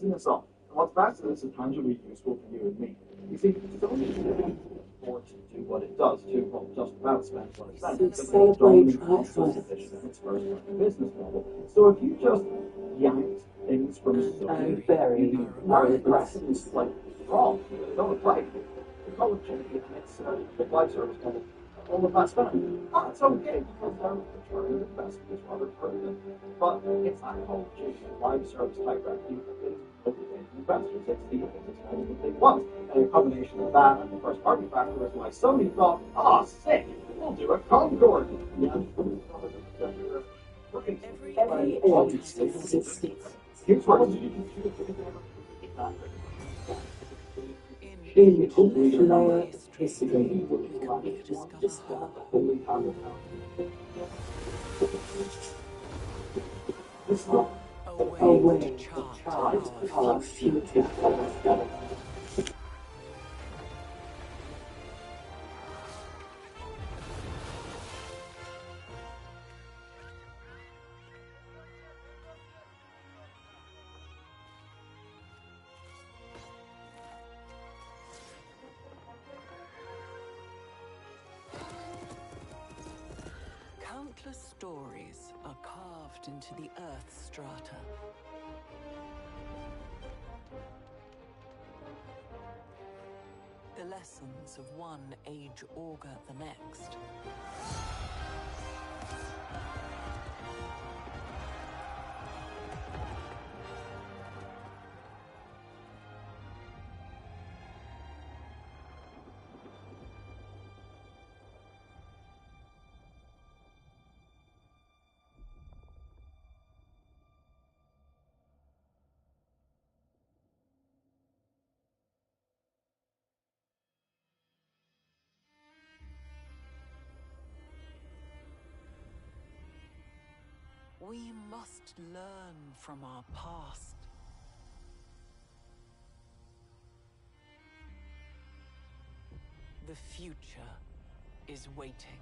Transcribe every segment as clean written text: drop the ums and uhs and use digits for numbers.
in itself. And what's best is it's tangibly useful for you and me. You see, Sony is forced to do what it does to, well, just about spend what it spends. It's a dominant console division in its first business model. So if you just yanked things from Sony, you very lessons like wrong. Don't apply. The college champion and it's the live service model. All of that stuff. That's okay because their return on investment is rather prudent. But it's that whole live service type revenue that is motivating investors. It's the business model that they want. And a combination of that and the first party factor is why Sony thought, sick, we'll do a Concorde. Yeah. Every audience exists. Here's what In flare history, we can discover a way to chart our future. Countless stories are carved into the Earth's strata. The lessons of one age augur the next. We must learn from our past. The future is waiting.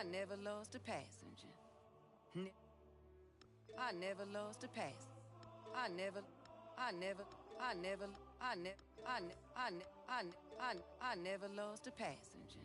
I never lost a passenger. I never lost a pass. I never, I never, I never, I never, I never, I never, I never lost a passenger.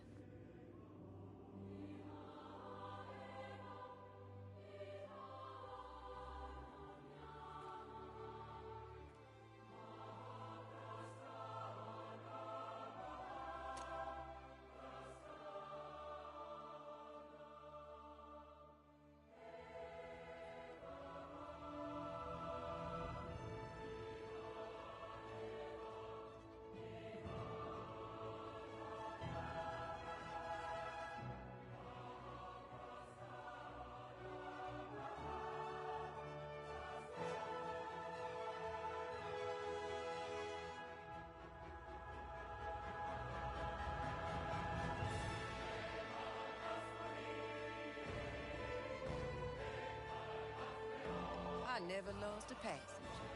I never lost a passenger.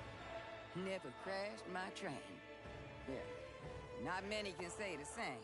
Never crashed my train. Yeah, not many can say the same.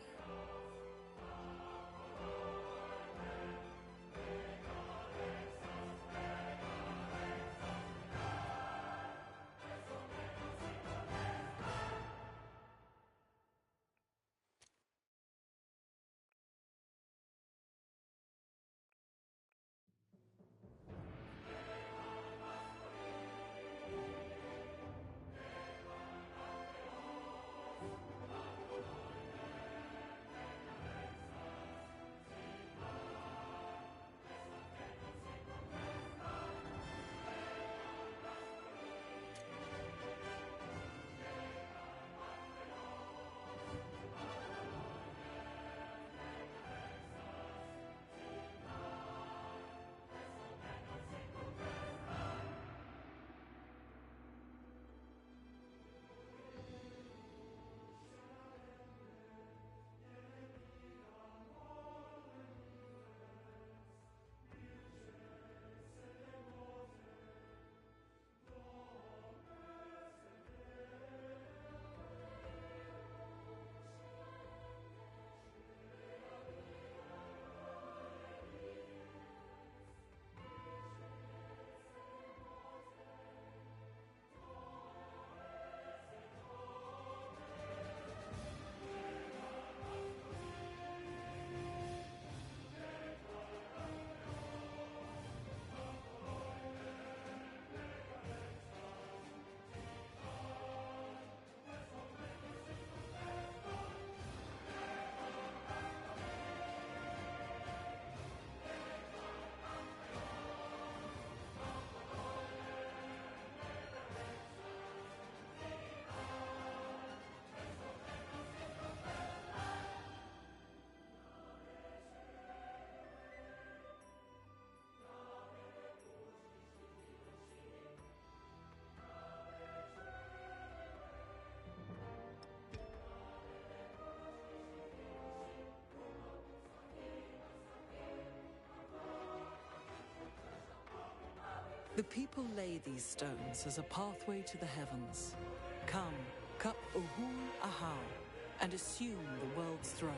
The people lay these stones as a pathway to the heavens. Come, cup Ooooowwweeeee, and assume the world's throne.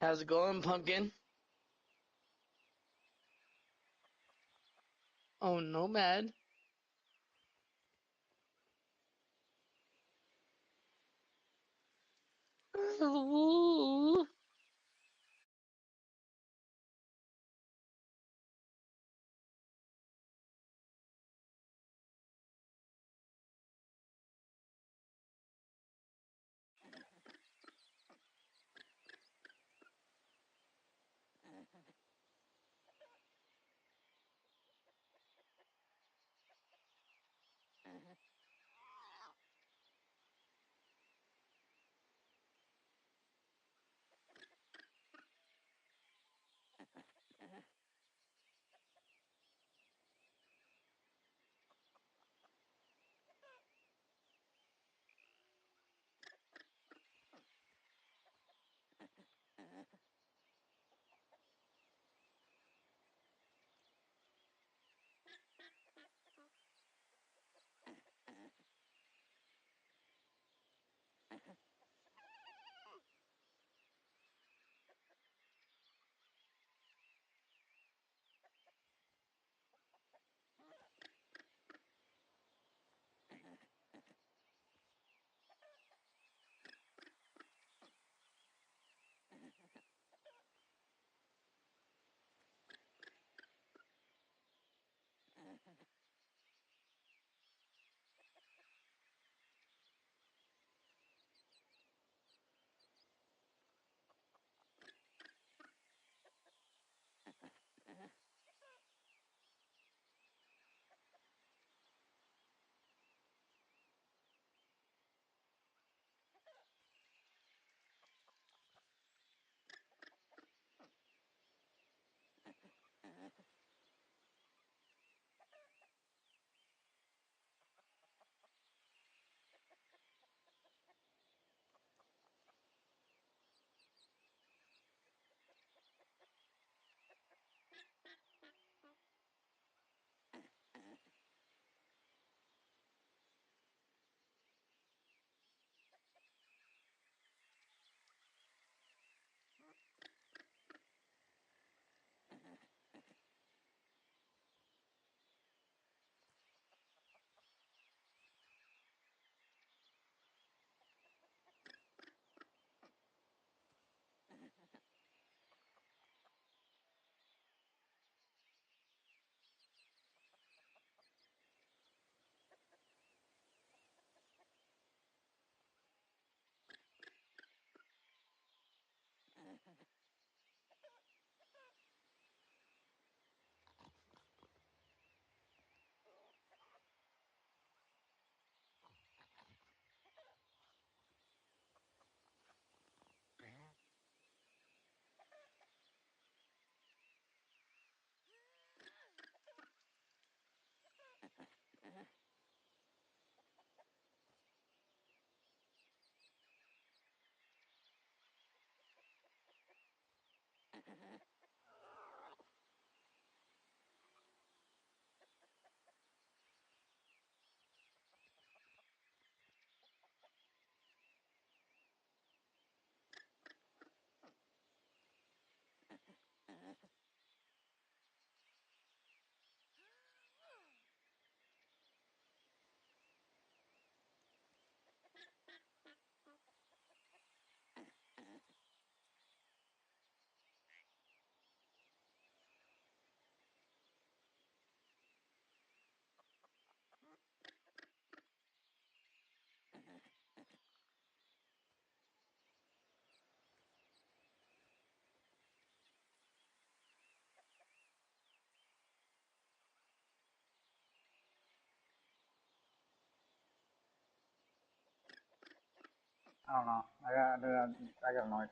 How's it going, Pumpkin? Oh, Nomad. Ooh. I don't know. I got annoyed.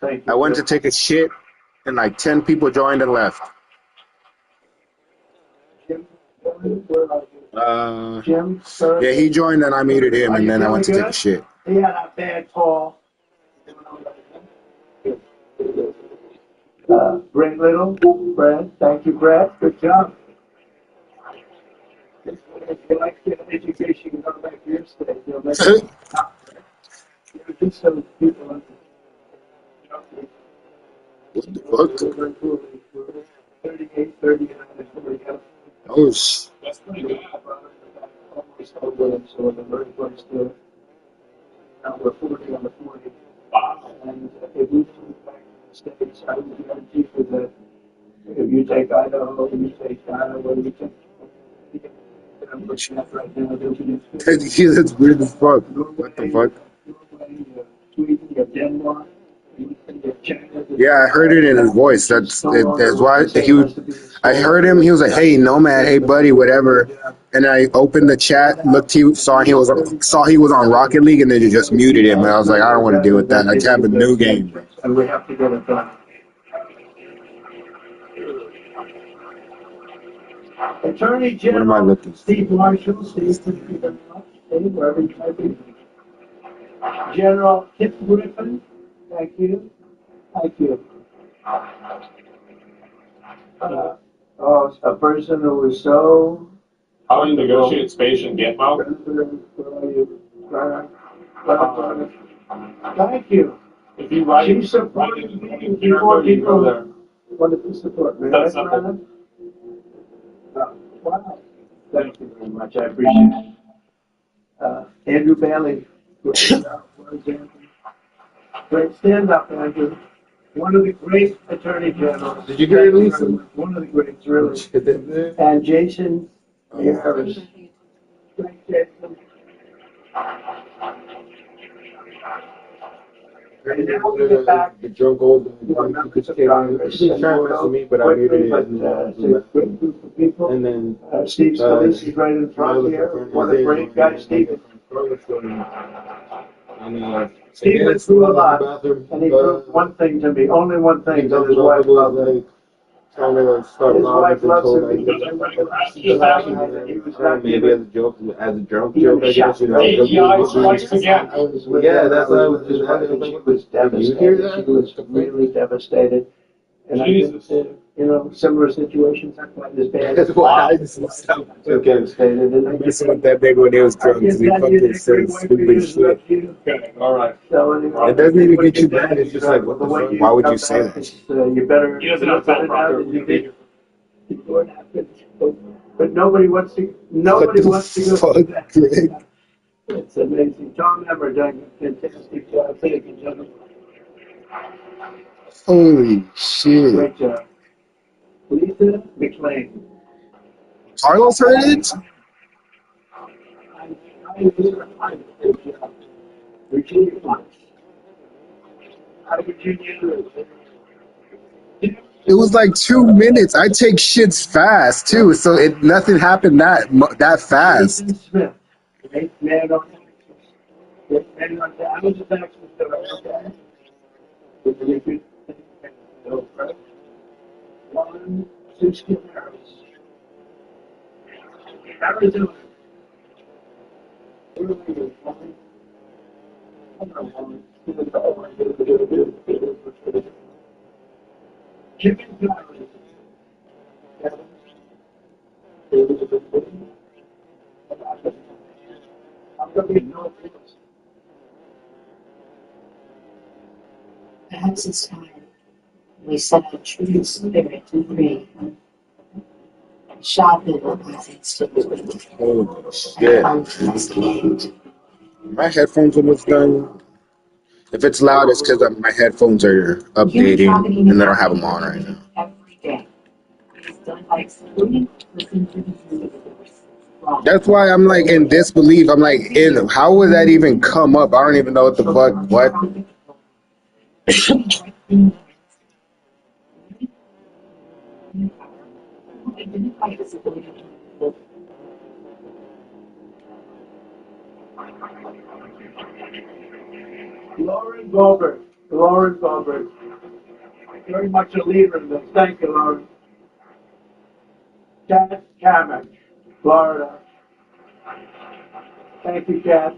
Thank you. I went to take a shit, and like 10 people joined and left. Jim, Yeah, he joined and I muted him, and then I went to take a shit. He had a bad fall. Brent Little, Brad, thank you, Brad. Good job. If you like to get an education, you go back to your state. You'll make it. Just so people What the fuck? 38, 39, and 40. Oh, sh- That's pretty good. Almost all good, so we're very close to now we're 40 on the 40. Wow. And if we move back to the States, I would guarantee you that if you take Idaho, you take Iowa, you take I'm looking at right now, there'll be that's weird as fuck. What the fuck? Sweden, Denmark, China. Yeah, I heard it in his voice. That's why I heard him. He was like, "Hey, Nomad, hey, buddy, whatever." And I opened the chat, looked, saw he was on Rocket League, and then you just muted him. And I was like, I don't want to deal with that. I have a new game, bro. And we have to get it done. Attorney General Steve Marshall, Steve, thank you very much. Steve, wherever you might be. General Kip Griffin, thank you. Thank you. A person who was so. How do you negotiate space in Gitmo? Thank you. If you write, She supported me before people wanted to support me. That's simple. Wow. Thank you very much. I appreciate it. Andrew Bailey. Great stand up, Andrew. One of the great attorney generals. Did you hear it, Lisa? One of the greats, really. And Jason Harris. Thanks, Jason. And now we get back. The drunk old Members of Congress. He's trying to mess with me, but I muted him. It's a good group of people. And then Steve Scalise is right in front here. What a great guy, Steve. Steve went through a lot, and he proved one thing to me, only one thing, that his wife loved him. His wife loves him because he was not maybe as a joke, as a drunk joke, I guess. Yeah, that's what I was just wondering. She was devastated. She was really devastated. And I think, similar situations aren't quite as bad. That's why I just was so devastated. And I messing with that big when he was drunk, because he fucking said stupid shit. Okay, all right. So anyway, It doesn't even get you mad. It's just like, what the fuck? Why would you say that? You better. He doesn't have that proper. But nobody wants to. Nobody wants to go through that. Greg? It's amazing. Tom Emmer done a fantastic job. Thank you, gentlemen. Holy shit. Great job. Lisa McLean. Carlos heard it? Virginia Fox. Hi, Virginia. It was like 2 minutes. I take shits fast too, so nothing happened that fast. Ethan Smith. Great man on taxes. Great man on taxes. I was a tax return, okay? One, 60 Harris. Arizona. Jimmy Flowers. Perhaps it's time we set a true spirit free. Sharpen our instincts. Holy shit. My headphones almost done. If it's loud, it's because my headphones are updating and I don't have them on right now. Every day. It's done by excluding listening to the music. That's why I'm like in disbelief. I'm like, how would that even come up? I don't even know what the fuck. What? Lauren Goldberg. Lauren Goldberg. Very much a leader in this. Thank you, Lauren. Chad Kamek, Florida. Thank you, Chad.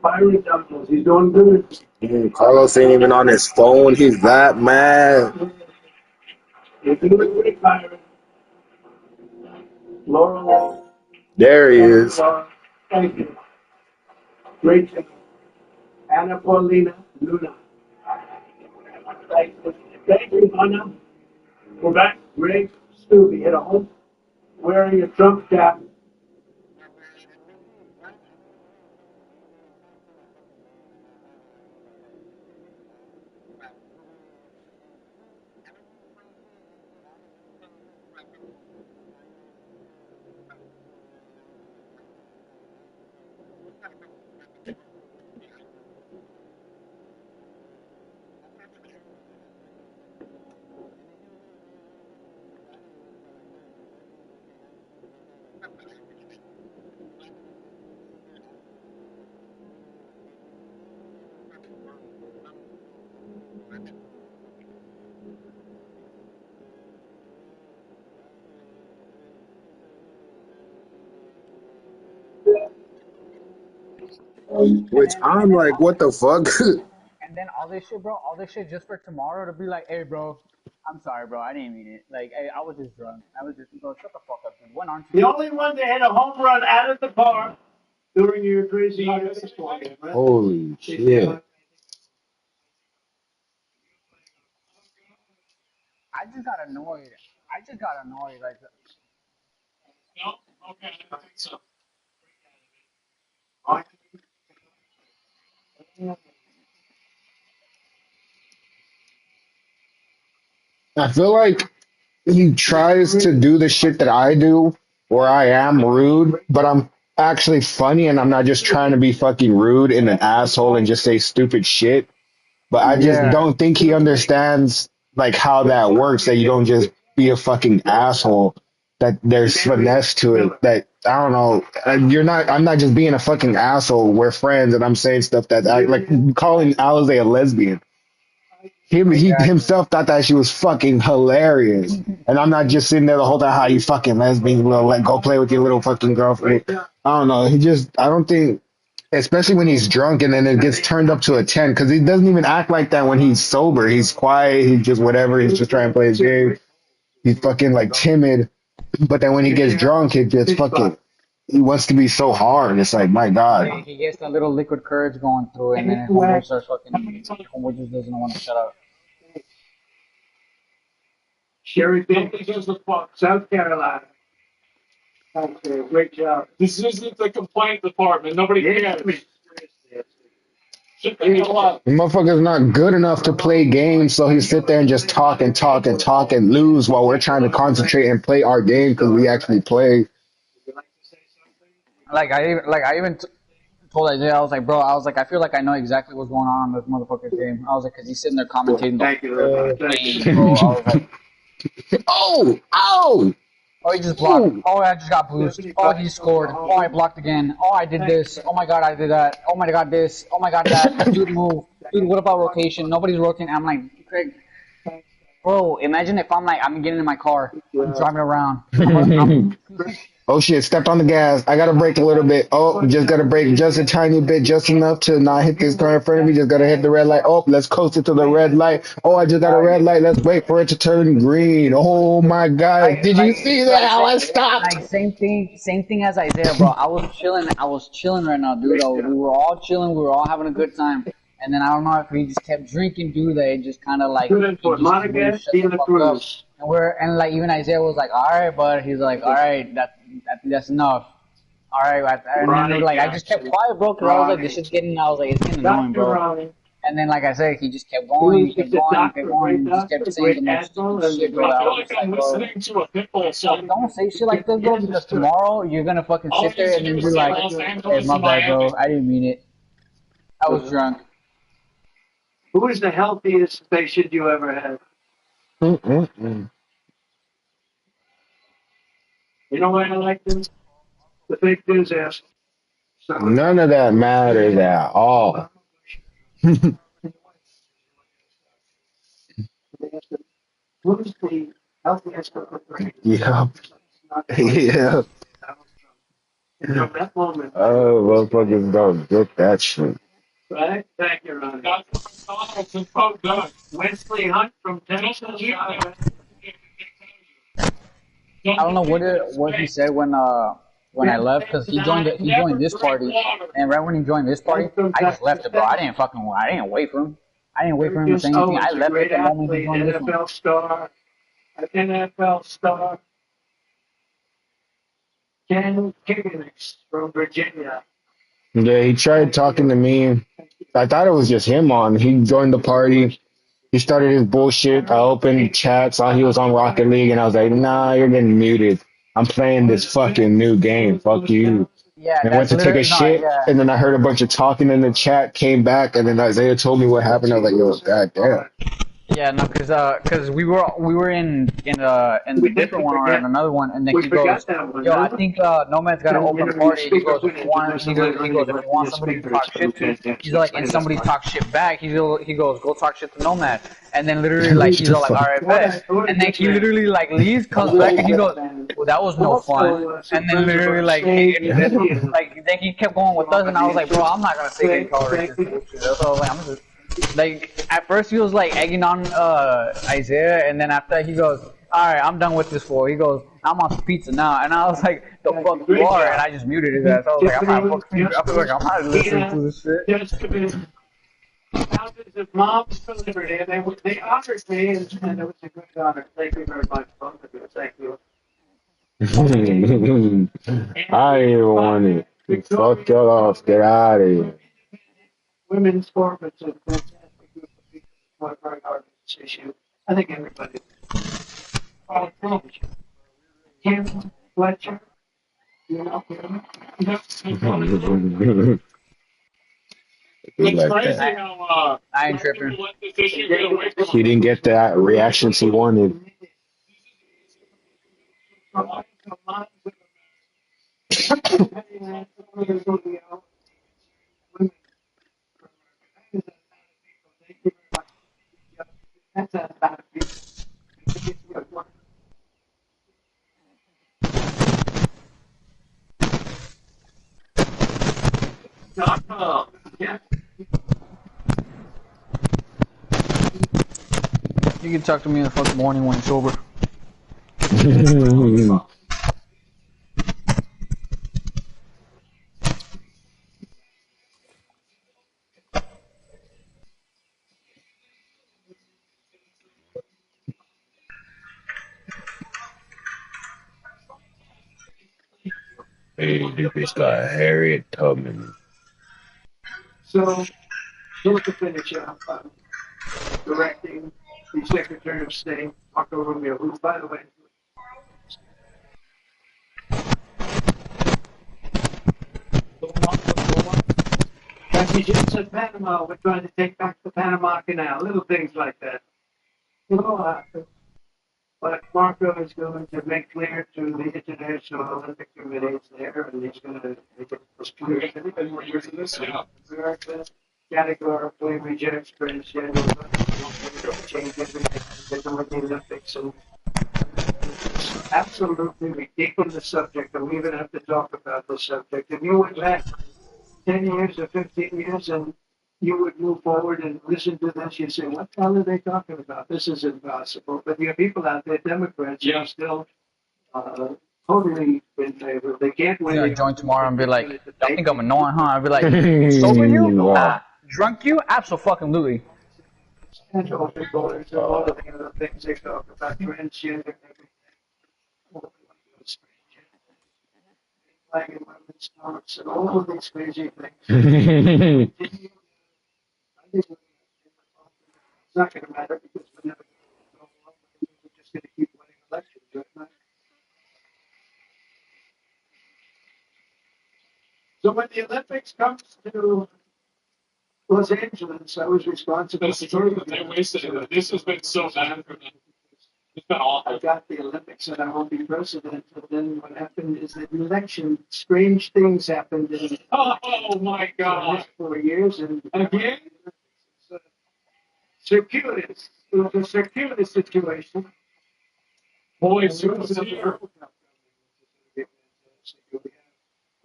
Byron Douglas, he's doing good. Carlos ain't even on his phone. He's that mad. You're doing great, Byron. Laura. There he is. Thank you. Great job. Anna Paulina Luna. Thank you, Anna. We're back. Greg Stubbe at home wearing a Trump cap. Which I'm like, what the fuck? And then all this shit, bro, all this shit just for tomorrow to be like, hey, bro, I'm sorry, bro, I didn't mean it. Like, I was just drunk. I was just, bro, shut the fuck up, dude. When aren't The you? only one that hit a home run out of the park during your crazy baseball game, right? Holy shit. I just got annoyed. I just got annoyed. Like, I feel like he tries to do the shit that I do, where I am rude, but I'm actually funny and I'm not just trying to be fucking rude and an asshole and just say stupid shit. But I just yeah. don't think he understands like how that works, that you don't just be a fucking asshole, that there's finesse to it. That I don't know. I'm not just being a fucking asshole. We're friends and I'm saying stuff that like calling Alize a lesbian. He Exactly. himself thought that she was fucking hilarious. And I'm not just sitting there the whole time, how you fucking lesbian, little, like, go play with your little fucking girlfriend. I don't know. I don't think, especially when he's drunk and then it gets turned up to a 10, because he doesn't even act like that when he's sober. He's quiet. He's just whatever. He's just trying to play his game. He's fucking like timid. But then when he gets drunk, it just fucking, he wants to be so hard. It's like, my God. He gets that little liquid courage going through, and then his homeboy starts fucking. Homeboy just doesn't want to shut up. Sherry Pinkins, South Carolina. Okay, great job. This isn't the complaint department. Nobody cares. Shut the hell up. The motherfucker's not good enough to play games, so he sit there and just talk and talk and talk and lose while we're trying to concentrate and play our game because we actually play. Like I even told Isaiah, I was like, bro, I was like, I feel like I know exactly what's going on in this motherfucker's game. I was like, because he's sitting there commentating the Thank you very much. whole Thank game, you. bro. I was like, Oh, ow, oh, he just blocked. oh. Oh, I just got boosted. Oh, he scored. Oh, I blocked again. Oh, I did this. Oh my god, I did that. Oh my god, this. Oh my god, that. Dude, move. Dude, what about rotation? Nobody's rotating. I'm like, Craig, bro, imagine if I'm like, I'm getting in my car. I'm driving around. Oh shit, stepped on the gas. I gotta brake a little bit. Oh, just gotta brake just a tiny bit, just enough to not hit this car in front of me. Just gotta hit the red light. Oh, let's coast it to the red light. Oh, I just got a red light. Let's wait for it to turn green. Oh my God. Did you see that? How I stopped? Same thing as Isaiah, bro. I was chilling right now, dude. We were all chilling. We were all having a good time. And then I don't know if he just kept drinking, dude. That it just kind of like Good he input. just Monica, shut the Dean fuck up. Cruz. And like even Isaiah was like, all right, but he's like, all right, that's enough. All right, and then like I just kept quiet, bro, because I was like, this is getting. I was like, it's getting annoying, Dr. bro. Ronnie. And then like I said, he just kept going, Cruz he kept is a going, he kept doctor, going, great and just doctor, kept saying the great most admiral, stupid and shit, a bro. great I I feel was like just I'm like, bro. listening to a pitbull song. Don't say shit like this, bro, because tomorrow you're gonna fucking All sit I there used to and do then was be say like, Los hey, Angeles my and bad, bro. Miami. I didn't mean it. I was drunk. Who is the healthiest patient you ever had? Mm-mm-mm. You know why I like them? The fake news ass. None of that matters at all. Who's the healthiest of the three? Yeah. Yeah. From that moment, Oh, motherfuckers don't get that shit. right? Thank you, Ron. That's what McDonald's and Coke does. Wesley Hunt from Texas. I don't know what he said when I left because he joined this party, and right when he joined this party, I just left it, bro. I didn't wait for him. I didn't wait for him to say anything. I Owens, a left it great the moment he athlete, joined this one. NFL star, an NFL star. Ken Higgins from Virginia. Yeah, he tried talking to me. I thought it was just him on. He joined the party. He started his bullshit. I opened chat, saw he was on Rocket League, and I was like, nah, you're getting muted. I'm playing this fucking new game. Fuck you. Yeah, And I went that's to take a literally no. shit, Yeah, and then I heard a bunch of talking in the chat, came back, and then Isaiah told me what happened. I was like, yo, goddamn. yeah, no, cause we were in the different one or in another one, and then We he forgot goes, that one. yo, I think Nomad's got an open party. He goes, if you want, he goes, if you want somebody to talk shit to, he's like, and somebody talks shit back. He goes, go talk shit to Nomad, and then literally like he's The all like, all fuck? right, bet, and then he literally like leaves, comes back, and he goes, well, that was no fun, and then literally like, like then he kept going with us, and I was like, bro, I'm not gonna take any color with this bullshit. That's all. Like, I'm just. Like at first he was like egging on Isaiah, and then after that he goes, "All right, I'm done with this fool." He goes, "I'm on some pizza now," and I was like, "The fuck you are?" And I just muted his ass. I was like, I'm not listening to this shit." Founders of Moms for Liberty, and they honored me, and it was a good honor. Thank you very much, both of you. Thank you. I ain't even want it. Fuck y'all off. Get out of here. Women's sport was a fantastic group of people who worked very hard on this issue. I think everybody. Kim Fletcher, you know him. It's Like crazy that. how I ain't tripping. let this issue get away from He didn't get that reactions he wanted. Yeah. You can talk to me in the fucking morning when you're sober. Hey, this guy Harriet Tubman. So, just to finish up, directing the Secretary of State, Marco Rubio, who, by the way, refugees in Panama, we're trying to take back the Panama Canal, little things like that. You know, but Marco is going to make clear to the International Olympic Committee there, and he's going to make it as clear as anything. America categorically rejects transgender, change everything they're doing the Olympics, and it's absolutely ridiculous subject, and we even have to talk about this subject. If you went back 10 years or 15 years and you would move forward and listen to this, you'd say, what the hell are they talking about? This is impossible. But you have people out there, Democrats, who are still totally in favor. They can't I'm win. gonna join tomorrow and be like, y'all think I'm annoying, huh? I'd be like, sober you? Nah. Drunk you? Absolutely. And all the voters and all of the other things they talk about, transgender, flag and women's sports, and all of these crazy things. It's not going to matter because we're never going to go along. We're just going to keep winning elections, right? So when the Olympics comes to Los Angeles, I was responsible. That's true, but they wasted it. This has been so bad for them. It's been I awful. got the Olympics and I won't be president. But then what happened is that the election, strange things happened in Oh my the God. next 4 years. And Again? circuitous. It was a circuitous situation. Boys, who was here?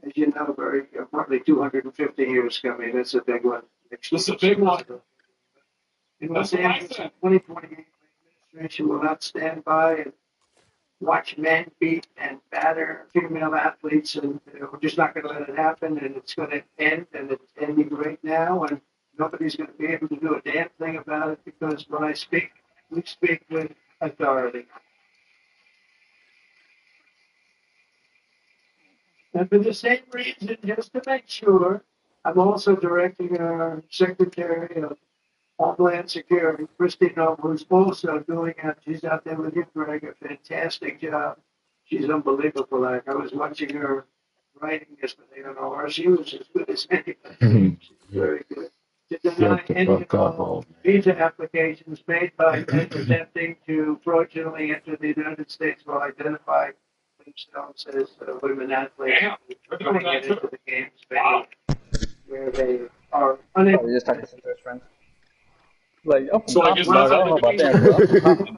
As you know, very probably 250 years coming. That's a big one. This is a big one. In Los Angeles, 2028 administration will not stand by and watch men beat and batter female athletes, and we're just not going to let it happen. And it's going to end, and it's ending right now, and nobody's going to be able to do a damn thing about it because when I speak, we speak with authority. And for the same reason, just to make sure, I'm also directing our Secretary of Homeland Security, Christy Noble, who's also doing it. She's out there with you, Greg, a fantastic job. She's unbelievable. Like I was watching her writing yesterday on OR. She was as good as anybody. She's very good. To deny any visa applications made by men attempting to fraudulently enter the United States will identify themselves as women athletes putting it into the games where they are unable. Probably just talking to his friends. Like, oh, So I guess dog, I don't know about that, bro. I'm from Compton.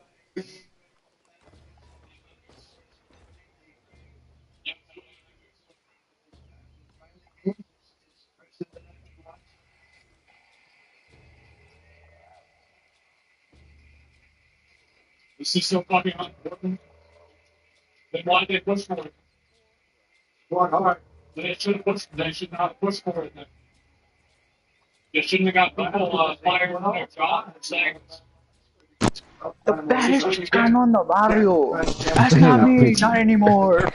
This is so fucking important. Then why did they push for it? What hard? They should not have pushed for it then. They shouldn't have got people fired from their job and saying, The baddest Chicano in the barrio. That's not me, not anymore.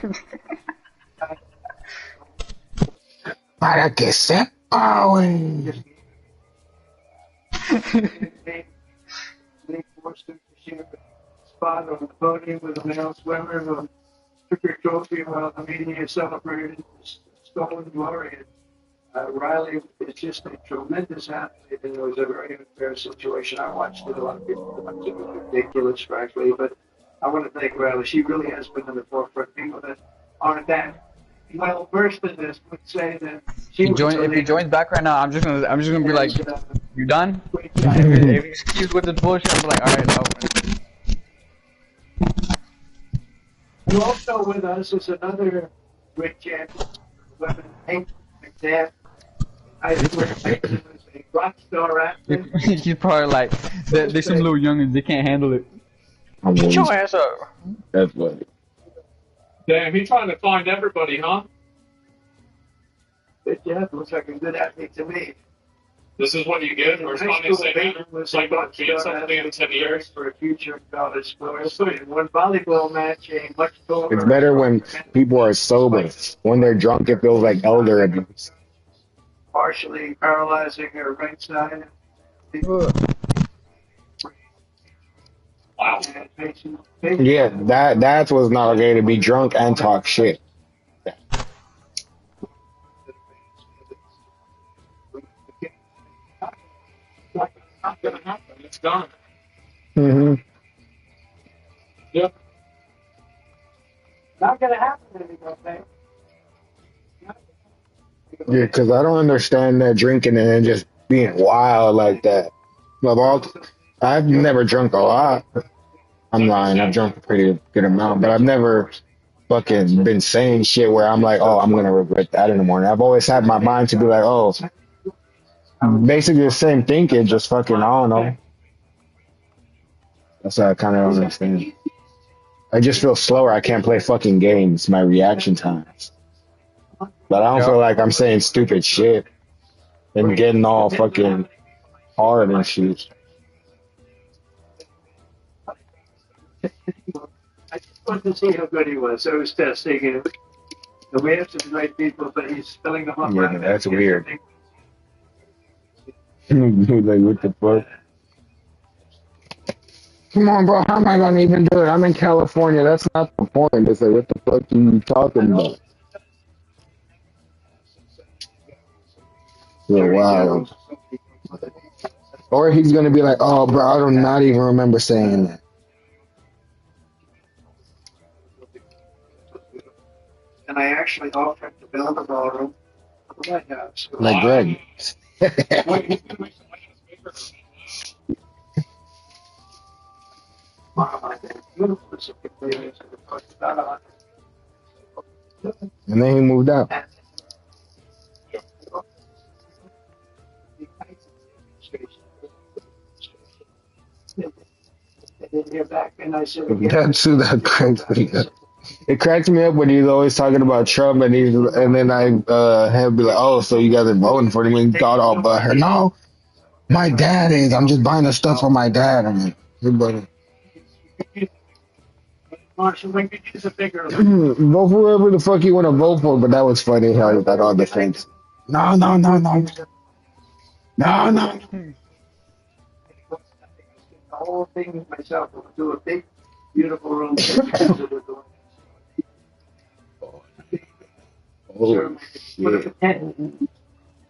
Para que sepan. Spot on the podium with a male swimmer who took her trophy while the media celebrated his stolen glory. Riley is just a tremendous athlete, and it was a very unfair situation. I watched it. A lot of people thought it was ridiculous, frankly, but I want to thank Riley. She really has been in the forefront. People that aren't that well versed in this would say that she If he joins back right now, I'm just gonna be like, you done? If he keeps with the bullshit, I'm like, alright, no. And also with us is another great champion, women, Hank McNabb. I swear, Mason was a rock star athlete. He's probably like, there's some little youngins, they can't handle it. Shut your ass up. That's what. damn, he's trying to find everybody, huh? Good job. Looks like a good athlete to me. This is what you get for responding to say that. It's like being something in 10 years. For a future college sports. In one volleyball match, a much taller. It's better when people are sober. When they're drunk, it feels like elder abuse. Partially paralyzing her right side. Wow. Yeah, that was not okay to be drunk and talk shit. Not gonna happen. It's done. Mm-hmm. Yep. Not gonna happen anymore, man. Yeah, because I don't understand that drinking and then just being wild like that. I've never drunk a lot. I'm lying. I've drunk a pretty good amount, but I've never fucking been saying shit where I'm like, oh, I'm gonna regret that in the morning. I've always had my mind to be like, oh, basically the same thinking, just fucking, I don't know. That's what I kind of don't understand. I just feel slower. I can't play fucking games. My reaction times. But I don't feel like I'm saying stupid shit and getting all fucking hard and shit. I just wanted to see how good he was. I was testing him. So we have some great people, but he's filling them up. Yeah, right that's now. weird. Like, what the fuck? Come on, bro. How am I gonna even do it? I'm in California. That's not the point. It's like, what the fuck are you talking about? You're wild. Or he's gonna be like, oh, bro, I do not even remember saying that. And I actually offered to build a ballroom for the White House. Like Greg. little specific areas that it costs about And then he moved out. and the administration. They didn't hear back, and I said again. That's who that cracks me up. It cracks me up when he's always talking about Trump, and then I have be like, oh, so you guys are voting for him? And God all but her. No, my dad is. I'm just buying the stuff for my dad. I'm like, hey, buddy. Marshall, we could use a bigger. Vote for whoever the fuck you want to vote for, but that was funny how he got on the fence. No, no, no, no, no, no. The whole thing myself will do a big, beautiful room because of the door. Oh shit!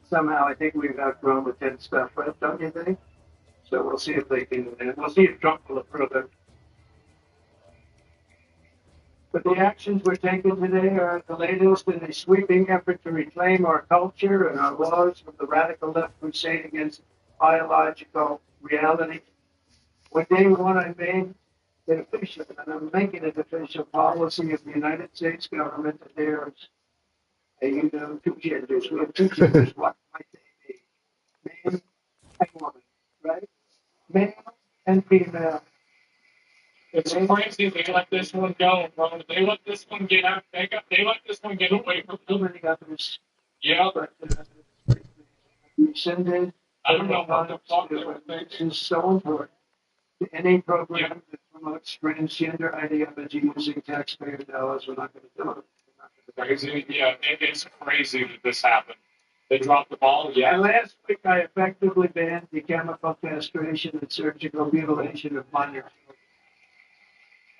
Somehow, I think we've outgrown the 10 stuff, right? Don't you think? So we'll see if they can, and we'll see if Trump will approve it. But the actions we're taking today are the latest in a sweeping effort to reclaim our culture and our laws from the radical left crusade against biological reality. When day one, I made it official, and I'm making it official policy of the United States government that there's two genders. We have two genders. What might they be? Man and woman, right? Male and female. It's crazy they let this one go, bro. They let this one get out. They let this one get away from So them. many others. Yeah. But rescinded. I don't know what the fuck they were This thinking. is so important. Any program that promotes transgender ideology using taxpayer dollars, we're not going to do it. Crazy. Yeah, it's crazy that this happened. They dropped the ball. And Yeah. last week, I effectively banned the chemical castration and surgical mutilation of minors.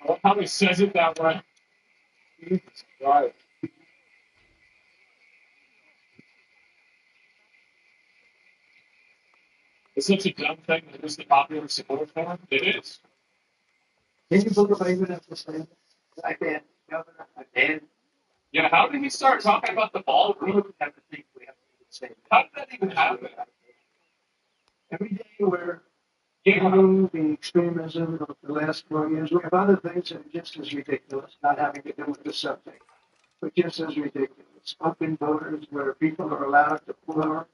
I love how he says it that way. Right. It's such a dumb thing that is the popular support for him. It is. Can you believe I even have to say that? I banned governor, I banned. Yeah, how did he start talking about the ball? We don't have to think we have to say that. How did that even happen? Every day we're Yeah. handling the extremism of the last 4 years. We have other things that are just as ridiculous, not having to do with the subject, but just as ridiculous. Open borders where people are allowed to pour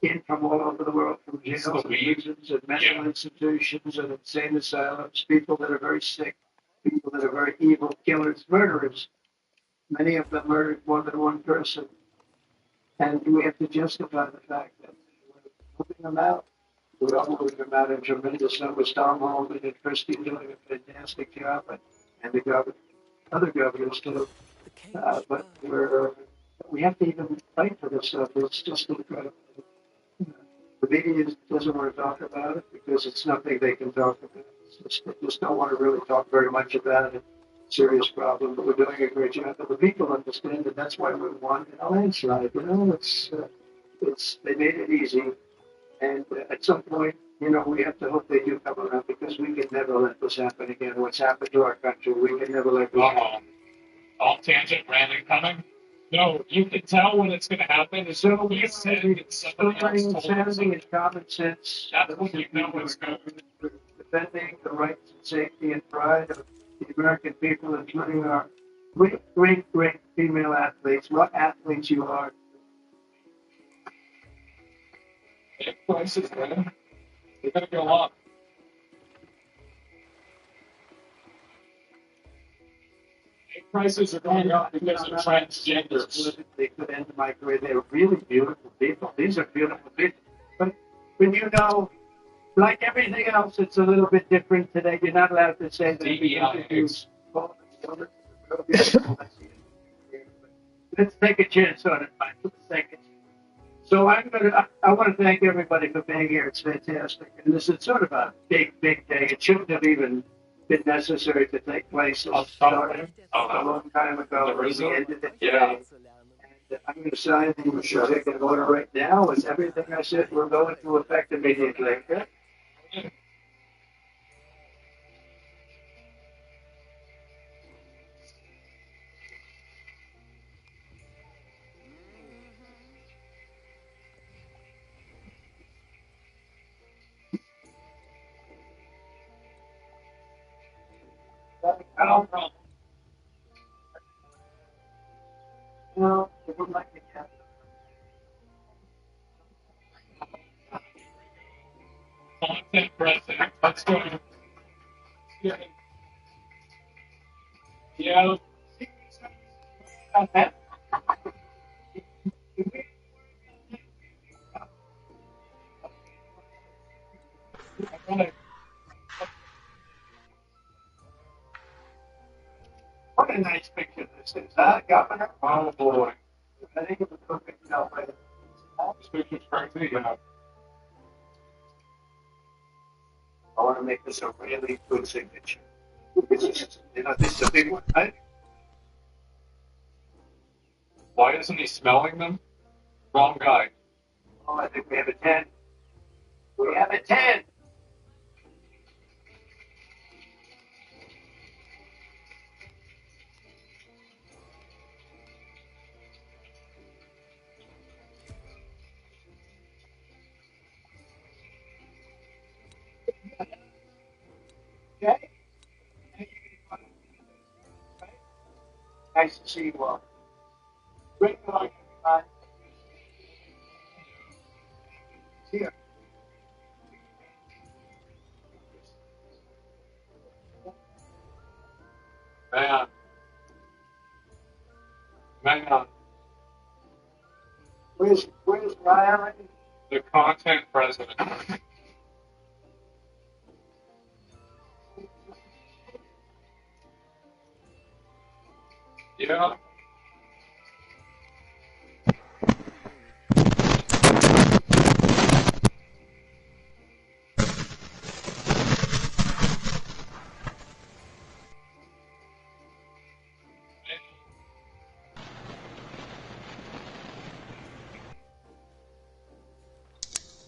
in from all over the world, from jails and prisons and mental institutions and insane asylums, people that are very sick, people that are very evil, killers, murderers. Many of them murdered more than one person. And we have to justify the fact that we're moving them out. We're all moving them out in tremendous numbers. Tom Holman and Christie doing a fantastic job, and the governor, other governors too. The cage But bird. we have to even fight for this stuff. It's just incredible. The media doesn't want to talk about it because it's nothing they can talk about. They just don't want to really talk very much about it. Serious problem, but we're doing a great job. But the people understand that that's why we won in a landslide. It's they made it easy, and at some point, we have to hope they do come around because we can never let this happen again. What's happened to our country, we can never let this happen. Off tangent, Brandon coming. No, you can tell when it's going to happen. As soon as you said it, somebody else told Insanity you. and common sense. That's when you know it's going. Defending the rights and safety and pride of the American people, including our great, great, great female athletes. What athletes you are. Prices, man. They're going to go up. Prices are going up because of transgenders. They could end my career. They're really beautiful people. These are beautiful people. But when like everything else, it's a little bit different today. You're not allowed to say that. Let's take a chance on it, Mike. Let's take it. So I want to thank everybody for being here. It's fantastic. And this is sort of a big, big day. It shouldn't have even been necessary to take place. It started a long time ago. We ended it today. And I'm going to sign the executive order right now. And everything I said will go into effect immediately. Okay? No problem. No, they wouldn't like me to. Content president. Let's go. Yeah. Yeah. Okay. What a nice picture this is, huh, Governor? Oh boy. I think it would look good, you know, but This picture's crazy. Yeah. I want to make this a really good signature. This is, you know, this is a big one, right? Why isn't he smelling them? Wrong guy. Oh, I think we have a 10. We have a 10. Okay. Nice to see you all. Great night, everybody. Here. Man. Man. Where's Ryan? The content president. Yeah.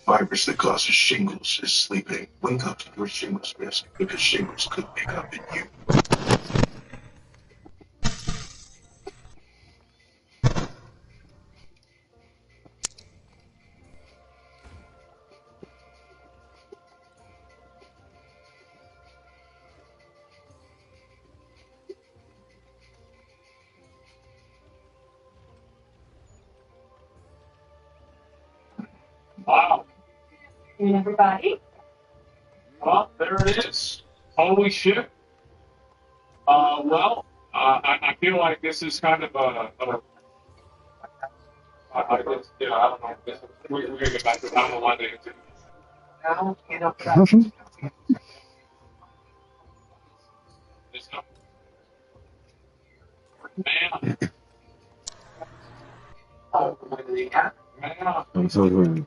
Virus that causes shingles is sleeping. Wake up to your shingles risk because shingles could wake up in you. Wow. And everybody. Well, there it is. Holy shit. Well, I feel like this is kind of I guess, yeah, I don't know. We're going to get back to it. I don't know why they did it. Now, you know, It's not- Man. oh, what do they got? Man. I'm so good.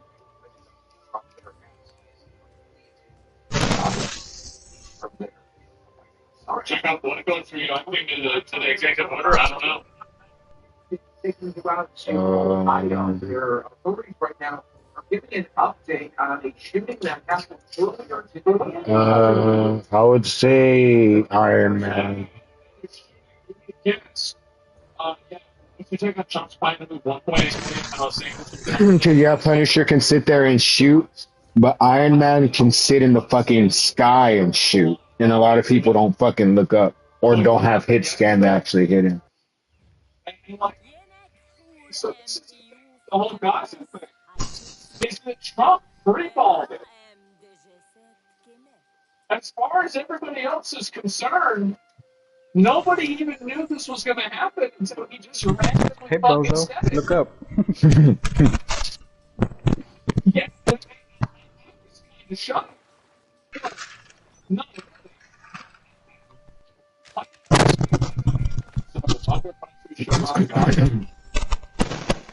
Check out the going through, I think, to the executive order. I don't know. I don't. Their authorities right now are giving an update on a shooting that happened earlier today. I would say Iron Man. Yes. Yeah. If you take a chunk spine to move one way, and I'll say Yeah, Punisher can sit there and shoot, but Iron Man can sit in the fucking sky and shoot. And a lot of people don't fucking look up or don't have hit scan to actually hit him. like, so this is the whole gossip thing. Is that Trump freeballed it? As far as everybody else is concerned, nobody even knew this was going to happen until he just randomly Hey, fucking Bozo, said it. look up. Yeah, the shot. No.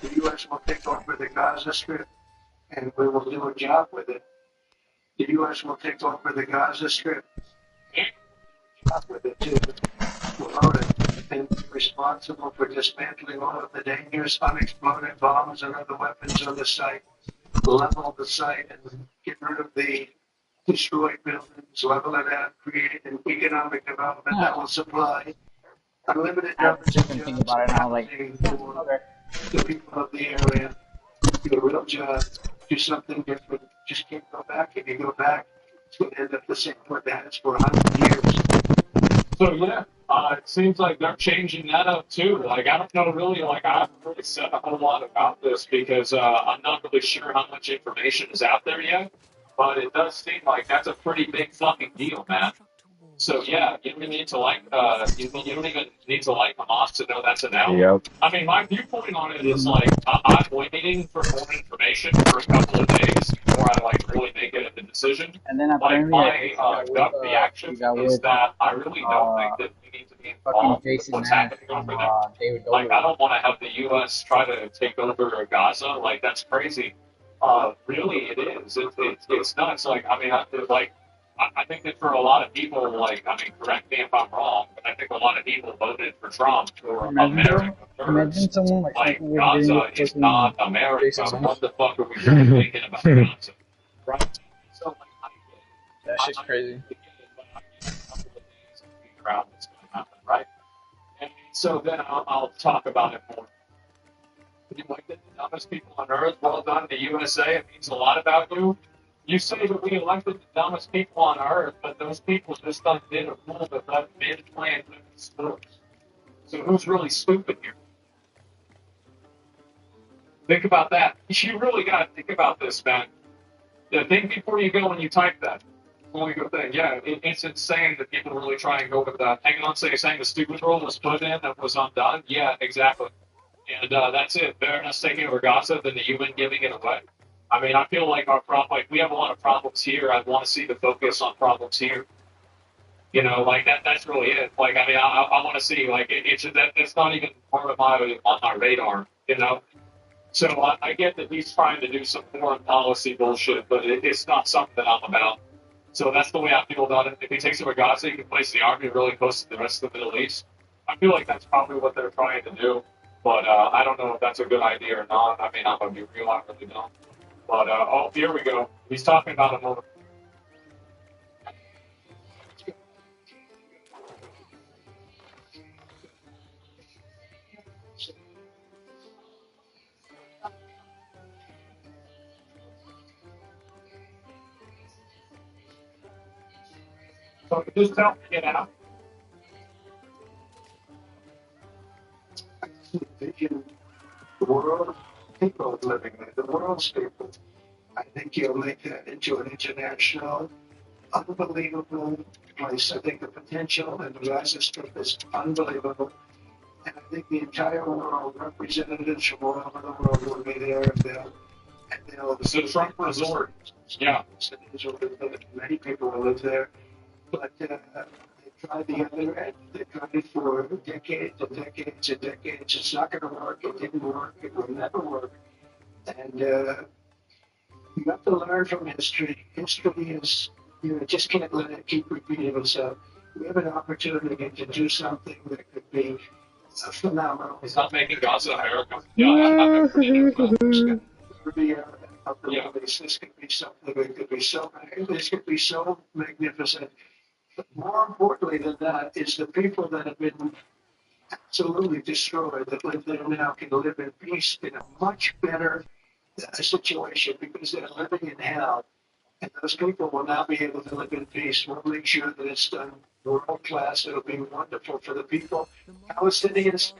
The U.S. will take over the Gaza Strip, and we will do a job with it. The U.S. will take over the Gaza Strip, job with it too. We'll own it and be responsible for dismantling all of the dangerous unexploded bombs and other weapons on the site, level the site and get rid of the destroyed buildings, level it out, create an economic development that will supply unlimited numbers of Thinking jobs about it now, like, for okay. the people of the area. Do a real job, do something different. Just can't go back. If you go back, it's going to end up the same way that it's for 100 years. So, yeah, It seems like they're changing that up too. Like, I don't know really, like, I haven't really said a whole lot about this because I'm not really sure how much information is out there yet. But it does seem like that's a pretty big fucking deal, man. So yeah, you don't need to like you don't even need to like Hamas to know that's an L. Yep. I mean, my viewpoint on it is like I'm waiting for more information for a couple of days before I like really make it a decision. And then Like apparently my he gut reaction got is with that I really don't think that we need to be fucking involved with Jason what's Nash happening from over there. David Like I Dobrik. don't want to have the U.S. try to take over Gaza. Like that's crazy. Really, it is. It's nuts. Like I mean, I think that for a lot of people, like, I mean, correct me if I'm wrong, but I think a lot of people voted for Trump who are America first. Imagine someone like Like, fucking getting Gaza with is fucking not America. Jason Nash. What the fuck are we really thinking about Gaza? Right? So, like, I get it. That shit's crazy. I get it, but I need a couple of days to figure out what's going to happen, right? And so then I'll talk about it more. You elected the dumbest people on earth. Well done, the USA. It means a lot about you. You say that we elected the dumbest people on earth, but those people just did a rule that let men play in women's sports. So who's really stupid here? Think about that. You really got to think about this, man. Yeah, think before you go and you type that. Before you go think, yeah, it's insane that people really try and go with that. Hang on, so you're saying the stupid rule was put in that was undone? Yeah, exactly. And that's it. Better us taking over Gaza than the UN giving it away. I mean, I feel like we have a lot of problems here. I want to see the focus on problems here. You know, like that's really it. Like, I mean, I want to see, like, it's not even part of on my radar, you know? So I get that he's trying to do some foreign policy bullshit, but it's not something that I'm about. So that's the way I feel about it. If he takes over Gaza, he can place the army really close to the rest of the Middle East. I feel like that's probably what they're trying to do. But I don't know if that's a good idea or not. I mean, I'm going to be real, I really don't. But, oh, here we go. He's talking about a moment. So just tell me to get out. The world people living there, the world's people. I think you'll make that into an international, unbelievable place. I think the potential in the Gaza Strip is unbelievable. And I think the entire world, representatives from all over the world will be there and they'll It's a Trump resort. Yeah. Many people will live there. But they tried the other end. They tried it for decades and decades and decades. It's not going to work. It didn't work. It will never work. And you have to learn from history. History is, you just can't let it keep repeating itself. We have an opportunity to do something that could be phenomenal. He's not making Gaza America. Yeah, I'm pretty This could be something that could be this could be so magnificent. But more importantly than that is the people that have been absolutely destroyed that live there now can live in peace in a much better situation because they're living in hell. And those people will now be able to live in peace. We'll make sure that it's done world class. It'll be wonderful for the people. Palestinians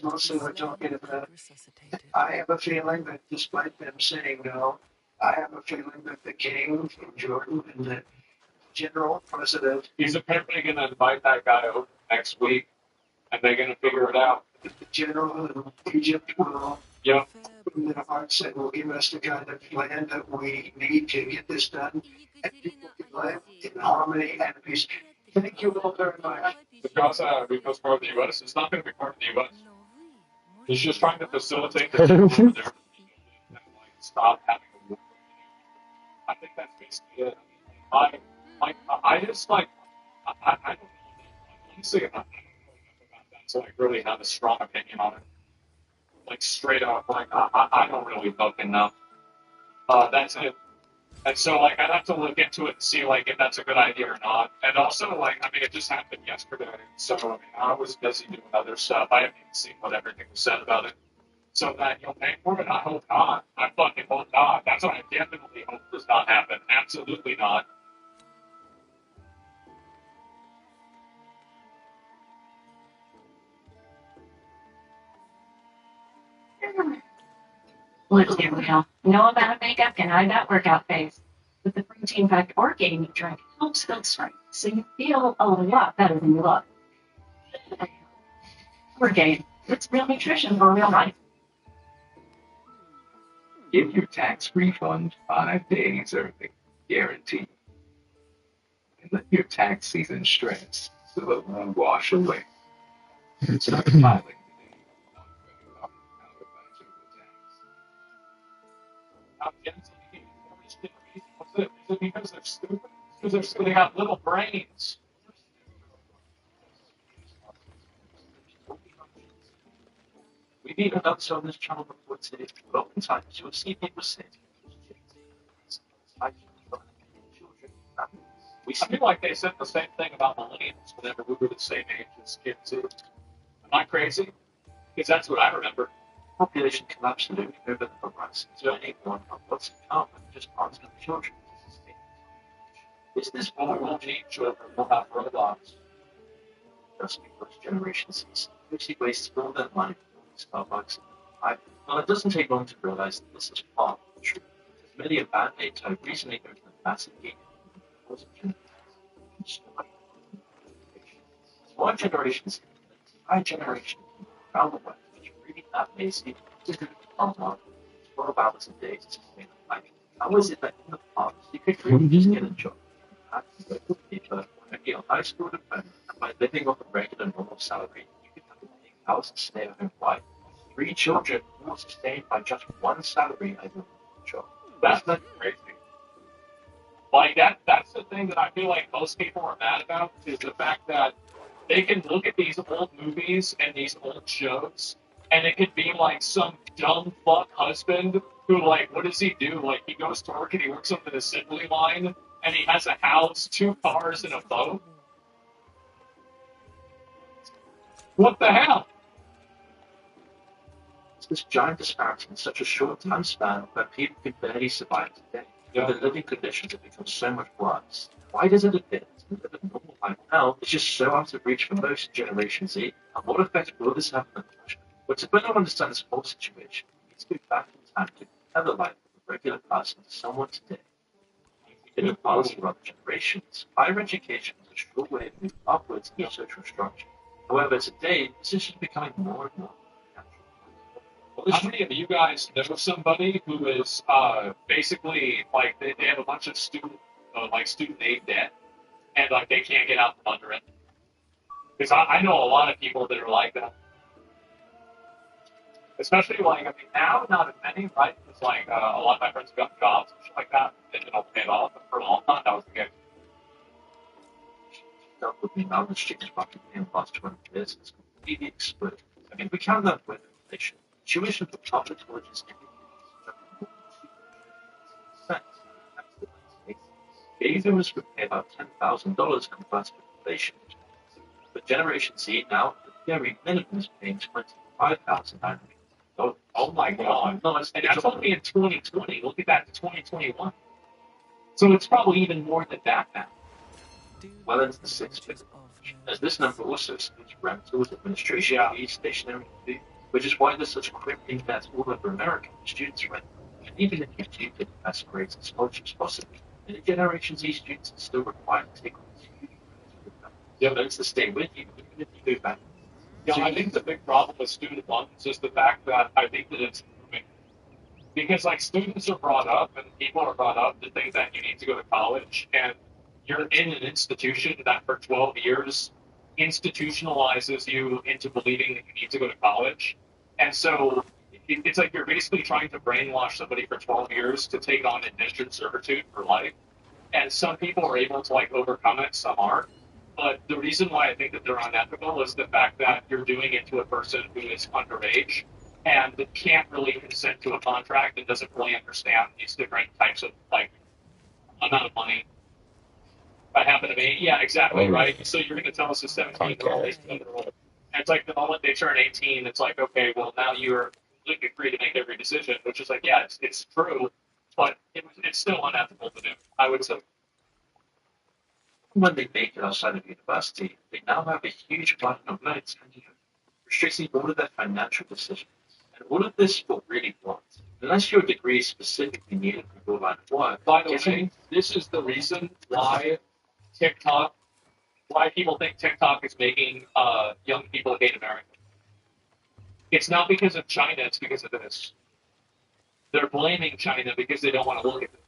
mostly we're talking about. I have a feeling that despite them saying no, I have a feeling that the king from Jordan and the general president, he's apparently going to invite that guy over next week, and they're going to figure it out. the general in Egypt will Yeah. open their hearts and will give us the kind of plan that we need to get this done, and people can live in harmony and peace. Thank you all very much. The Gaza becomes part of the U.S. It's not going to be part of the U.S. He's just trying to facilitate the people over there and like stop having a war. I think that's basically it. I just like I don't know. Honestly, I don't know enough about that to like really have a strong opinion on it. Like straight up, like I don't really fucking know. That's it. And so like I'd have to look into it and see like if that's a good idea or not. And also like I mean it just happened yesterday, so I mean I was busy doing other stuff. I haven't even seen what everything was said about it. So that you'll pay for it, I hope not. I fucking hope not. That's what I definitely hope does not happen. Absolutely not. Let's be real. No amount of makeup can hide that workout face. With the protein-packed organ you drink helps build strength, so you feel a lot better than you look. Orgain. It's real nutrition for real life. Get your tax refund 5 days early, guaranteed. And let your tax season stress so it won't wash away. Start filing today. Is it because they're stupid? Because they have little brains. We've even done so on this channel before today. Oftentimes, you'll see people say, I feel like they said the same thing about millennials whenever we were the same age as kids too. Am I crazy? Because that's what I remember. Population can absolutely over the horizon. So anyone of what's in common, just parts of the children. Is this all will change children will have robots? Just because generations usually waste all their money on Starbucks. Well, it doesn't take long to realize that this is part of the truth. Many a band-aids have recently go to the massive game. One generation's entire generation around the world is really that lazy to do online 12 hours a day to sustain a life. How is it that in the past you could really just get a job and go to people maybe on high school diploma and by living off a regular normal salary you could have a big house and stay at home wife. 3 children all sustained by just one salary and a job. That's not crazy. Like that's the thing that I feel like most people are mad about is the fact that they can look at these old movies and these old shows, and it could be like some dumb fuck husband who, like, what does he do? Like, he goes to work and he works on an assembly line, and he has a house, 2 cars, and a boat. What the hell? It's this giant disparity in such a short time span that people can barely survive today. The living conditions have become so much worse. Why does it appear that to live a normal life now is just so out of reach for most Generation Z? And what effect will this have on the future? But to better understand this whole situation, we need to go back in time to compare the life of a regular person to someone today. In the past for other generations, higher education was a sure way to move upwards in social structure. However, today, this is just becoming more and more How many of you guys know somebody who is basically like they have a bunch of student aid debt and like they can't get out from under it? Because I know a lot of people that are like that. Especially like I mean now not as many, right? It's like a lot of my friends have got jobs and shit like that and they don't pay it off. But for a long time that was the case. That would be malnutrition market in the last 20 years has completely exploded. I mean, we count that with inflation. Tuition for public colleges Babies would pay about $10,000 converted to inflation. But Generation Z now, the very minimum is paying $25,900. Oh my god. No, and that's only in 2020. Look at that in 2021. So it's probably even more than that now. Well into the 6 figures. As this number also excludes rentals, administration fees, stationery fees, which is why there's such crippling debt all over America for students rent. And even if you do get the best grades and scholarships possible, many Generation Z students are still required to take on these huge credits with them. The loans to stay with you, even if you go back. Yeah, I think the big problem with student loans is the fact that I think that it's moving. Because like students are brought up and people are brought up to think that you need to go to college and you're in an institution that for 12 years institutionalizes you into believing that you need to go to college. And so it's like you're basically trying to brainwash somebody for 12 years to take on indentured servitude for life. And some people are able to like overcome it, some aren't. But the reason why I think that they're unethical is the fact that you're doing it to a person who is underage and can't really consent to a contract and doesn't really understand these different types of like amount of money that happen to me. Yeah, exactly, right? So you're going to tell us a 17-year-old is another-year-old. And it's like the moment they turn 18, it's like, okay, well, now you're completely free to make every decision, which is like, yeah, it's true, but it's still unethical to do, I would say. When they make it outside of university, they now have a huge burden of loans and restricting all of their financial decisions. And all of this for really what? Unless your degree is specifically needed for your line of work. By the way, this is the reason why TikTok, why people think TikTok is making young people hate America. It's not because of China, it's because of this. They're blaming China because they don't want to look at this.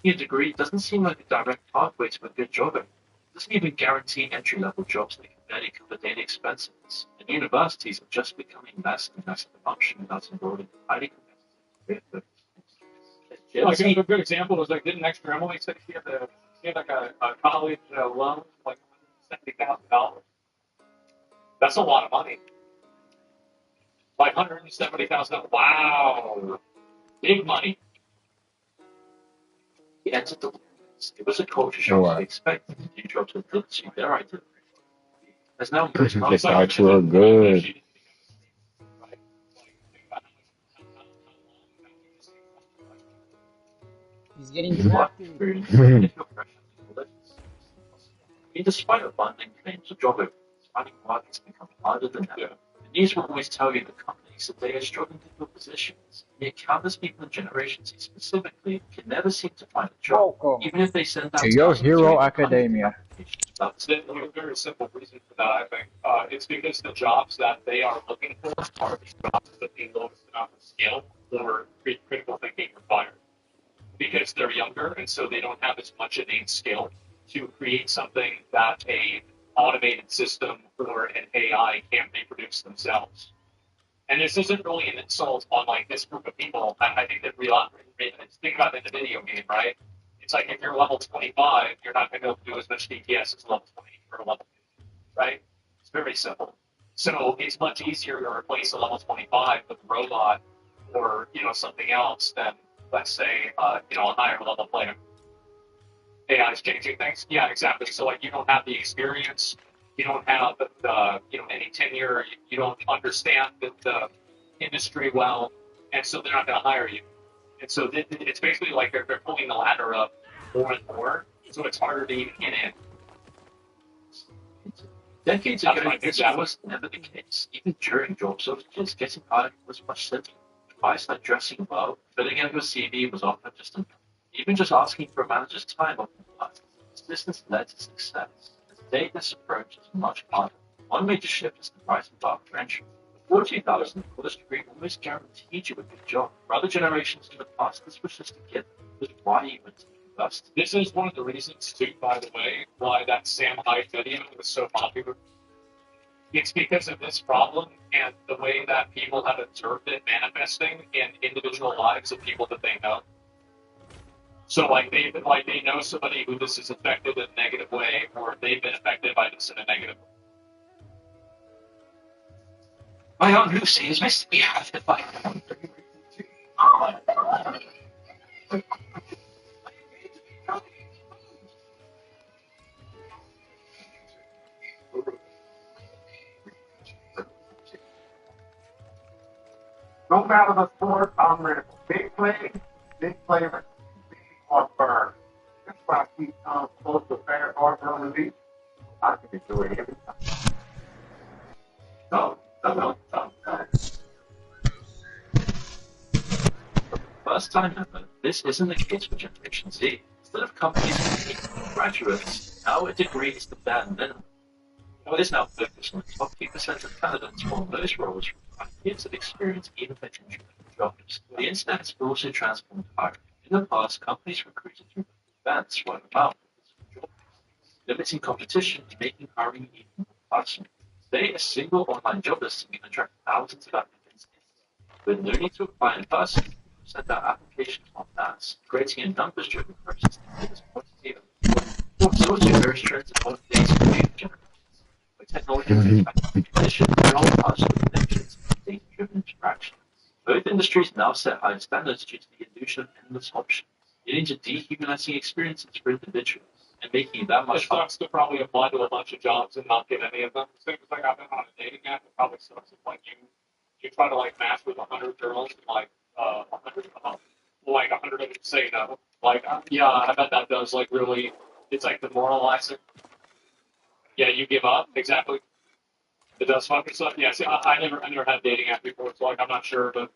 Your degree doesn't seem like a direct pathway to a good job. It doesn't even guarantee entry-level jobs that can barely cover daily expenses. And universities are just becoming less and less of a function without enrolling in highly competitive Like a good example was like, didn't extra Emily say she had like a college loan of like $170,000? That's a lot of money. Like $170,000. Wow, big money. He entered the workplace. It was a culture shock to expect to do jobs that didn't suit their identity. There's now They thought you were good. He's getting drafted. Despite abundant claims of job openings, finding markets become harder than ever. The news will always tell you that companies that they are struggling to fill positions. Yet countless people in Generation Z specifically can never seem to find a job, Welcome even if they send out to Your thousands Hero of Academia. applications without There's a very simple reason for that, I think. It's because the jobs that they are looking for are the jobs that the lowest amount of skill or critical thinking required. Because they're younger and so they don't have as much innate skill to create something that a automated system or an AI can't reproduce themselves. And this isn't really an insult on like this group of people. I think that think about it in the video game, right? It's like if you're level 25, you're not going to be able to do as much DPS as level 20 or level 50, right? It's very simple. So it's much easier to replace a level 25 with a robot or something else than, let's say, a higher level player. AI is changing things. Yeah, exactly. So like you don't have the experience, you don't have any tenure, you don't understand the industry well, and so they're not going to hire you. And so it's basically like they're pulling the ladder up more and more, so it's harder to even get in. Decades ago, this was never the case. Even during job searches, getting hired was much simpler. Advice like dressing well, filling out your CV was often just enough. Even just asking for a manager's time off the class. This led to success. Today, this approach is much harder. One major shift is the price of our entry. Before 2000, the college degree almost guaranteed you a good job. For other generations in the past, this was just a given. It was why you went to university. This is one of the reasons, too, by the way, why that Sam Hyde video was so popular. It's because of this problem and the way that people have observed it manifesting in individual lives of people that they know. So they know somebody who this has affected in a negative way, or they've been affected by this in a negative way. My Aunt Lucy is meant to be affected by No matter the sport, I'm ready. Big play, big or burn. That's why I keep close to fair or burn the beat. I can do it every time. No. First time ever, this isn't the case for Generation Z. Instead of companies competing for graduates, now a degree is the bare minimum. It is now focused on the top 2% of candidates, while those roles require years of experience even for entry-level jobs. The internet has also transformed hiring. In the past, companies recruited through events, word of mouth, limiting competition and making hiring even more personal. Today, a single online job listing can attract thousands of applicants. With no need to apply in person, send out applications en masse, creating a numbers-driven process that delivers quantity over. It's also very strict on data generation. Where technology manufacturing conditions and all partial connections and data-driven interactions. Both industries now set high standards due to the illusion of endless options, leading to dehumanizing experiences for individuals and making it that much It sucks to probably apply to a bunch of jobs and not get any of them. Same as like I've been on a dating app. It probably sucks if like you try to like match with 100 girls and like 100 like 100 of them say no. Like yeah, I bet that does like really. It's like demoralizing. Yeah, you give up exactly. It does fuck with stuff. Yeah, see, I never had a dating app before, so like I'm not sure, but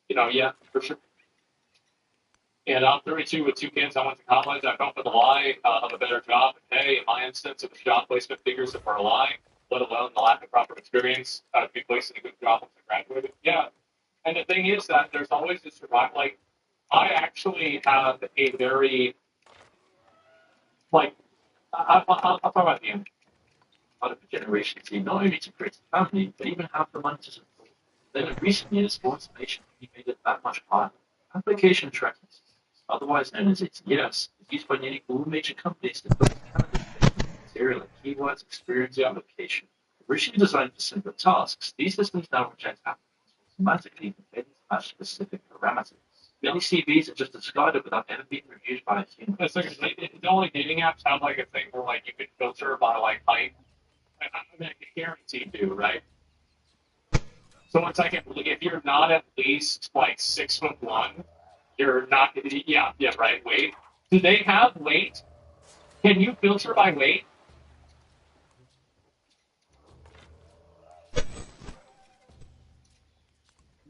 yeah, for sure. And I'm 32 with 2 kids. I went to college. I don't for the lie of a better job. Hey, in my instance, it was job placement figures that were a lie, let alone the lack of proper experience to be placed in a good job once I graduated. Yeah. And the thing is that there's always this survival. Like, I actually have a very, like, I'll talk about the end. Part of the generation team, not only to create a family, but even have the money to support. Then in recent years, automation has made it that much harder. Application tracking systems, otherwise known as ATS, is used by nearly all major companies to build candidate based on material like keywords, experience, and location. Originally designed for simpler tasks, these systems now reject applicants automatically for failing to match specific parameters. Many CVs are just discarded without ever being reviewed by a human. It's like, the only dating apps have like a thing where like you can filter by like height. I mean, I can guarantee do, right? So once I get, if you're not at least like 6'1", you're not. Yeah, right. Weight. Do they have weight? Can you filter by weight?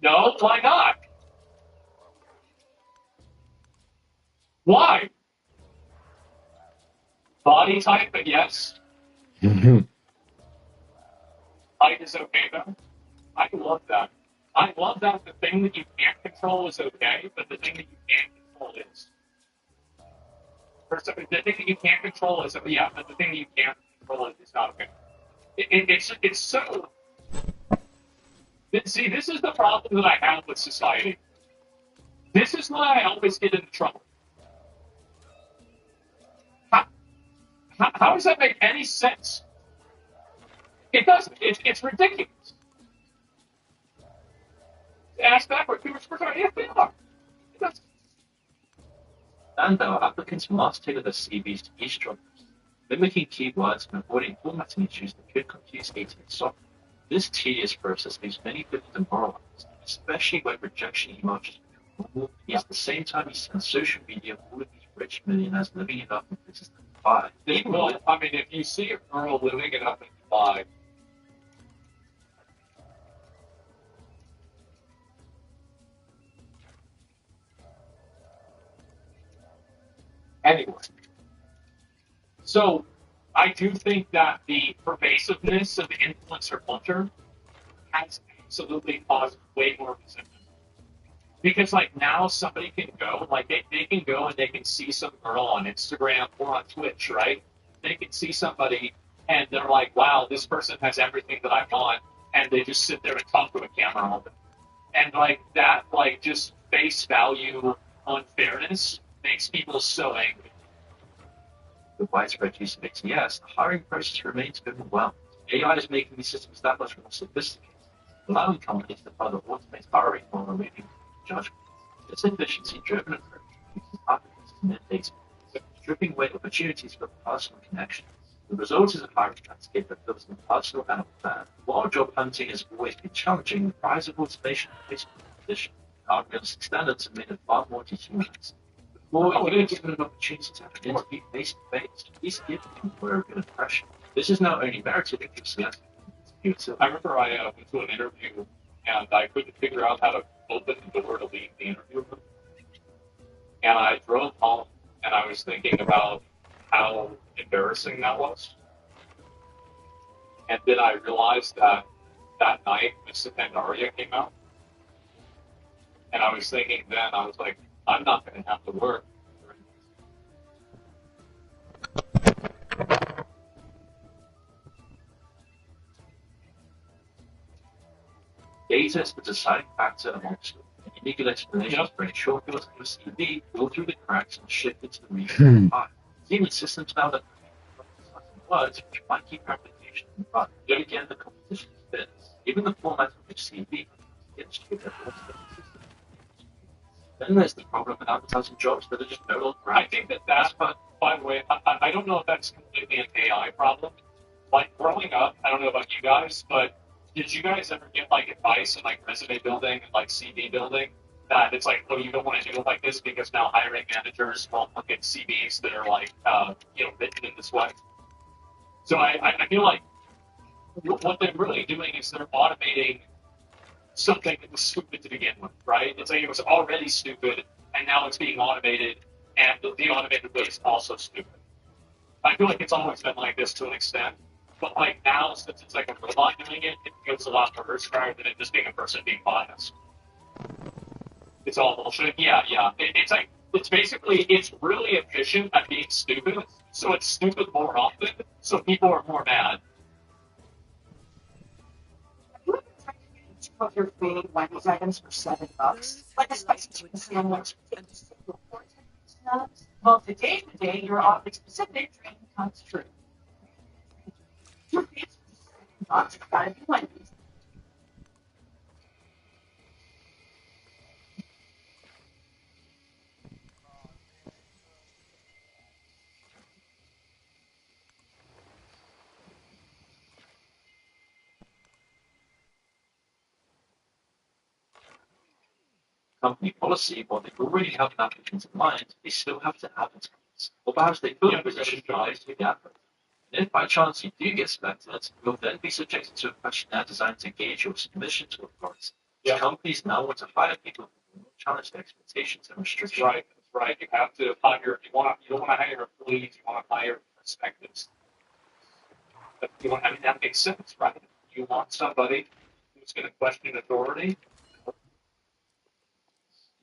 No. Why not? Why? Body type, but yes. Height is okay though. I love that. I love that the thing that you can't control is okay, but the thing that you can control is. The thing that you can't control is, yeah, but the thing that you can't control is not okay. It's so. See, this is the problem that I have with society. This is why I always get into trouble. How does that make any sense? It doesn't. It's ridiculous. Ask backward. Yes, they are. It doesn't. And our applicants must tailor their CVs to each job post, mimicking keywords and avoiding formatting issues that could confuse ATS software. This tedious process leaves many people demoralized, especially when rejection emails just become normal. Yet at the same time, you see on social media all of these rich millionaires living it up in places like Dubai. Well, I mean, if you see a girl living it up in Dubai, anyway. So I do think that the pervasiveness of the influencer culture has absolutely caused way more resentment. Because like now somebody can go, like they can go and they can see some girl on Instagram or on Twitch, right? They can see somebody and they're like, wow, this person has everything that I want, and they just sit there and talk to a camera all day. And like that, like just face value unfairness makes people so angry. With widespread use of ATS, the hiring process remains overwhelmed. AI is making these systems that much more sophisticated, allowing companies to further automate hiring while removing judgment. This efficiency-driven approach uses applicants as mandates, stripping away opportunities for personal connection. The result is a hiring landscape that feels impersonal and unfair. While job hunting has always been challenging, the rise of automation and placement competition, unrealistic standards have made it far more dehumanizing. Before even given an opportunity to have an interview face-to-face, please give the employer a good impression. This is not only merited if you're selected. I remember I went to an interview and I couldn't figure out how to open the door to leave the interview room. And I drove home and I was thinking about how embarrassing that was. And then I realized that that night Mr. Pandaria came out. And I was thinking then, I was like, I'm not going to have to work. Data is the deciding factor amongst them. Legal explanations bring shortcuts to a CV, go through the cracks, and shift it to the region. Human systems now that words which might keep application in run. Yet again, the competition is fierce. Even the format of which CV gets to their system. Then there's the problem with advertising jobs that are just no longer. I think that's, by the way, I don't know if that's completely an AI problem. Like growing up, I don't know about you guys, but did you guys ever get like advice in like resume building and like CV building that it's like, oh, you don't want to do it like this because now hiring managers won't look at CVs that are like, written in this way. So I feel like what they're really doing is they're automating something that was stupid to begin with, right? It's like it was already stupid, and now it's being automated, and the automated way is also stupid. I feel like it's always been like this to an extent, but like now, since it's like a robot doing it, it feels a lot more prescribed than it just being a person being biased. It's all bullshit. Yeah, yeah. It's like it's basically it's really efficient at being stupid, so it's stupid more often, so people are more mad. You ever tried to get two of your favorite Wendy's items for $7? Like a spicy chicken sandwich, snubs? Well, today's the day your oddly specific dream comes true. Your kids for just $7 gotta be Wendy's. Company policy, while they already have applicants in mind, they still have to advertise. Or perhaps they fill a position prior to the advert. And if by chance you do get selected, you'll then be subjected to a questionnaire designed to gauge your submission to authorities. Yeah. Companies now want to hire people who will challenge their expectations and restrictions. That's right. That's right. You have to hire. You don't want to hire employees. You want to hire perspectives. But I mean, that makes sense, right? You want somebody who's going to question authority.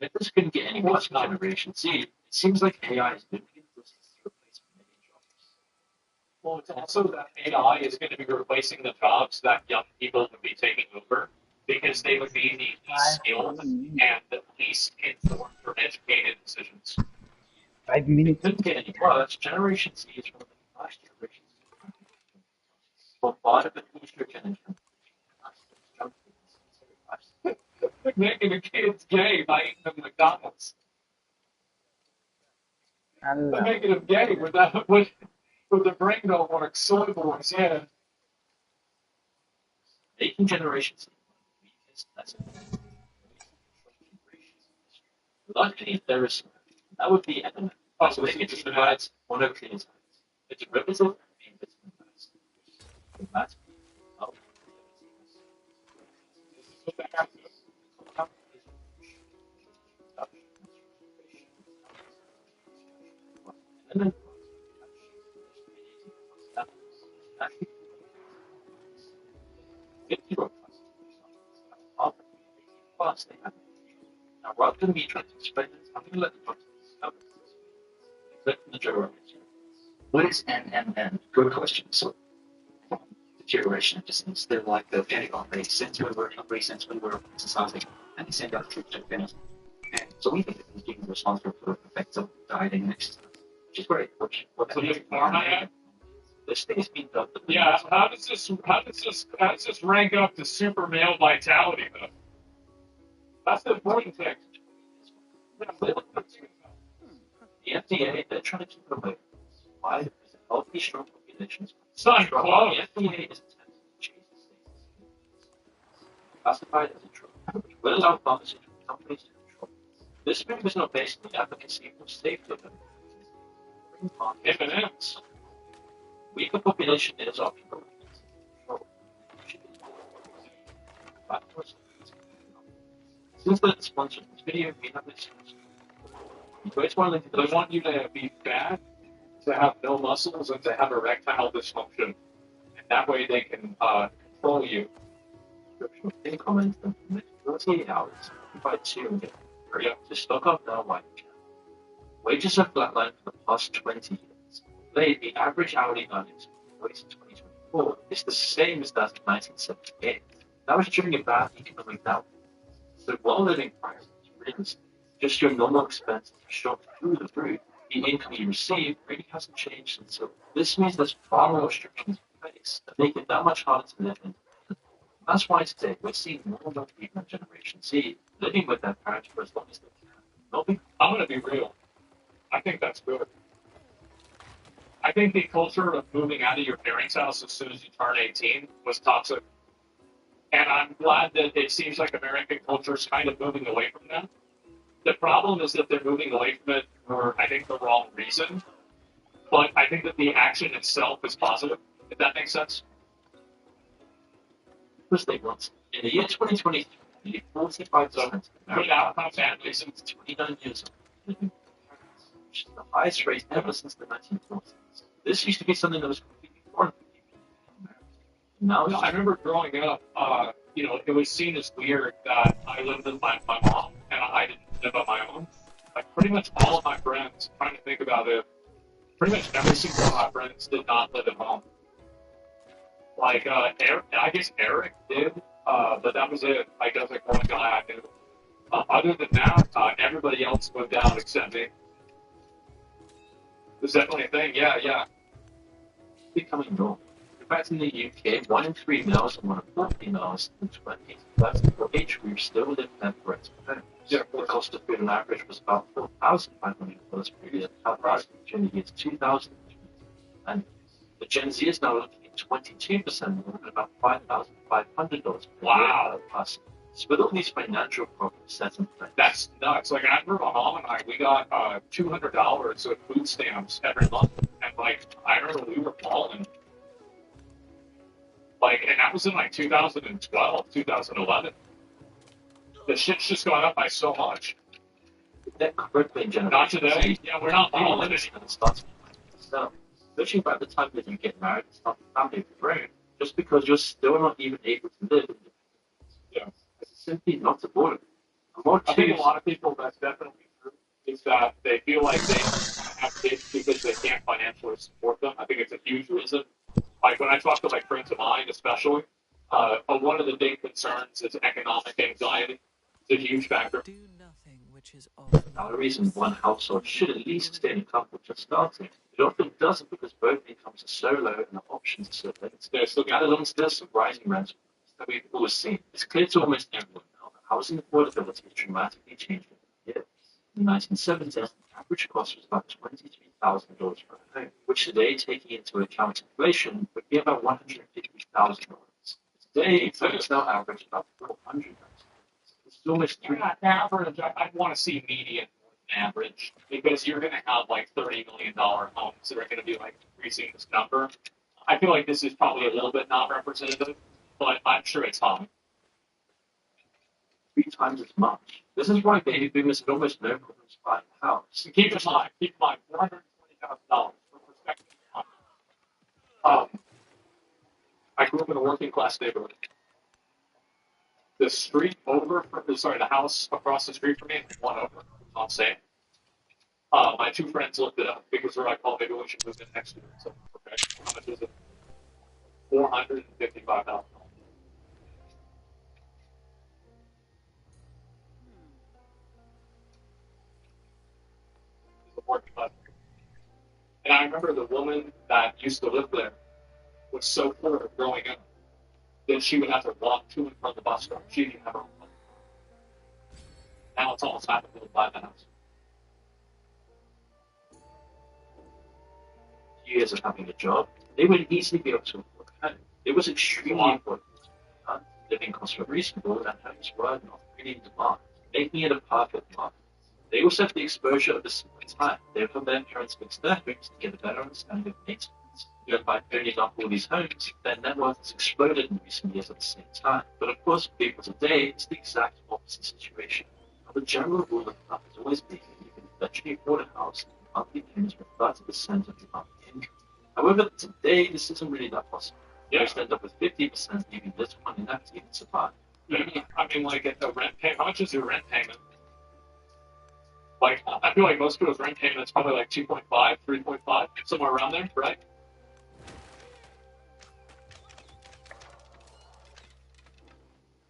If this couldn't get any worse in Generation Z, it seems like AI is moving into to replace many jobs. Well, it's also that AI is going to be replacing the jobs that young people would be taking over because they would be the least skilled and the least informed or educated decisions. 5 It minutes. couldn't get any worse. Generation Z is one of the last generations to well, part of it was your generation. Making the kids gay by eating them McDonald's. They're making them gay with the brain don't work. Soy boys, yeah. Making Generation Z one of the weakest lessons. Luckily, there is that would be an so it just divides one of the insights. It's relative and it's invites. That's and then now, rather than me trying to explain this, I'm going to let the participants know this. The generation. What is NMN? Good question. So, the generation of distance, they're like the Pentagon base since we were hungry, since we were society, and they send out troops to Afghanistan. And so we think that these being responsible for the effects of dieting next to us, which is great. What's this thing is being done. Yeah, how does this rank up to super male vitality though? That's the important thing. The FDA, they're trying to keep it away. Why? Because healthy, strong populations. It's not close. The FDA is attempting to change the status classified as a drug, which will allow pharmaceutical companies to control. This move is not based on the efficacy or safety of them. M&M's. Weaker population is our people. Since the sponsor of this video, we have this. They want you to be fat, to have no muscles, and to have erectile dysfunction. And that way they can control you. They comment from 48 hours by 2 to stock up now while you can. Wages have flatlined for the past 20 years. Today, the average hourly earnings for employees in 2024 is the same as that of 1978. That was during a bad economic downturn. So while living prices, real estate, just your normal expenses have shot through the roof, the income you receive really hasn't changed. And so this means there's far more restrictions in place that make it that much harder to live in. That's why today we're seeing more and more people in Generation Z living with their parents for as long as they can. I'm going to be real. I think that's good. I think the culture of moving out of your parents' house as soon as you turn 18 was toxic. And I'm glad that it seems like American culture is kind of moving away from that. The problem is that they're moving away from it for, I think, the wrong reason. But I think that the action itself is positive, if that makes sense. because they want. In the year 2023, 45% of American families since 29 years old, which is the highest rate ever since the 1940s. This used to be something that was completely foreign to people in America. Now, I remember growing up, it was seen as weird that I lived with my mom and I didn't live on my own. Like, pretty much all of my friends, trying to think about it, pretty much every single one of my friends did not live at home. Like, I guess Eric did, but that was it. Like, that was like one guy I knew. Other than that, everybody else moved out except me. Was definitely a thing, yeah. becoming normal. In fact, in the UK, 1 in 3 males and 1 in 4 females in 20 age group still live in their parents' homes. The cost of food on average was about $4,500 per year, averaged between the years 2000 and the Gen Z is now looking at 22% more, at about $5,500 per year per person. So with all these financial problems set in place, That's nuts. Like, I remember my mom and I, we got $200 of food stamps every month. And, like, I remember we were balling. Like, and that was in, like, 2012, 2011. The shit's just gone up by so much. that crippling generation. Not today. Yeah, we're not balling it. And it starts so, especially by the time that you get married and start a family of your own, just because you're still not even able to live independently. Yeah. It's simply not affordable. I think a lot of people, that's definitely true, is that they feel like they have kids because they can't financially support them. I think it's a huge reason. Like, when I talk to, like, friends of mine, especially, one of the big concerns is economic anxiety. It's a huge factor. Do nothing which is often Another reason one household should at least stay in a couple just starting. It often doesn't because both incomes are so low and the options are so limited. There's still Added on to this, some rising rental rates that we've always seen. It's clear to almost everyone now that housing affordability has dramatically changed over the years. In the 1970s, the average cost was about $23,000 for a home, which today, taking into account inflation, would be about $150,000. Today, homes now average about $400,000. It's almost three. average. I want to see median more than average because you're going to have like $30 million homes that are going to be like increasing this number. I feel like this is probably a little bit not representative, but I'm sure it's high. 3 times as much. This is why baby boomers had almost no problems buying a house. So keep in mind, $420,000 for perspective. I grew up in a working class neighborhood. The street over from the house across the street from me, one over, on same. My 2 friends looked it up because they're like, oh, maybe we should move in next year. So, okay, how much is it? $455,000. It's a working class. And I remember the woman that used to live there was so poor growing up that she would have to walk to and from the bus stop. She didn't have her own money. Now it's almost half a to buy the house. Years of having a job, they would easily be able to afford a home. It was extremely important. Living costs were reasonable and homes were not really in demand, making it a perfect market. They also have the exposure of a similar time. They have their parents fix their homes to get a better understanding of maintenance. Yet by owning up all these homes, their net worth has exploded in recent years at the same time. But of course, for people today, it's the exact opposite situation. Now, the general rule of thumb has always been that you can eventually afford a house and monthly payments for 30% of your monthly income. However, today, this isn't really that possible. Most end up with 50%, leaving little money left to even survive. Yeah, I mean, like, at the rent payment, how much is your rent payment? Like, I feel like most people's rent payment is probably like 2.5, 3.5, somewhere around there, right?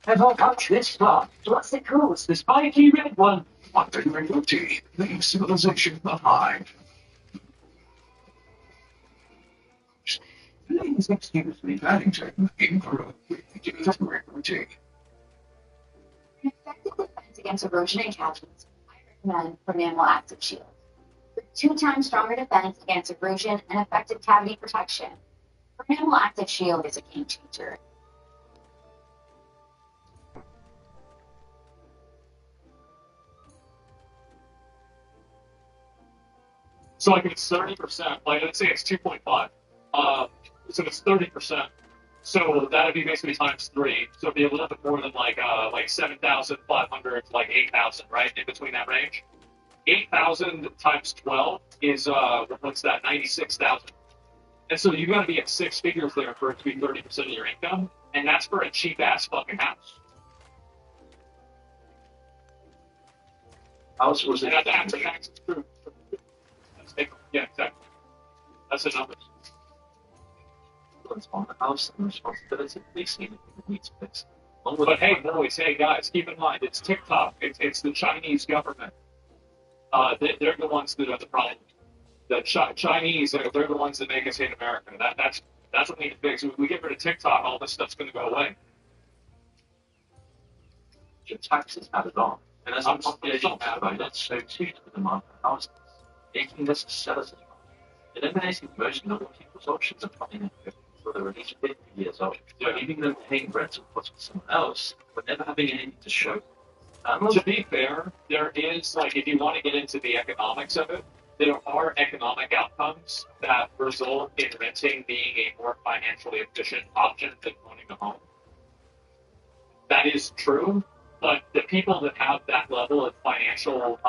Have I touched this stuff? What's it called? The spiky red one. One thing your tea. Leave civilization behind. Please excuse me, Paddington. Incorrect. Routine. An effective defense against erosion and casualties, I recommend Pronamel Active Shield. With 2 times stronger defense against erosion and effective cavity protection, Pronamel Active Shield is a game changer. So, like, if it's 30%, like, let's say it's 2.5. So it's 30%. So that'd be basically times 3. So it'd be a little bit more than like 7,500 to like 8,000, right? In between that range. 8,000 times 12 is what's that? 96,000. And so you got to be at 6 figures there for it to be 30% of your income, and that's for a cheap ass fucking house. House was And that's after taxes too. Yeah, exactly. That's the numbers. on the house and responsibility of leasing it needs fixing. But hey, boys, hey guys, keep in mind it's TikTok. It's the Chinese government. They're the ones that are the problem. The Chinese, they're the ones that make us hate America. That's what we need to fix. If we get rid of TikTok, all this stuff's going to go away. Your taxes added on, and as a population provider, so too to the demand for houses, making this a seller's market, eliminating most normal people's options of finding a home until they're at least 50 years old, leaving them paying rental costs for someone else, but never having anything to show. To be fair, there is, like, if you want to get into the economics of it, there are economic outcomes that result in renting being a more financially efficient option than owning a home. That is true, but the people that have that level of financial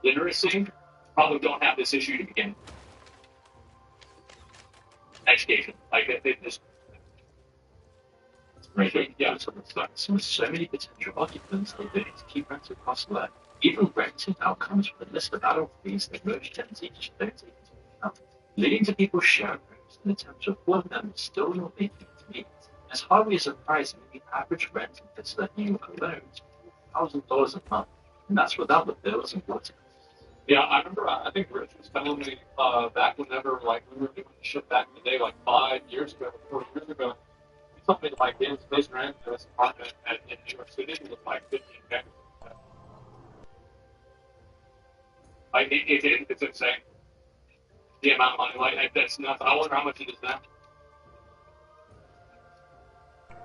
literacy probably don't have this issue to begin with. Education. Like, they just... Right. Yeah, so with so many potential occupants, they need to keep rental costs low. Even renting now comes with a list of adult fees that most tenants just don't take into account, leading to people sharing rooms in an attempt to afford them still not being able to meet. As hardly surprising, the average rent in this venue alone is $4,000 a month, and that's without the bills and water. Yeah, I remember, I think Rich was telling me back whenever, like, we were doing the shit back in the day, like 5 years ago, 4 years ago, he told me that, like, his rent in his apartment in New York City was like $15K. Like, it's insane. The amount of money, like, that's nuts. I wonder how much it is now.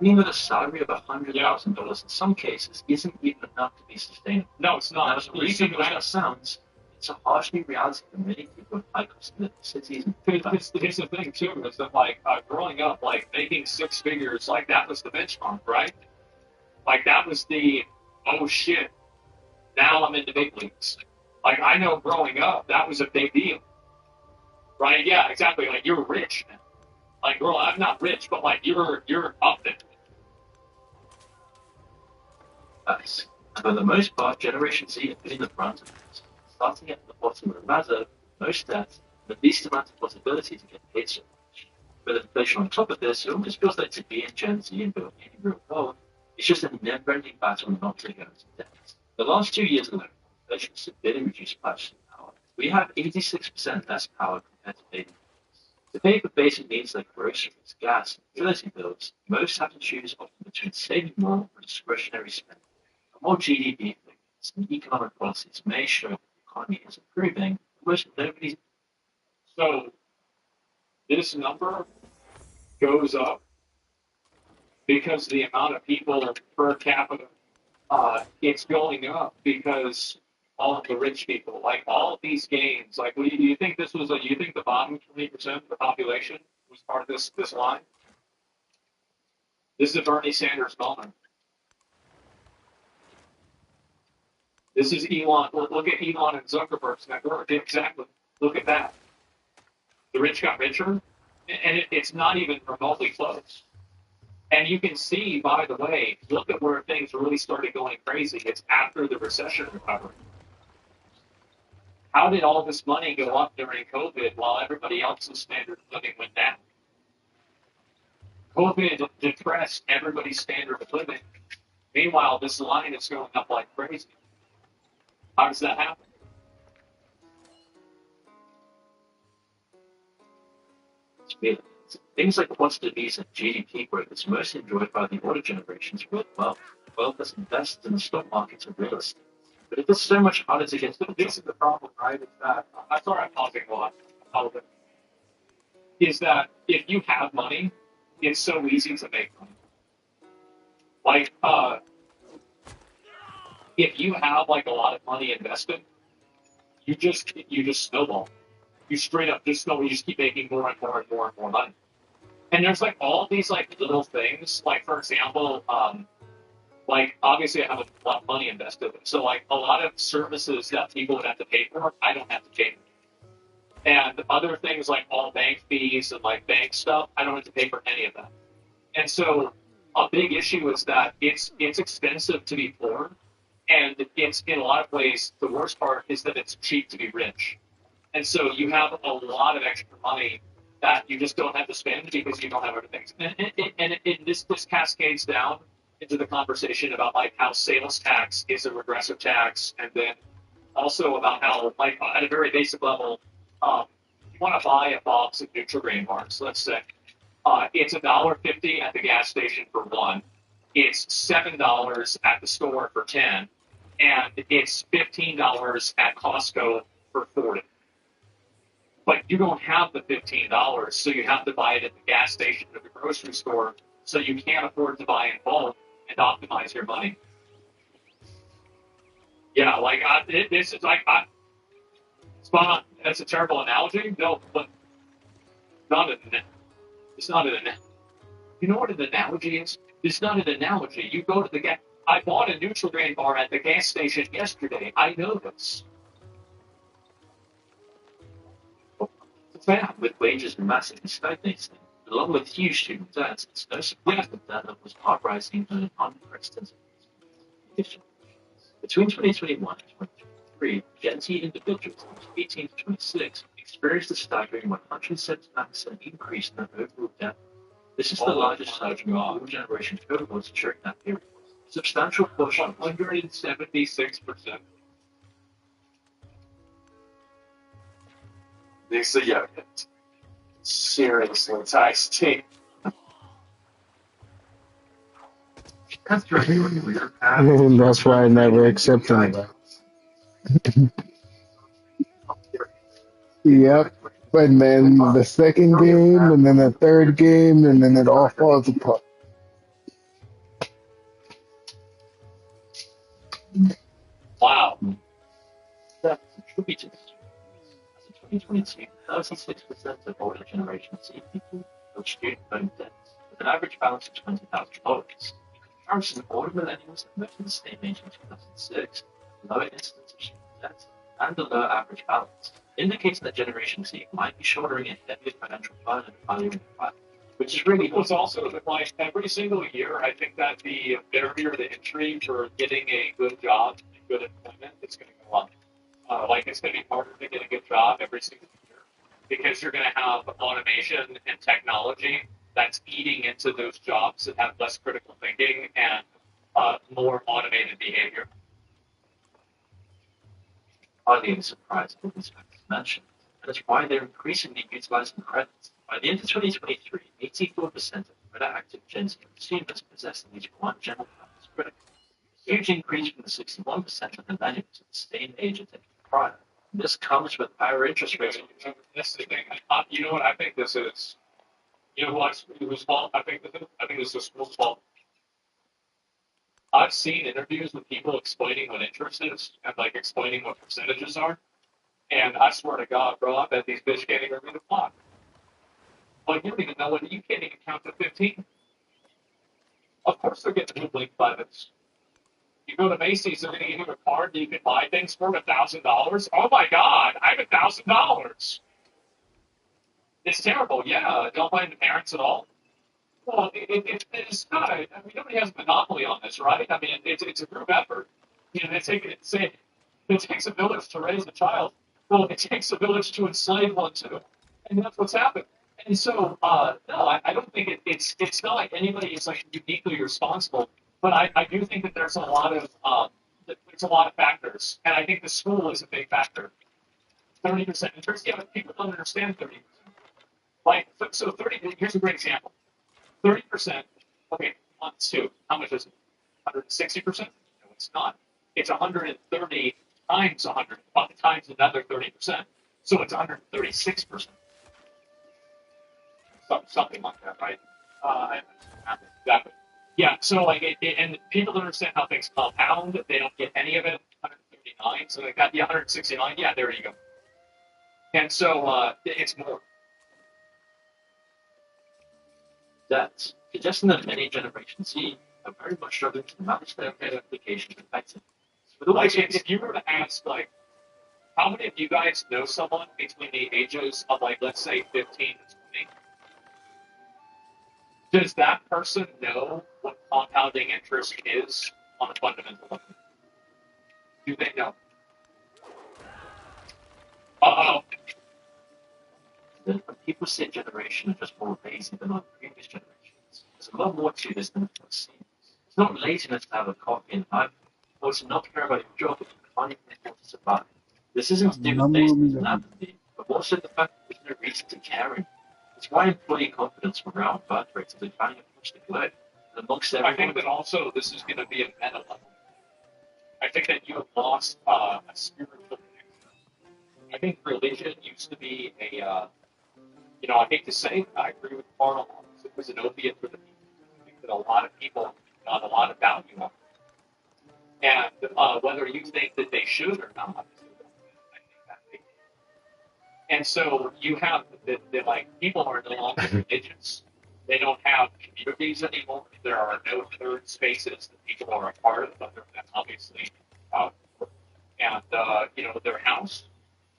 Even with a salary of $100,000 in some cases isn't even enough to be sustainable. No, it's not. As reasonable as that sounds, it's a harsh reality for many people in high-cost cities. Here's the thing, too, is that, like, growing up, like, making 6 figures, like, that was the benchmark, right? Like, that was the, oh, shit, now I'm in the big leagues. Like, I know growing up, that was a big deal. Right? Yeah, exactly. Like, you're rich, man. Like, girl, I'm not rich, but, like, you're up there. Facts. And for the most part, Generation Z have been in the front of this, starting at the bottom of the ladder, most debts, the least amount of possibility to get paid so much. With inflation on top of this, it almost feels like to be in Gen Z and build any real world, it's just a never-ending battle not to go into debt. The last 2 years alone, inflation severely reduced purchasing power. We have 86% less power compared to baby boomers. To pay for basic needs like groceries, gas, and utility bills, most have to choose often between saving more or discretionary spending. More GDP figures and economic policies may show that the economy is improving, almost nobody's. So, this number goes up because the amount of people per capita, it's going up because all of the rich people, like all of these gains, like, do you think this was you think the bottom 20% of the population was part of this line? This is a Bernie Sanders moment. This is Elon. Look at Elon and Zuckerberg's network. Exactly. Look at that. The rich got richer, and it's not even remotely close. And you can see, by the way, look at where things really started going crazy. It's after the recession recovery. How did all this money go up during COVID while everybody else's standard of living went down? COVID depressed everybody's standard of living. Meanwhile, this line is going up like crazy. How does that happen? Things like quantitative ease and GDP growth is most enjoyed by the older generations with wealth. Wealth that's invested in the stock markets and real estate. But it is so much harder to get to the This is the problem, right? Is that I'm sorry, I'm pausing a lot. Is that if you have money, it's so easy to make money. Like, if you have like a lot of money invested, you just snowball. You straight up just snowball. You just keep making more and more and more and more money. And there's like all these like little things, like for example, like obviously I have a lot of money invested, so like a lot of services that people would have to pay for, I don't have to pay for. And other things like all bank fees and like bank stuff, I don't have to pay for any of that. And so a big issue is that it's expensive to be poor, and it's in a lot of ways the worst part is that it's cheap to be rich. And so you have a lot of extra money that you just don't have to spend because you don't have other things. This cascades down into the conversation about like how sales tax is a regressive tax, and then also about how like at a very basic level, you want to buy a box of Nutri-Grain bars, let's say. It's $1.50 at the gas station for one. It's $7 at the store for 10, and it's $15 at Costco for 40. But you don't have the $15, so you have to buy it at the gas station or the grocery store, so you can't afford to buy in bulk and optimize your money. Yeah, like this is like spot on. That's a terrible analogy. No, but not an. It's not an. You know what an analogy is? It's not an analogy. You go to the gas. I bought a Nutri-Grain bar at the gas station yesterday. I know this. It's a fact with wages massively stagnating, along with huge student debt, it's no surprise that debt levels are rising at an unprecedented rate. Between 2021 and 2023, Gen Z individuals aged 18 to 26 experienced a staggering 179% increase in their overall debt. This is the largest surge in all generation cohorts during that period. A substantial portion, 176%. Lisa Yogurt. Seriously, Tice T. that's really weird. That's why I never accept anybody. Yep. But then the second game, and then the third game, and then it all falls apart. Wow. That contributed to 2022, 36% of older Generation Z people with student loan debt, with an average balance of $20,000. In comparison, older millennials that moved to the same age in 2006, lower incidence of student debt, and a lower average balance, indicates that Generation Z might be shouldering a heavier financial burden valuing life, which is really It's also that like every single year, I think that the barrier to entry for getting a good job and good employment is going to go up. Like it's going to be harder to get a good job every single year because you're going to have automation and technology that's eating into those jobs that have less critical thinking and more automated behavior. hardly any surprise that these factors mentioned, and it's why they're increasingly utilizing credit. By the end of 2023, 84% of credit-active Gen Z consumers possess at least one general-purpose credit card, a huge increase from the 61% of millennials at the same age a decade prior. This comes with higher interest rates. This is the thing. You know what I think this is? You know whose fault I think this is? I think this is school's fault. I've seen interviews with people explaining what interest is and like explaining what percentages are, and I swear to God, bro, I bet these bitches can't even read a clock. Like you don't even know when you can't even count to 15. Of course they're getting hoodwinked by this. You go to Macy's, they're going to give you a card that you can buy things for $1,000. Oh my God, I have $1,000. It's terrible. Yeah, don't blame the parents at all. Well, it's not. I mean, nobody has a monopoly on this, right? I mean, it's a group effort. You know, it takes a village to raise a child. Well, it takes a village to enslave one too, and that's what's happened. And so, no, I don't think it's not like anybody is like uniquely responsible. But I do think that there's a lot of factors, and I think the school is a big factor. 30% interest. Yeah, but people don't understand 30%. Like, so 30. Here's a great example. 30%. Okay, on two. How much is it? 160%? No, it's not. It's 130 times 100 times another 30%. So it's 136%. Something like that, right? Exactly. Yeah. So like, and people don't understand how things compound. They don't get any of it. 139. So they got the 169. Yeah, there you go. And so it's more. That suggesting that many Generation Z are very much struggling to manage their applications effectively. With all Like, this if you were to ask, like, how many of you guys know someone between the ages of, like, let's say 15 and 20? Does that person know what compounding interest is on a fundamental level? Do they know? Uh-oh. When people say generation are just more lazy than our previous generations, there's a lot more to this than it seems. It's not laziness to have a coffee and an iPhone, or to not care about your job if you can't even afford to survive. This isn't to do with laziness and apathy, but also the fact that there's no reason to care anymore. It's why employee confidence morale and birth rates are declining across the globe. And amongst I everyone, think that also this is going to be a meta level. I think that you have lost a spiritual connection. I think religion used to be a, I hate to say it, I agree with Carl. It was an opiate for the people. I think that a lot of people got a lot of value out of it. And whether you think that they should or not, I think that they did. And so you have the like people are no longer religious. They don't have communities anymore. There are no third spaces that people are a part of, other than obviously, uh, and their house.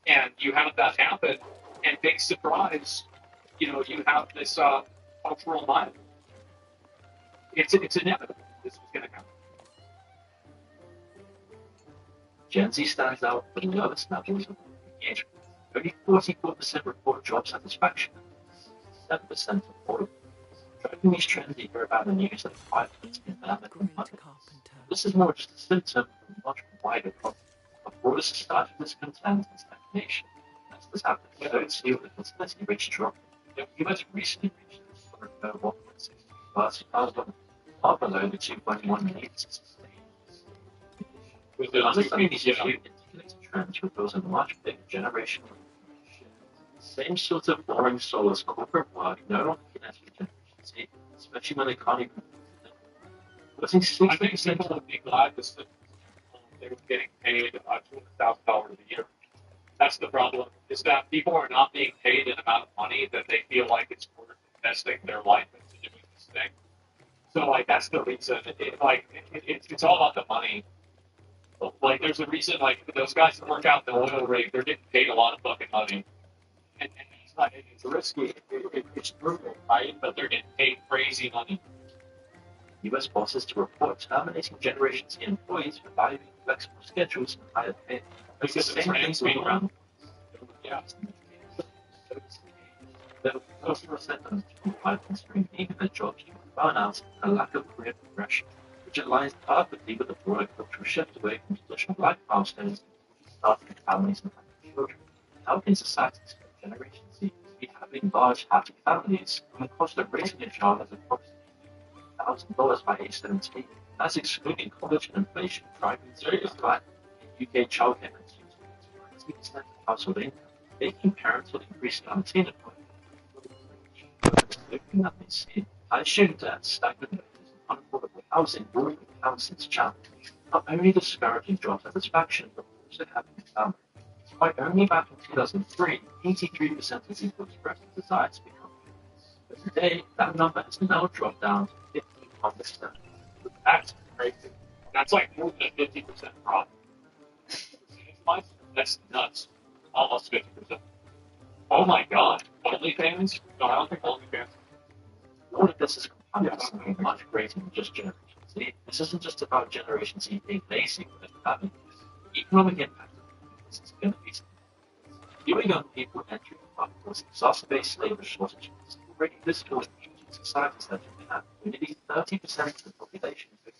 And you have that happen, and big surprise, you have this cultural mind. It's inevitable. This is going to happen. Gen Z stands out for the lowest levels of engagement. Only 44% report job satisfaction, 7% report. Driving these trends you hear about in the news like violence, environment, and poverty. This is more just a symptom of a much wider problem of broader societal discontent and stagnation. As this happens, we don't see the fertility rates dropping. The US recently reached a 1.6 births per thousand, far below the 2.1 needed to sustain. Understanding these interconnected trends reveals a much bigger generational shift. The same sort of boring soulless corporate work no longer connects with Generation Z, especially when they can't even losing I think 60% people would be glad to see they were getting paid $200,000 a year. That's the problem, is that people are not being paid an amount of money that they feel like it's worth investing their life into doing this thing. So, like, that's the reason. It's all about the money. Like, there's a reason, like, those guys that work out the oil rig, they're getting paid a lot of fucking money. And it's risky. It's brutal, right? But they're getting paid crazy money. US bosses to report terminating Generation Z employees for violating flexible schedules and higher pay. It's the same things being around. Yeah. The customer sentiment from pilots during leaving their jobs due to burnout and a lack of career progression, which aligns perfectly with the broader cultural shift away from traditional life milestones to starting families and having children. How can society expect Generation Z to be having large, happy families when the cost of raising a child is approximately $1,000 by age 17? That's excluding college and inflation, driving serious decline in UK childcare consumes 20% of household income, making parental increasingly unattainable. Looking at this, I assume that stagnant wages and unaffordable housing will become since challenge, not only discouraging job satisfaction, but also having a family. Why only back in 2003, 83% of people expressed a desire to become parents. But today, that number has now dropped down to 51%. That's crazy. That's like more than a 50% drop. That's nuts. Almost 50%. Oh my god. OnlyFans? No, I don't think OnlyFans. All of this is compounded by something much greater than just Generation Z. This isn't just about Generation Z being lazy with their family. The economic impact of this is going to be fewer young people entering the workforce exacerbates labor shortages. Already visible in Asian societies that have nearly 30% of the population is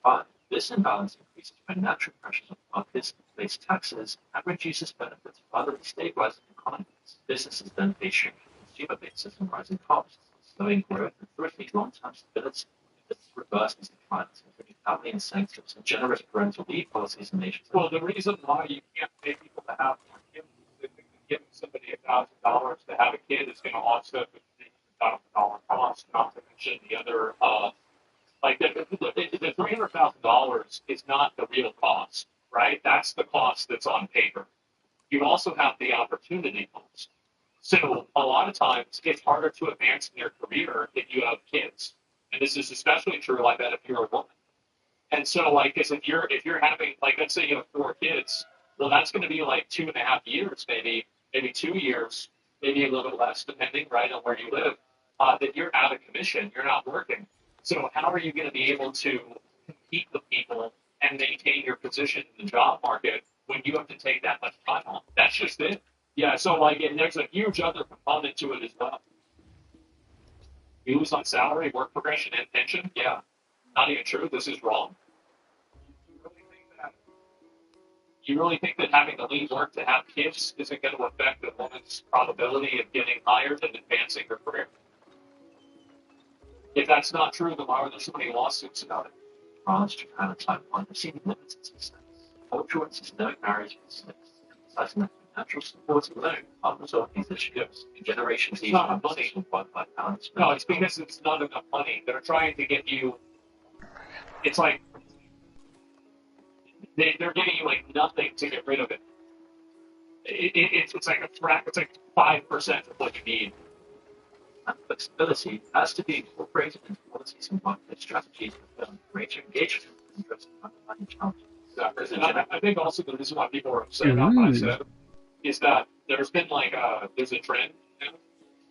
55. This imbalance increases financial pressures on workers, raise taxes, and reduces benefits, further destabilizing economies. Businesses then face shrinking consumer bases and rising costs, slowing growth and threatening long-term stability. This reverses declines, including family incentives and generous parental leave policies in nations. Well, the reason why you can't pay people to have more kids is if giving somebody $1,000 to have a kid is going to offset the $300,000 cost, not to mention the other like the $300,000 is not the real cost, right? That's the cost that's on paper. You also have the opportunity cost. So a lot of times it's harder to advance in your career if you have kids. And this is especially true like that if you're a woman. And so like, cause if you're having like, let's say you have 4 kids, well, that's going to be like 2.5 years, maybe 2 years, maybe a little bit less, depending right on where you live, that you're out of commission, you're not working. So how are you going to be able to compete with people and maintain your position in the job market when you have to take that much time off? That's just it. Yeah. So like, and there's a huge other component to it as well. You lose on salary, work progression, and pension. Yeah. Not even true. This is wrong. You really think that having to leave work to have kids isn't going to affect a woman's probability of getting hired and advancing her career? If that's not true, then why are there so many lawsuits about it? France, Japan, and Taiwan have seen limited success. Cultural and systemic barriers persist, emphasizing that natural supports alone can't resolve these issues. In generations, It's not money. work-life balance. No, it's because it's not enough money. They're trying to get you. It's like they're giving you like nothing to get rid of it. It's like a frac. It's like 5% of what you need. And flexibility has to be incorporated into policies and market strategies to build greater engagement and address underlying challenges. And I think also the reason why people are upset about what I said is that there's been like there's a trend now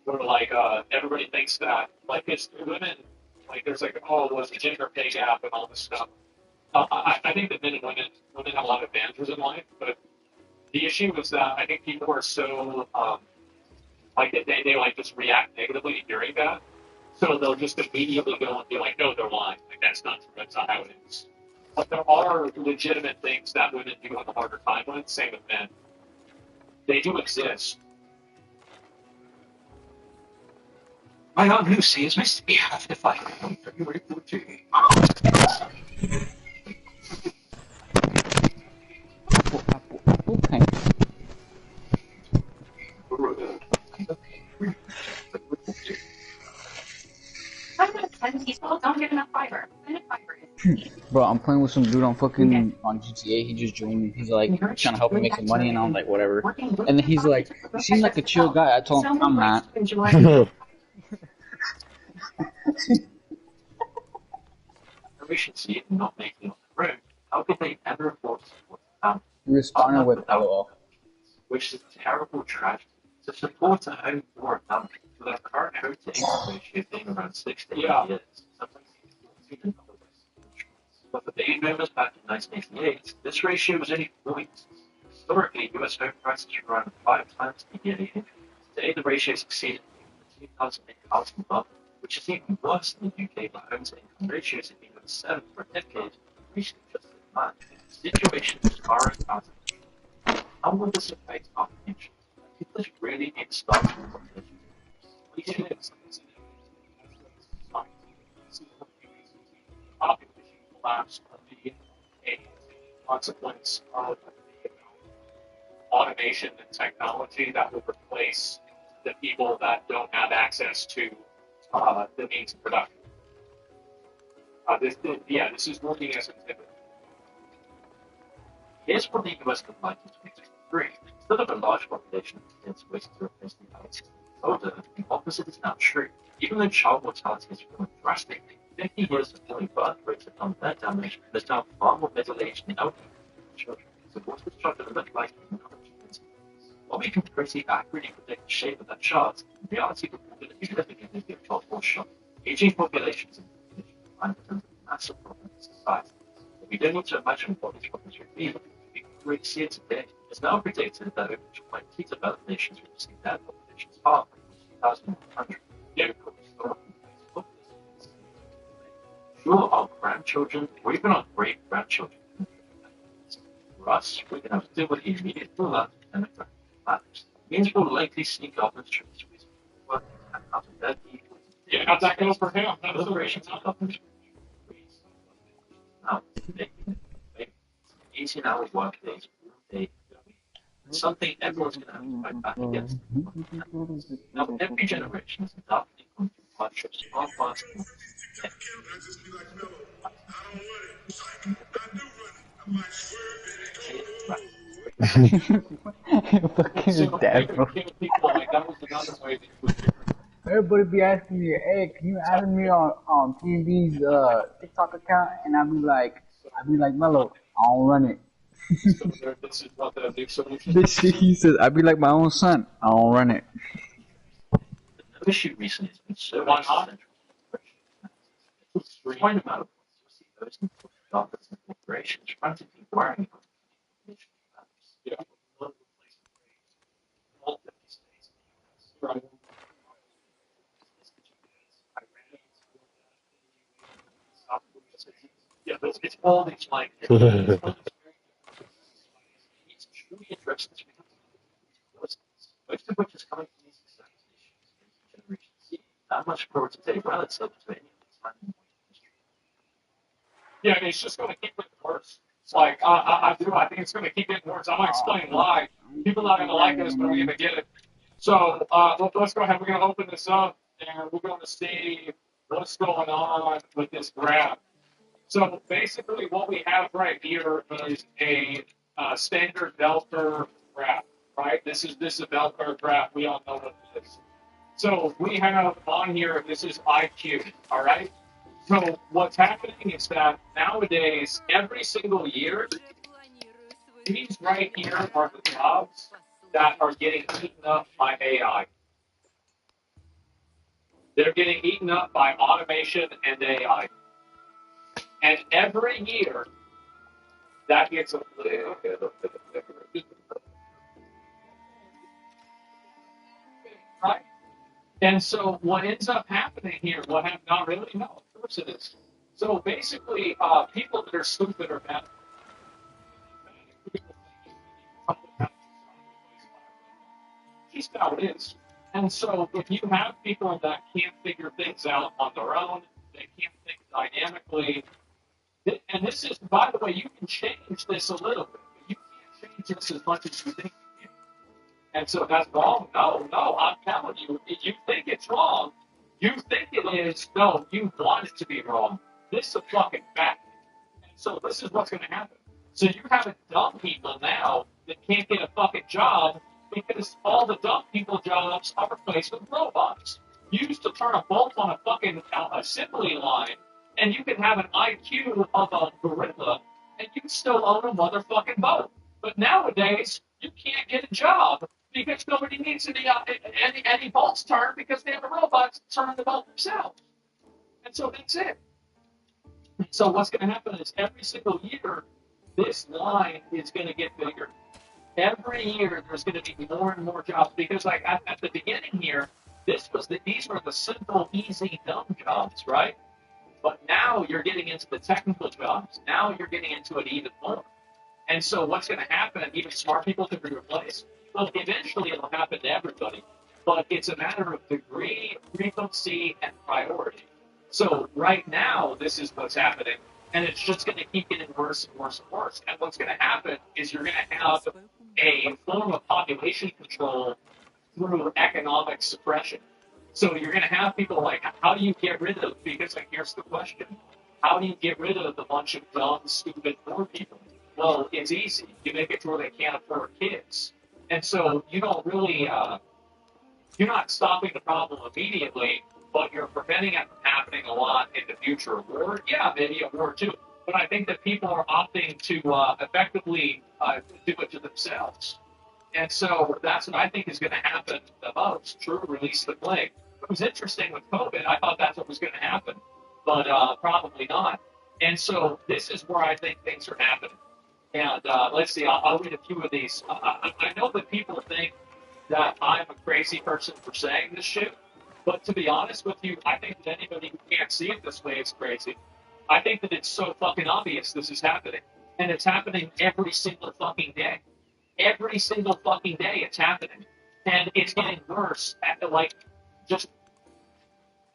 where like everybody thinks that like it's women like there's like oh what's the gender pay gap and all this stuff. I think that men and women have a lot of advantages in life, but the issue is that I think people are so like they like just react negatively to hearing that, so they'll just immediately go and be like, no, they're lying. Like that's not true. That's not how it is. But there are legitimate things that women do have a harder time with. Same with men. They do exist. My Aunt Lucy is missed to be half the fight on February 14th. Okay. Some of the 10 people don't get enough fiber. And fiber is Bro, I'm playing with some dude on fucking on GTA. He just joined me. He's like trying to help me make some money, and I'm like, whatever. And then he's like, "You seem like a chill guy." I told him I'm not. Efficiency in not making it on the road. How could they ever afford to support the family? He responded with LOL. Which is a terrible tragedy. To support a home for a family with our current home to income ratio being around 6 to 8 years, sometimes even 14 in other Western countries. But for baby boomers back in 1988, this ratio was only 4 years. Historically, US home prices were around 5 times the yearly income. Today, the ratio has exceeded the 2008 housing bubble, which is even worse than the UK, where home to income ratios have been at 7 for a decade, reaching just as much. The situation is far out of control. How will this affect our future? People really need to start with population. Population collapse will be a consequence of the automation and technology that will replace the people that don't have access to the means of production. This is working as intended. Here's what the US would like in 2023. Instead of a large population of kids waiting to replace the adults older, the opposite is now true. Even though child mortality has fallen drastically, 50 years of early birth rates have done their damage, there's now far more middle-aged and elderly children. So what's the structure look like in another community? While we can pretty accurately predict the shape of that chart, in reality we're going to be living in a job or shock. Aging populations and represent a massive problem in society. But we don't need to imagine what these problems would be. We can already see it today. It's now predicted that over 20 developed nations will see their populations half by 2100. Sure, our grandchildren, or even our great-grandchildren, for us, we're going to have to deal with the immediate fallout of demographic matters. It means we'll likely see governments choose to work and out of their people. Yeah, how'd that go for him? That was Deliberations on governments now making 18-hour work days all day. It's something everyone's going to have to fight back against. Now, every generation is adapting onto hardships far faster than Fucking So dead, they bro. would kill people. Like that was another way that you would get rid of Everybody be asking me, hey, can you add me on TV's TikTok account? And I'd be like, Mello, I don't run it. So this is what the new solution This shit he says, I'd be like my own son. I don't run it. The issue recently has been so Why not? point about those office and corporations trying to be worrying about Yeah. all 50 states in the US. Right. Yeah, but it's all these like it's all these very it's truly interesting most of which is coming from these societies issues generation Z. Not much more to take relative to any of these time. Yeah, and it's just going to keep getting worse. It's like I think it's going to keep getting worse. I'm going to explain why. People are not going to like this, but we're going to get it. So let's go ahead. We're going to open this up, and we're going to see what's going on with this graph. So basically, what we have right here is a standard bell curve graph, right? This is a bell curve graph. We all know what it is. So we have on here, this is IQ, all right? So what's happening is that nowadays, every single year, these right here are the jobs that are getting eaten up by AI. They're getting eaten up by automation and AI. And every year, that gets a little bit right? And so what ends up happening here, not really, no, of course it is. So basically, people that are stupid are bad. Just how it is. And so if you have people that can't figure things out on their own, they can't think dynamically, and this is, by the way, you can change this a little bit, but you can't change this as much as you think you can. And so that's wrong. No, I'm telling you, if you think it's wrong, you think it is, no, you want it to be wrong. This is a fucking fact. And so this is what's going to happen. So you're having dumb people now that can't get a fucking job because all the dumb people jobs are replaced with robots. You used to turn a bolt on a fucking assembly line, and you could have an IQ of a gorilla, and you still own a motherfucking boat. But nowadays, you can't get a job because nobody needs any bolts turned because they have a robot to turn the bolt themselves. And so that's it. So what's going to happen is every single year, this line is going to get bigger. Every year, there's going to be more and more jobs because, like at the beginning here, these were the simple, easy, dumb jobs, right? But now you're getting into the technical jobs. Now you're getting into it even more. And so what's going to happen? Even smart people can be replaced. Well, eventually it'll happen to everybody, but it's a matter of degree, frequency, and priority. So right now, this is what's happening, and it's just going to keep getting worse and worse and worse. And what's going to happen is you're going to have a form of population control through economic suppression. So you're going to have people like, how do you get rid of? Because like, here's the question: how do you get rid of a bunch of dumb, stupid poor people? Well, it's easy. You make it to where they can't afford kids, and so you don't really, you're not stopping the problem immediately, but you're preventing it from happening a lot in the future. Or yeah, maybe a war too. But I think that people are opting to effectively do it to themselves. And so that's what I think is going to happen the most. True, release the plague. It was interesting with COVID. I thought that's what was going to happen, but probably not. And so this is where I think things are happening. And let's see, I'll read a few of these. I know that people think that I'm a crazy person for saying this shit, but to be honest with you, I think that anybody who can't see it this way is crazy. I think that it's so fucking obvious this is happening. And it's happening every single fucking day. Every single fucking day it's happening. And it's getting worse at, like, just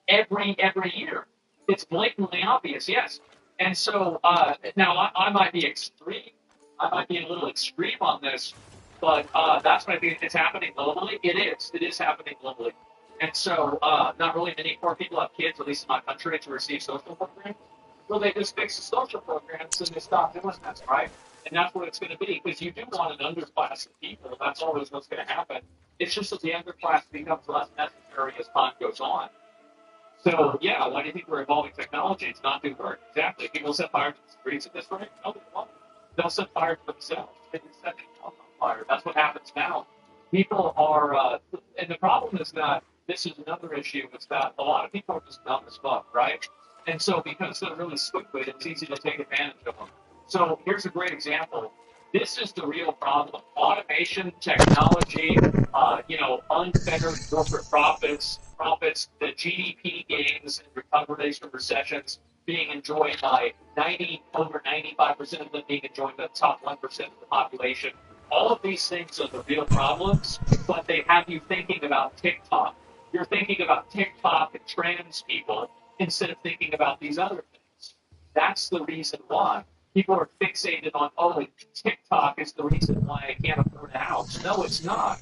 every year. It's blatantly obvious, yes. And so now I might be extreme. I might be a little extreme on this, but that's what I think it's happening globally. It is. It is happening globally. And so not really many poor people have kids, at least in my country, to receive social programs. Well, they just fix the social programs and they stop doing that, right? And that's what it's going to be, because you do want an underclass of people. That's always what's going to happen. It's just that the underclass becomes less necessary as time goes on. So, yeah, why do you think we're evolving technology? It's not doing work. Exactly. People set fire to the streets at this rate? No, they won't. They'll set fire to themselves. They can set themselves on fire. That's what happens now. People are, and the problem is that this is another issue, is that a lot of people are just dumb as fuck, right? And so because they're really stupid, it's easy to take advantage of them. So here's a great example. This is the real problem. Automation, technology, unfettered corporate profits, the GDP gains and recoveries from recessions being enjoyed by over 95% of them being enjoyed by the top 1% of the population. All of these things are the real problems, but they have you thinking about TikTok. You're thinking about TikTok and trans people instead of thinking about these other things. That's the reason why. People are fixated on, TikTok is the reason why I can't afford a house. No, it's not.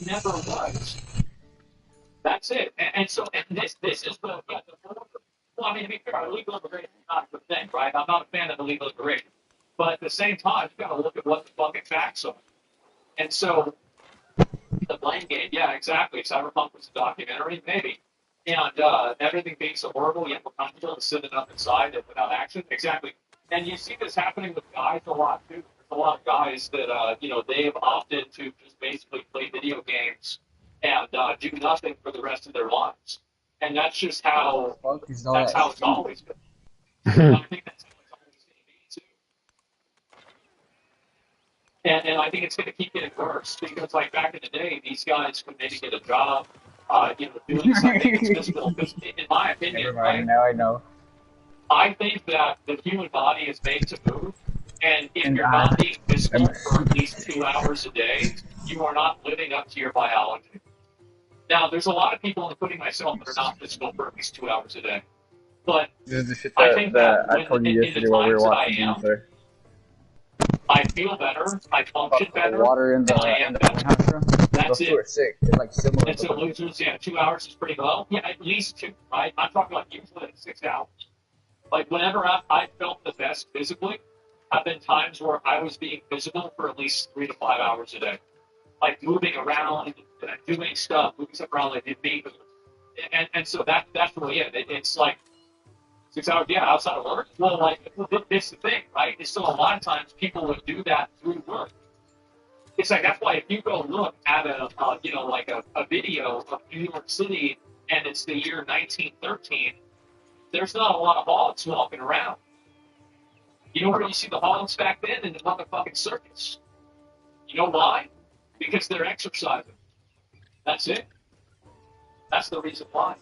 Never was. That's it. And this is the well, I mean, to be fair, illegal immigration is not a good thing, right? I'm not a fan of illegal immigration. But at the same time, you've got to look at what the fucking facts are. And so the blame game, yeah, exactly. Cyberpunk was a documentary, maybe. And everything being so horrible, yet we're comfortable and sitting up inside and without action. Exactly. And you see this happening with guys a lot, too. There's a lot of guys that, they've opted to just basically play video games and do nothing for the rest of their lives. And that's just how, that's how it's always been. And I think that's how it's always going to be, too. And I think it's going to keep getting worse because, like, back in the day, these guys could maybe get a job, doing something that's physical. Because, in my opinion, Everybody, now I know. I think that the human body is made to move, and if you're not being physical for at least 2 hours a day, you are not living up to your biology. Now, there's a lot of people, including myself, that are not physical for at least 2 hours a day. But This is the shit I think that I told you yesterday while we were watching Ether. I feel better, I function better, Water in the greenhouse room. That's Those two are sick. They're like similar. And so losers, 2 hours is pretty low. Yeah, at least 2, right? I'm talking like usually 6 hours. Like whenever I felt the best physically, have been times where I was being physical for at least 3 to 5 hours a day. Like moving around, doing stuff, moving stuff around like it being. And so that's really it. It's like 6 hours, outside of work. Well, like, it's the thing, right? So a lot of times people would do that through work. It's like, that's why if you go look at a video of New York City and it's the year 1913, there's not a lot of hogs walking around. You know where you see the hogs back then? In the motherfucking circus. You know why? Because they're exercising. That's it. That's the reason why.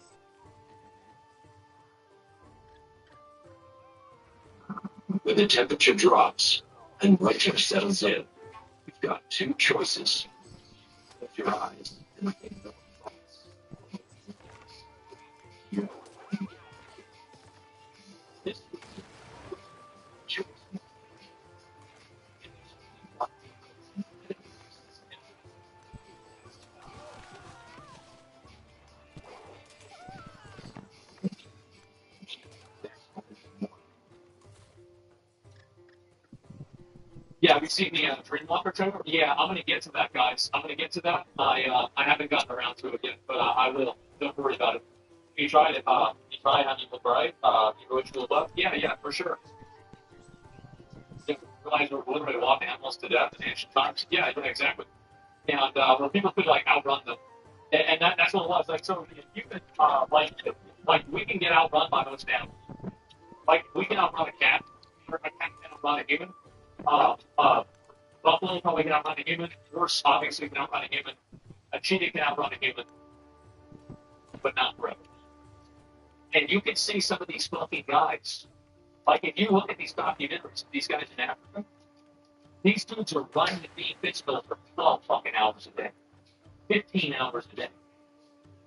When the temperature drops and winter settles in, you've got 2 choices. Close your eyes and think of thoughts. This choice. Yeah, have you seen the Dreamwalker trailer? Yeah, I'm going to get to that, guys. I'm going to get to that. I haven't gotten around to it yet, but I will. Don't worry about it. You tried it. You tried on Evil Bride. You Ritual Love. Yeah, for sure. You guys were literally walking animals to death in ancient times. Yeah, exactly. And where people could like outrun them, and that's what it was. Like, so if you could like we can get outrun by most animals. Like we can outrun a cat, or a cat can outrun a human. Buffalo probably can outrun a human. Horse obviously can outrun a human. A cheetah can outrun a human, but not forever. And you can see some of these fucking guys. Like if you look at these documentaries of these guys in Africa, these dudes are running and being physical for 12 fucking hours a day, 15 hours a day.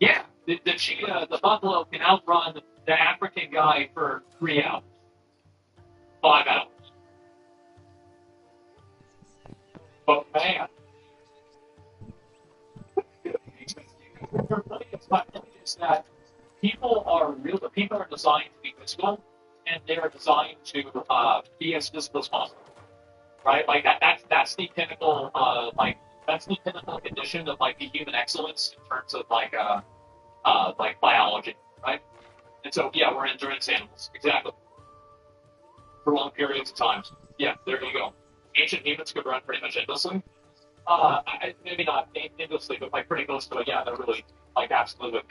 Yeah, the cheetah, the buffalo can outrun the African guy for 3 hours, 5 hours. But man, it's that people are designed to be physical, and they are designed to be as physical as possible, right? Like that's the pinnacle, that's the pinnacle condition of like the human excellence in terms of like biology, right? And so yeah, we're endurance animals, exactly, for long periods of times. Yeah, there you go. Ancient humans could run pretty much endlessly. Maybe not endlessly, but like pretty close to it. Yeah, they're really like absolutely.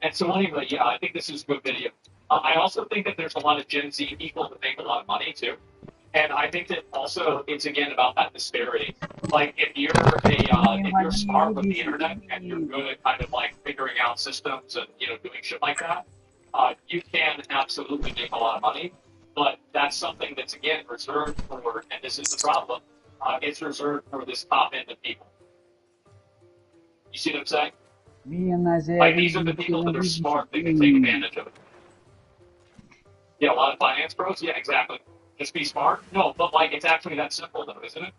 And so anyway, yeah, I think this is a good video. I also think that there's a lot of Gen Z people that make a lot of money too. And I think that also it's again about that disparity. Like if you're smart with the internet and you're good at kind of like figuring out systems and doing shit like that, you can absolutely make a lot of money. But that's something that's again reserved for, and this is the problem. It's reserved for this top end of people. You see what I'm saying? Me and Isaiah, Like these are the people that are smart. They can take advantage of it. Yeah, a lot of finance pros. Yeah, exactly. Just be smart. No, but like it's actually that simple though, isn't it?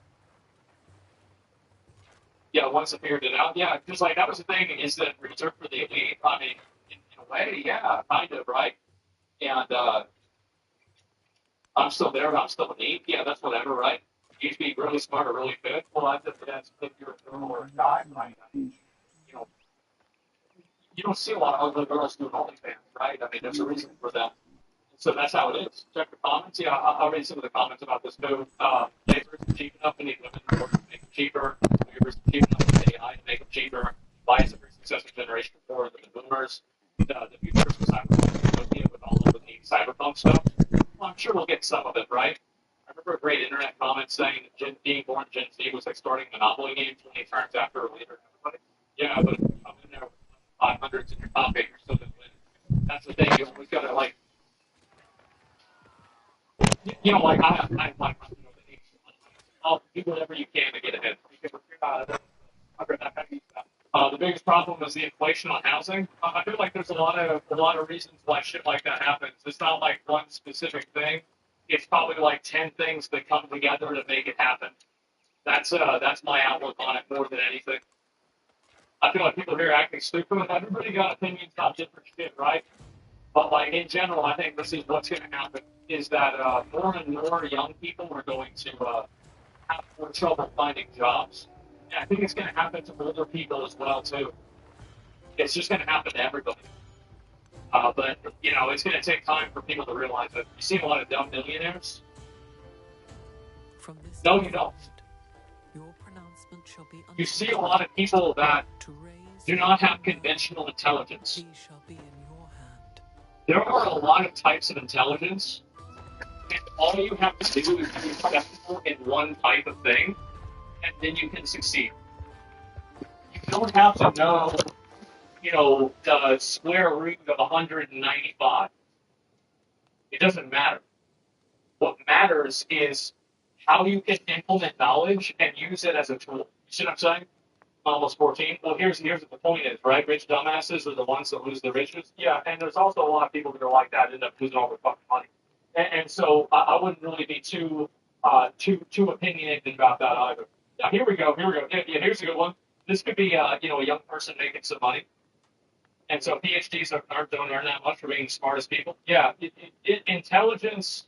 Yeah, once I figured it out. Yeah, because like that was the thing is that reserved for the elite. I mean, in a way, yeah, kind of, right? And I'm still there. I'm still elite. Yeah, that's whatever, right? You should be really smart or really fit. Well, that's if you're a girl or a guy, right? You know, you don't see a lot of ugly girls doing OnlyFans, right? I mean, there's a reason for that. So that's how it is. Check the comments. Yeah, I'll read some of the comments about this too. Labor isn't cheap enough. We need women in order to make them cheaper. Labor isn't cheap enough with AI to make them cheaper. Why is every successive generation poorer than the boomers? The future of society with all of the cyberpunk stuff. Well, I'm sure we'll get some of it, right? I remember a great internet comment saying that being born Gen Z was like starting Monopoly games 20 turns after a leader. Yeah, but if you come in there with 500s in your pocket, you're still going to win. That's the thing. You always got to like, like I like, I'll do whatever you can to get ahead. The biggest problem is the inflation on housing. I feel like there's a lot of reasons why shit like that happens. It's not like one specific thing. It's probably like 10 things that come together to make it happen. That's my outlook on it more than anything. I feel like people here are acting stupid. Everybody got opinions about different shit, right? But like in general, I think this is what's going to happen is that more and more young people are going to have more trouble finding jobs. And I think it's going to happen to older people as well too. It's just going to happen to everybody. But it's going to take time for people to realize that. You see a lot of dumb millionaires. From this No, you don't. Your pronouncement shall be You see a lot of people that do not have conventional intelligence. These shall be in your hand. There are a lot of types of intelligence, and all you have to do is be successful in one type of thing, and then you can succeed. You don't have to know, the square root of 195. It doesn't matter. What matters is how you can implement knowledge and use it as a tool. You see what I'm saying? I'm almost 14. Well, here's what the point is, right? Rich dumbasses are the ones that lose the richest. Yeah, and there's also a lot of people that are like that end up losing all their fucking money. And so I wouldn't really be too opinionated about that either. Now, here we go. Yeah, here's a good one. This could be, a young person making some money. And so PhDs don't earn that much for being the smartest people. Yeah, intelligence,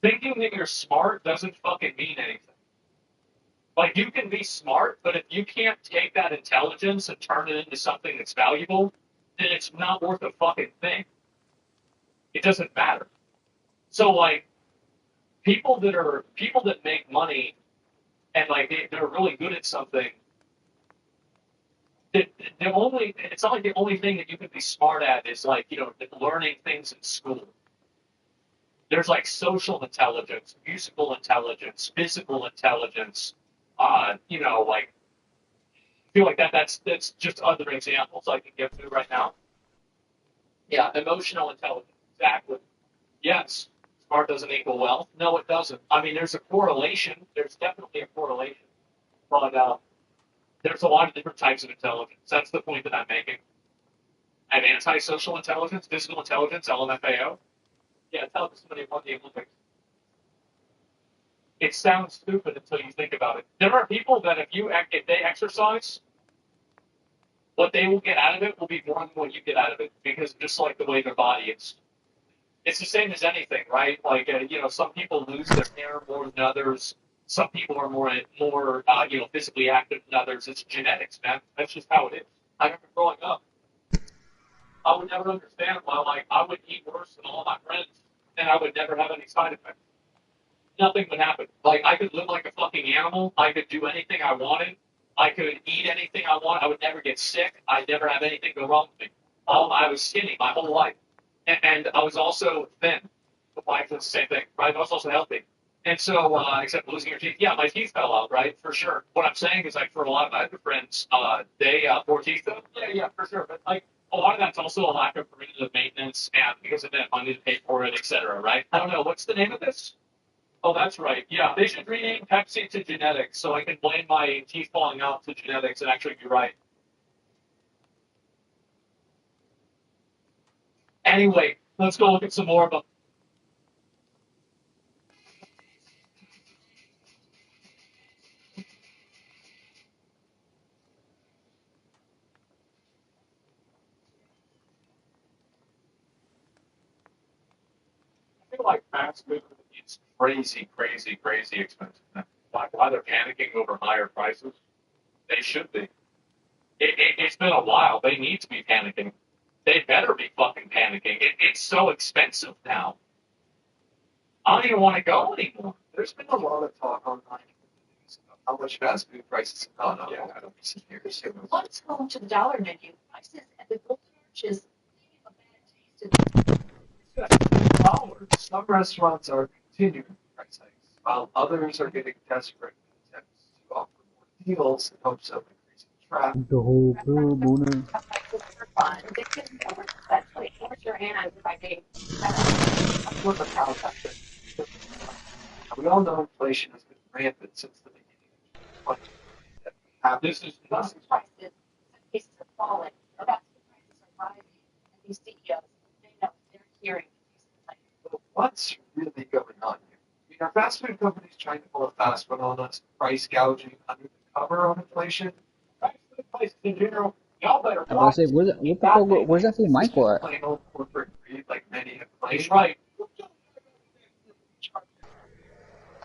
thinking that you're smart doesn't fucking mean anything. Like, you can be smart, but if you can't take that intelligence and turn it into something that's valuable, then it's not worth a fucking thing. It doesn't matter. So, like, people that make money and, like, they're really good at something, it's not like the only thing that you can be smart at is, like, learning things in school. There's, like, social intelligence, musical intelligence, physical intelligence, like, I feel like that's just other examples I can give to right now. Yeah, emotional intelligence, exactly. Yes, smart doesn't equal wealth. No, it doesn't. I mean, there's a correlation. There's definitely a correlation, but there's a lot of different types of intelligence. That's the point that I'm making. I have antisocial intelligence, physical intelligence, LMFAO. Yeah, tell somebody won the Olympics. It sounds stupid until you think about it. There are people that if they exercise, what they will get out of it will be more than what you get out of it, because just like the way their body is. it's the same as anything, right? Like, some people lose their hair more than others. Some people are more physically active than others. It's genetics, man. That's just how it is. I remember growing up, I would never understand why, like, I would eat worse than all my friends, and I would never have any side effects. Nothing would happen. Like, I could live like a fucking animal. I could do anything I wanted. I could eat anything I want. I would never get sick. I'd never have anything go wrong with me. I was skinny my whole life. And I was also thin. The wife was the same thing, right? I was also healthy. And so, except losing your teeth, yeah, my teeth fell out, right? For sure. What I'm saying is, like, for a lot of my other friends, they, poor teeth, yeah, for sure. But, like, a lot of that's also a lack of preventative maintenance and because of that money to pay for it, et cetera, right? I don't know. What's the name of this? Oh, that's right. Yeah, they should rename Pepsi to genetics so I can blame my teeth falling out to genetics and actually be right. Anyway, let's go look at some more of them. I feel like fast food is crazy, crazy, crazy expensive. Why they're panicking over higher prices? They should be. It's been a while. They need to be panicking. They better be fucking panicking. It's so expensive now. I don't even want to go anymore. There's been a lot of talk online about how much fast food prices have gone up over the recent years. Let's go to the dollar menu. Prices at the Golden Arches leave a bad taste in Dollars. Some restaurants are continuing price hikes, while others are getting desperate in attempts to offer more deals in hopes of increasing traffic. The whole crew, Boone. fun. They can especially force your hand by being What the hell happened? We all know inflation has been rampant since the beginning of 2020. This is prices. Some cases are falling. Or that's the prices are rising. And these CEOs, they know they're hearing But what's really going on here? I mean, are fast food companies trying to pull a fast one on us, price gouging under the cover of inflation? fast food places in general. Y'all better I was watch. gonna say, where's that thing Michael at? Plain old corporate greed, like many have claimed. He's right.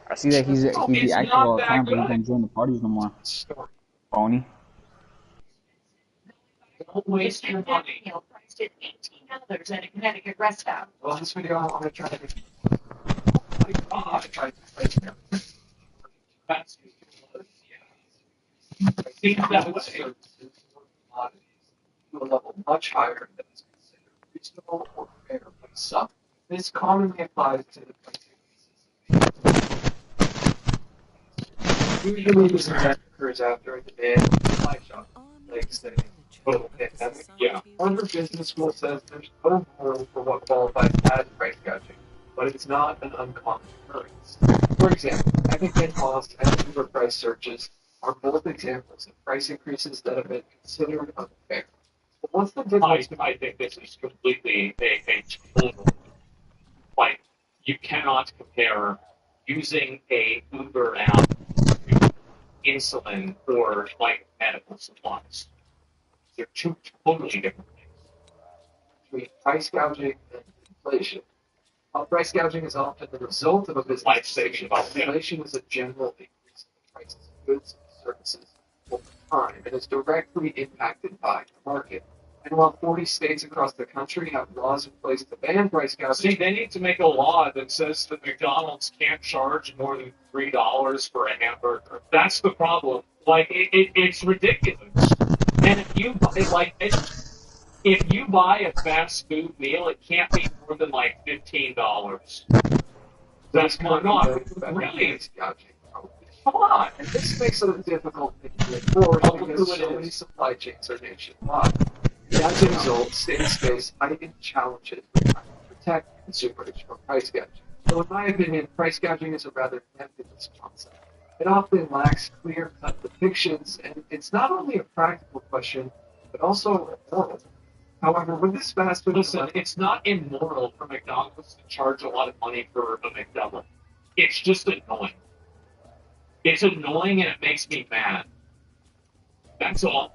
I see that he's the active all the time, but he don't join the parties no more. Story. Phony. Don't waste your money. meal priced at $18 at a Connecticut rest stop. Well, this video, I'm going to try to try to price them. Fast food. Yeah. Seems that way. Services or commodities to a level much higher than is considered reasonable or fair by some. This commonly applies to the price increases. Usually, this event occurs after a demand supply shock, like say, global pandemic. Yeah. Harvard Business School says there's no rule for what qualifies as price gouging, but it's not an uncommon occurrence. For example, everything cost and Uber price searches are both examples of price increases that have been considered unfair. But what's the difference? I think this is completely a total. Like, you cannot compare using a Uber app to insulin or, like, medical supplies. They're two totally different things. Between price gouging and inflation? While price gouging is often the result of a business Life-saving. inflation is a general increase in the prices of goods and services over time and is directly impacted by the market. And while 40 states across the country have laws in place to ban price gouging, See, they need to make a law that says that McDonald's can't charge more than $3 for a hamburger. That's the problem. Like, it's ridiculous. And if you buy a fast food meal, it can't be more than like $15. That's not really. gouging. Come on. And this makes it a difficult thing to enforce because so many supply chains are nationwide. As a result, states face heightened challenges in trying to protect consumers from price gouging. So in my opinion, price gouging is a rather nebulous concept. It often lacks clear-cut depictions, and it's not only a practical question, but also a moral. However, with this fast food, Listen, it's not immoral for McDonald's to charge a lot of money for a McDouble. It's just annoying. It's annoying and it makes me mad. That's all.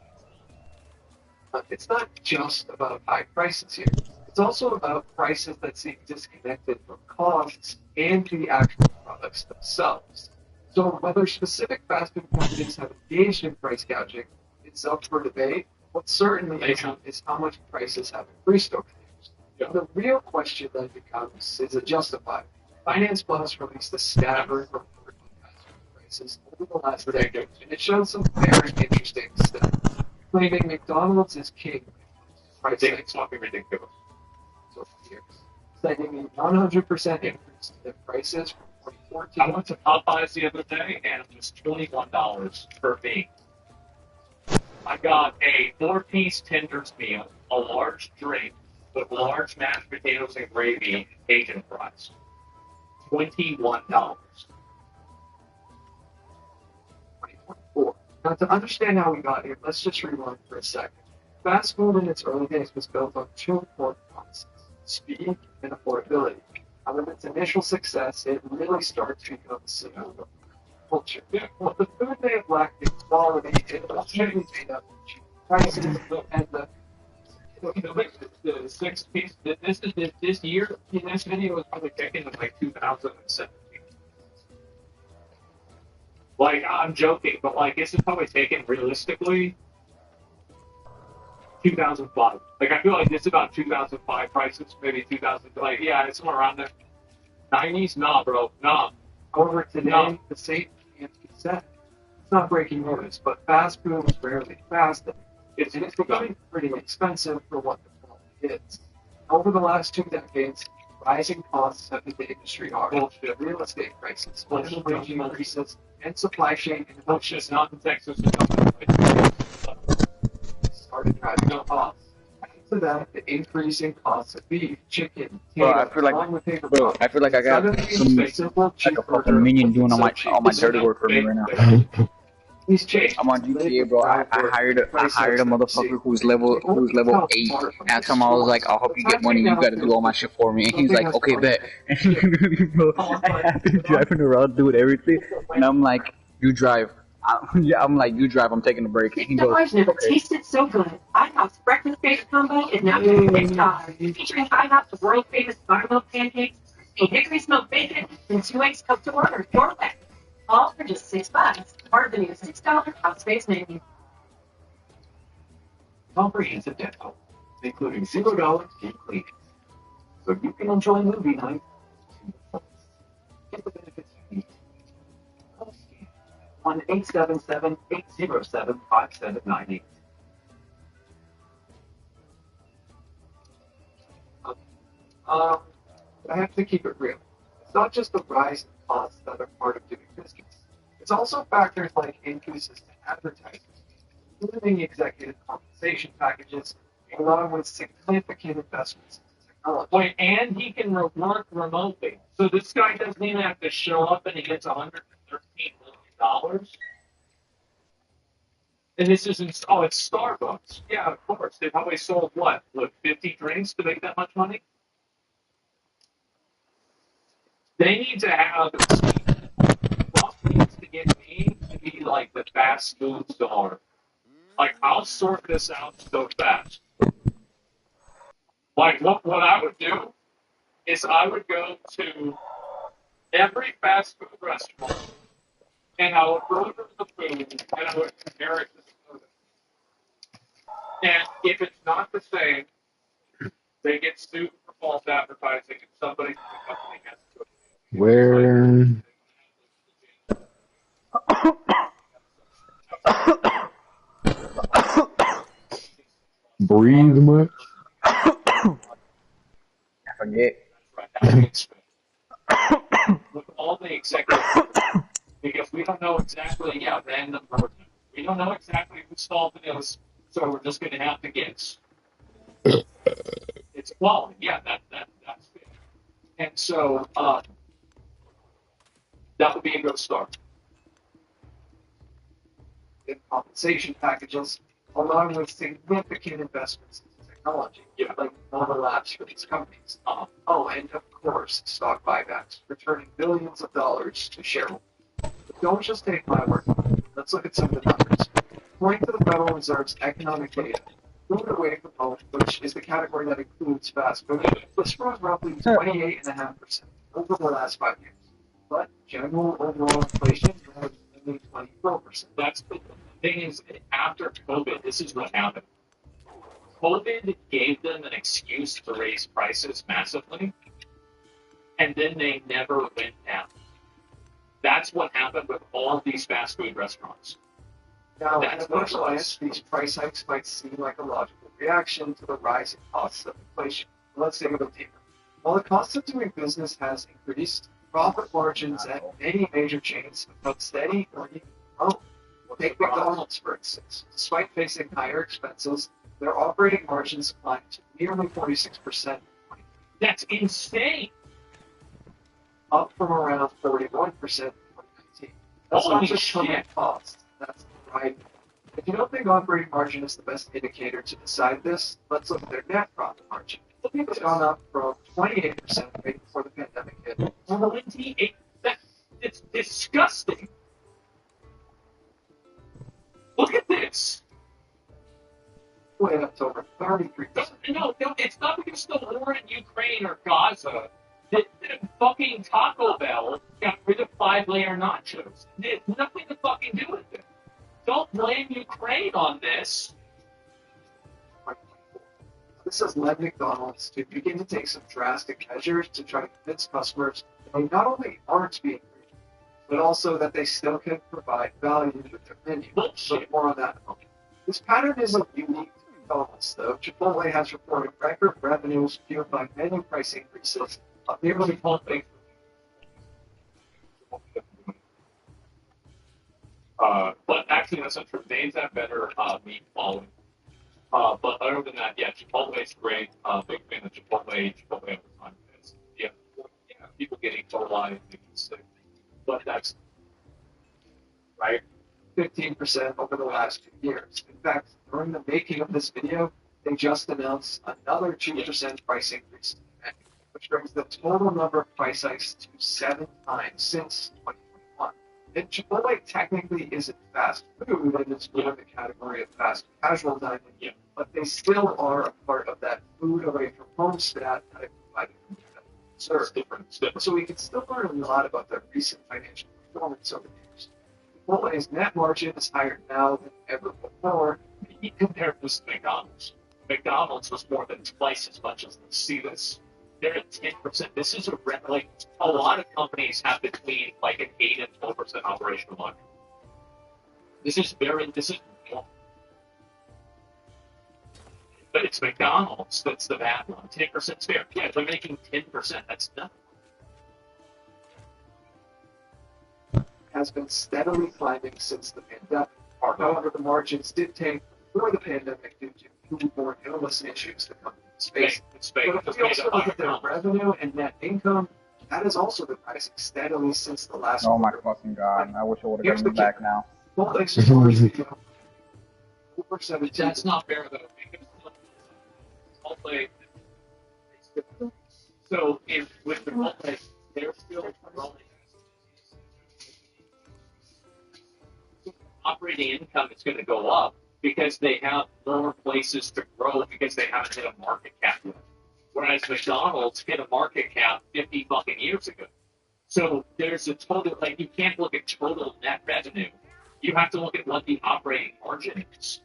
It's not just about high prices here. It's also about prices that seem disconnected from costs and the actual products themselves. So whether specific fast food companies have engaged in price gouging is up for debate. What certainly isn't is how much prices have increased over the years. Yeah. The real question then becomes, is it justified? Finance Plus released a staggering report on fast food prices over the last decade, and it shows some very interesting stuff, claiming McDonald's is king when it comes to pricing. It's fucking ridiculous. So years, citing a 100% increase in prices from 2014. I went to Popeyes the other day, and it was $21 per beef. I got a 4-piece tenders meal, a large drink with large mashed potatoes and gravy and Cajun fries. $21. 2024. Now, to understand how we got here, let's just rewind for a second. Fast food in its early days was built on two important promises: speed and affordability. However, its initial success, it really started to become a symbol of culture. Well, the food may have lacked in quality, it ultimately made up for cheap prices, and the 6-piece, this year, this video was probably taken in like 2017. Like, I'm joking, but like, this is probably taken realistically 2005. Like, I feel like this is about 2005 prices, maybe 2000. Like, yeah, it's somewhere around there. 90s? Nah, bro, nah. However, today, the same can't be said. It's not breaking news, but fast food is rarely fast, and it's becoming pretty expensive for what the quality is. Over the last 2 decades, rising costs have hit the industry hard. Bullshit. Real estate prices, living wage increases, and supply chain innovations. Not in Texas. Started driving up costs. Add to that, the increasing costs of beef, chicken, Bro, I feel like, I got some like a fucking minion doing all my dirty work for me right now. I'm on GTA, bro. I hired a motherfucker who's level 8. And I I was like, I'll help you get money. You gotta do all my shit for me. And he's like, okay, bet. And literally, bro, I have been driving around doing everything. And I'm like, you drive. I'm like, you drive. I'm taking a break. And he goes, I've never tasted so good. IHOP's breakfast favorite combo is now TikTok, featuring IHOP's world famous buttermilk pancakes, a hickory smoked bacon, and 2 eggs cooked to order your way. All for just $6. Part of the new $6 house space menu. Comprehensive dental, including $0 deep cleaning, so you can enjoy movie night. Get the benefits you need. Call Scan on 877-807-5798. I have to keep it real. It's not just the rise in costs that are part of doing business. It's also factors like increases to advertising, including executive compensation packages, along with significant investments in technology. Wait, and he can work remotely. So this guy doesn't even have to show up and he gets $113 million. And this isn't, oh, it's Starbucks. Yeah, of course. They probably sold what? Like 50 drinks to make that much money? They need to have, Ross needs to get me to be like the fast food star. Like, I'll sort this out so fast. Like, what I would do is I would go to every fast food restaurant and I would order the food and I would compare it to the food. And if it's not the same, they get sued for false advertising and somebody from the company has to do it. Where? Breathe much? I forget. With all the executives, because we don't know exactly, random person. We don't know exactly who stalled the news, so we're just going to have to guess. It's quality, that's it. And so, that would be a good start. In compensation packages, along with significant investments in technology, like overlaps for these companies. And of course, stock buybacks, returning billions of dollars to shareholders. But don't just take my word for it. Let's look at some of the numbers. According to the Federal Reserve's economic data, Food away from home, which is the category that includes fast food, has grown roughly 28.5% over the last 5 years. But general overall inflation was only 24%. That's the thing is, after COVID, this is what happened. COVID gave them an excuse to raise prices massively, and then they never went down. That's what happened with all these fast food restaurants. Now, That's at first glance, these price hikes might seem like a logical reaction to the rising costs of inflation. Let's dig a bit deeper. While the cost of doing business has increased, profit margins at many major chains have held steady or even grown. Take McDonald's, for instance. Despite facing higher expenses, their operating margins climbed to nearly 46%. That's insane. Up from around 41% in 2019. That's not just total costs. That's the right. If you don't think operating margin is the best indicator to decide this, let's look at their net profit margin. It's gone up from 28% right before the pandemic hit. It's disgusting. Look at this. Way up to over 33%. No, it's not because of the war in Ukraine or Gaza. The fucking Taco Bell got rid of 5-layer nachos. It has nothing to fucking do with it. Don't blame Ukraine on this. This has led McDonald's to begin to take some drastic measures to try to convince customers that they not only aren't being greedy, but also that they still can provide value with their menu. But more on that in a moment. This pattern isn't unique to McDonald's, though. Chipotle has reported record revenues fueled by menu price increases of nearly 12%. But actually, that's not true. They have better meat quality. But other than that, yeah, Chipotle's great. Big fan of Chipotle. Chipotle over time is people getting totalized, they get sick. But that's right. 15% over the last 2 years. In fact, during the making of this video, they just announced another 2% price increase, which brings the total number of price hikes to 7 times since 2021. And Chipotle technically isn't fast food, and it's more in the category of fast casual dining, but they still are a part of that food away from home stat that I provided from the different. So we can still learn a lot about their recent financial performance over the years. Chipotle's net margin is higher now than ever before. You compare this to McDonald's. McDonald's was more than twice as much as let's see this. They're at 10%. This is a lot of companies have between like an 8 and 12% operational margin. This is normal. But it's McDonald's that's the bad one. 10% is fair. Yeah, they're making 10%. That's nothing. Has been steadily climbing since the pandemic. However, the margins did tank before the pandemic due to foodborne illness issues that come into space. But if we also look at their revenue and net income, that has also been rising steadily since the last Oh my fucking god, I wish I would have gotten back now. Over 17. That's not fair though. So with the multi, they're still growing. Operating income is going to go up because they have more places to grow because they haven't hit a market cap yet. Whereas McDonald's hit a market cap 50 fucking years ago. So there's a total, like, you can't look at total net revenue. You have to look at what the operating margin is.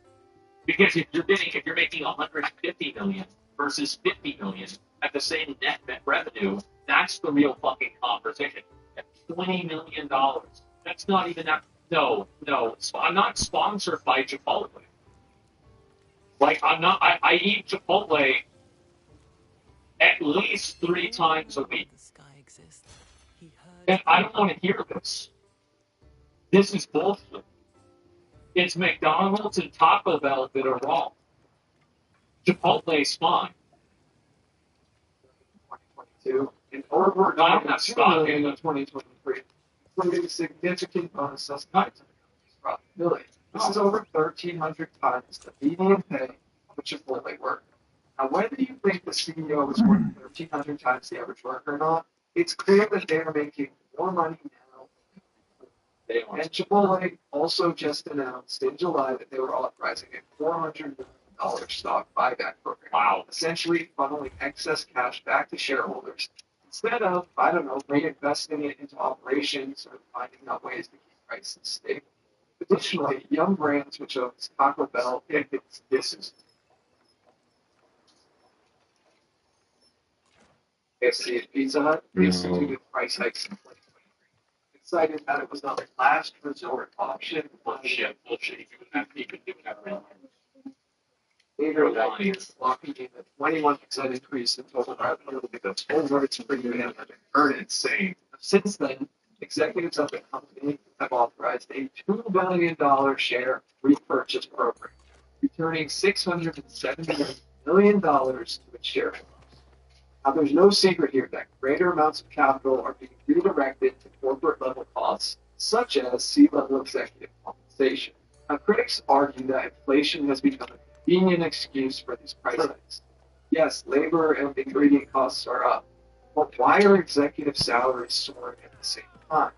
Because if you're making 150 million versus 50 million at the same net revenue, that's the real fucking conversation. At $20 million, that's not even that. No, I'm not sponsored by Chipotle. Like, I'm not. I eat Chipotle at least 3 times a week, and I don't want to hear this. This is bullshit. It's McDonald's and Taco Bell that are wrong. Chipotle's fine. 2022 and over 2 million in 2023, including significant bonuses tied to the company's profitability. This is over 1,300 times the median pay of a Chipotle worker. Now, whether you think the CEO is worth 1,300 times the average worker or not, it's clear that they are making more money now. And Chipotle also just announced in July that they were authorizing a $400 million stock buyback program. Wow. Essentially funneling excess cash back to shareholders instead of, I don't know, reinvesting it into operations or finding out ways to keep prices stable. Additionally, Yum Brands, which owns Taco Bell, this is KFC and Pizza Hut, instituted price hikes in 2023. It cited that it was a last resort option. Bullshit. You could do whatever. Later that year, locking in a 21% increase in total revenue because over its premium and earnings. Since then, executives of the company have authorized a $2 billion share repurchase program, returning $670 million to its shareholders. Now, there's no secret here that greater amounts of capital are being redirected to corporate level costs, such as C-level executive compensation. Now, critics argue that inflation has become a convenient excuse for these price hikes. Yes, labor and ingredient costs are up, but why are executive salaries soaring at the same time?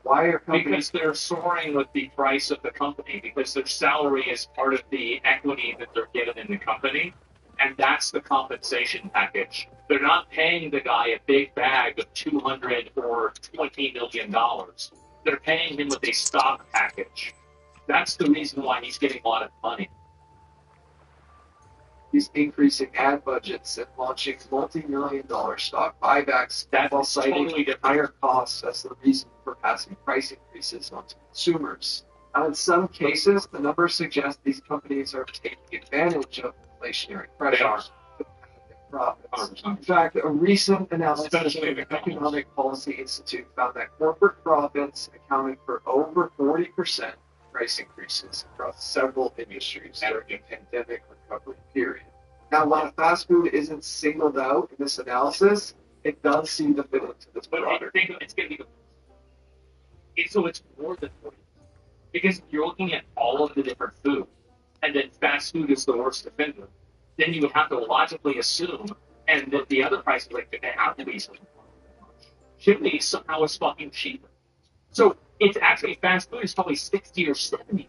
Why are companies... Because they're soaring with the price of the company, because their salary is part of the equity that they're given in the company, and that's the compensation package. They're not paying the guy a big bag of $200 or $20 million. They're paying him with a stock package. That's the reason why he's getting a lot of money. He's increasing ad budgets and launching multi-million-dollar stock buybacks while citing higher costs as the reason for passing price increases onto consumers. Now, in some cases, the numbers suggest these companies are taking advantage of inflationary pressures to pad their profits. In fact, a recent analysis from the Economic Policy Institute found that corporate profits accounted for over 40% price increases across several industries during the pandemic recovery period. Now, while fast food isn't singled out in this analysis, it does seem to fit into this broader. It's going to be so it's more than 40%. Because you're looking at all of the different food, and then fast food is the worst offender, then you would have to logically assume, and that the other prices, like, they have to be something. Chili somehow is fucking cheaper. So it's actually, fast food is probably 60 or 70.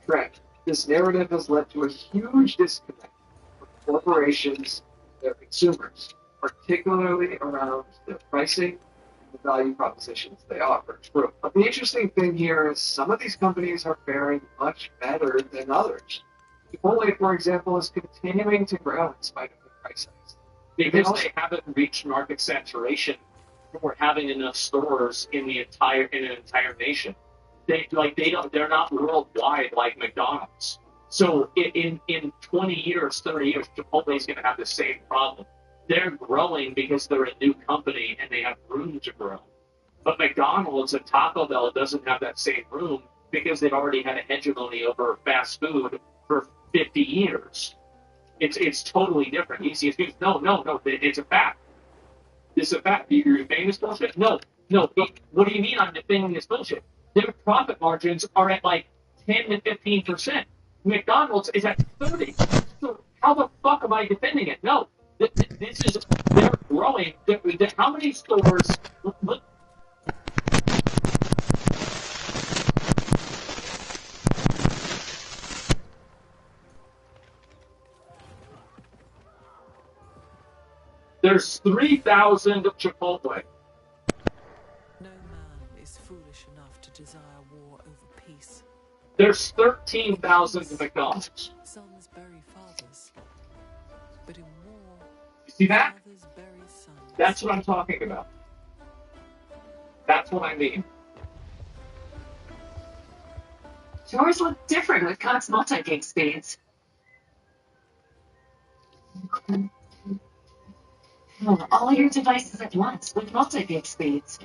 Correct. This narrative has led to a huge disconnect with corporations and their consumers, particularly around their pricing and the value propositions they offer. But the interesting thing here is some of these companies are faring much better than others. Chipotle, for example, is continuing to grow in spite of the price hikes. Because they haven't reached market saturation for having enough stores in an entire nation. They're not worldwide like McDonald's. So in 20 years, 30 years, Chipotle is going to have the same problem. They're growing because they're a new company and they have room to grow. But McDonald's and Taco Bell doesn't have that same room because they've already had a hegemony over fast food for 50 years. It's totally different. Easy excuse. No. It's a fact. This is a fact. You're defending this bullshit? No. What do you mean I'm defending this bullshit? Their profit margins are at like 10 to 15%. McDonald's is at 30. So how the fuck am I defending it? No. This is, they're growing. How many stores? Look. There's 3,000 of Chipotle. No man is foolish enough to desire war over peace. There's 13,000 of McDonald's. Sons bury fathers, but in war, you see that? fathers bury sons. That's what I'm talking about. That's what I mean. Yours look different with Cox multi-gig speeds. All your devices at once with multi-gig speeds.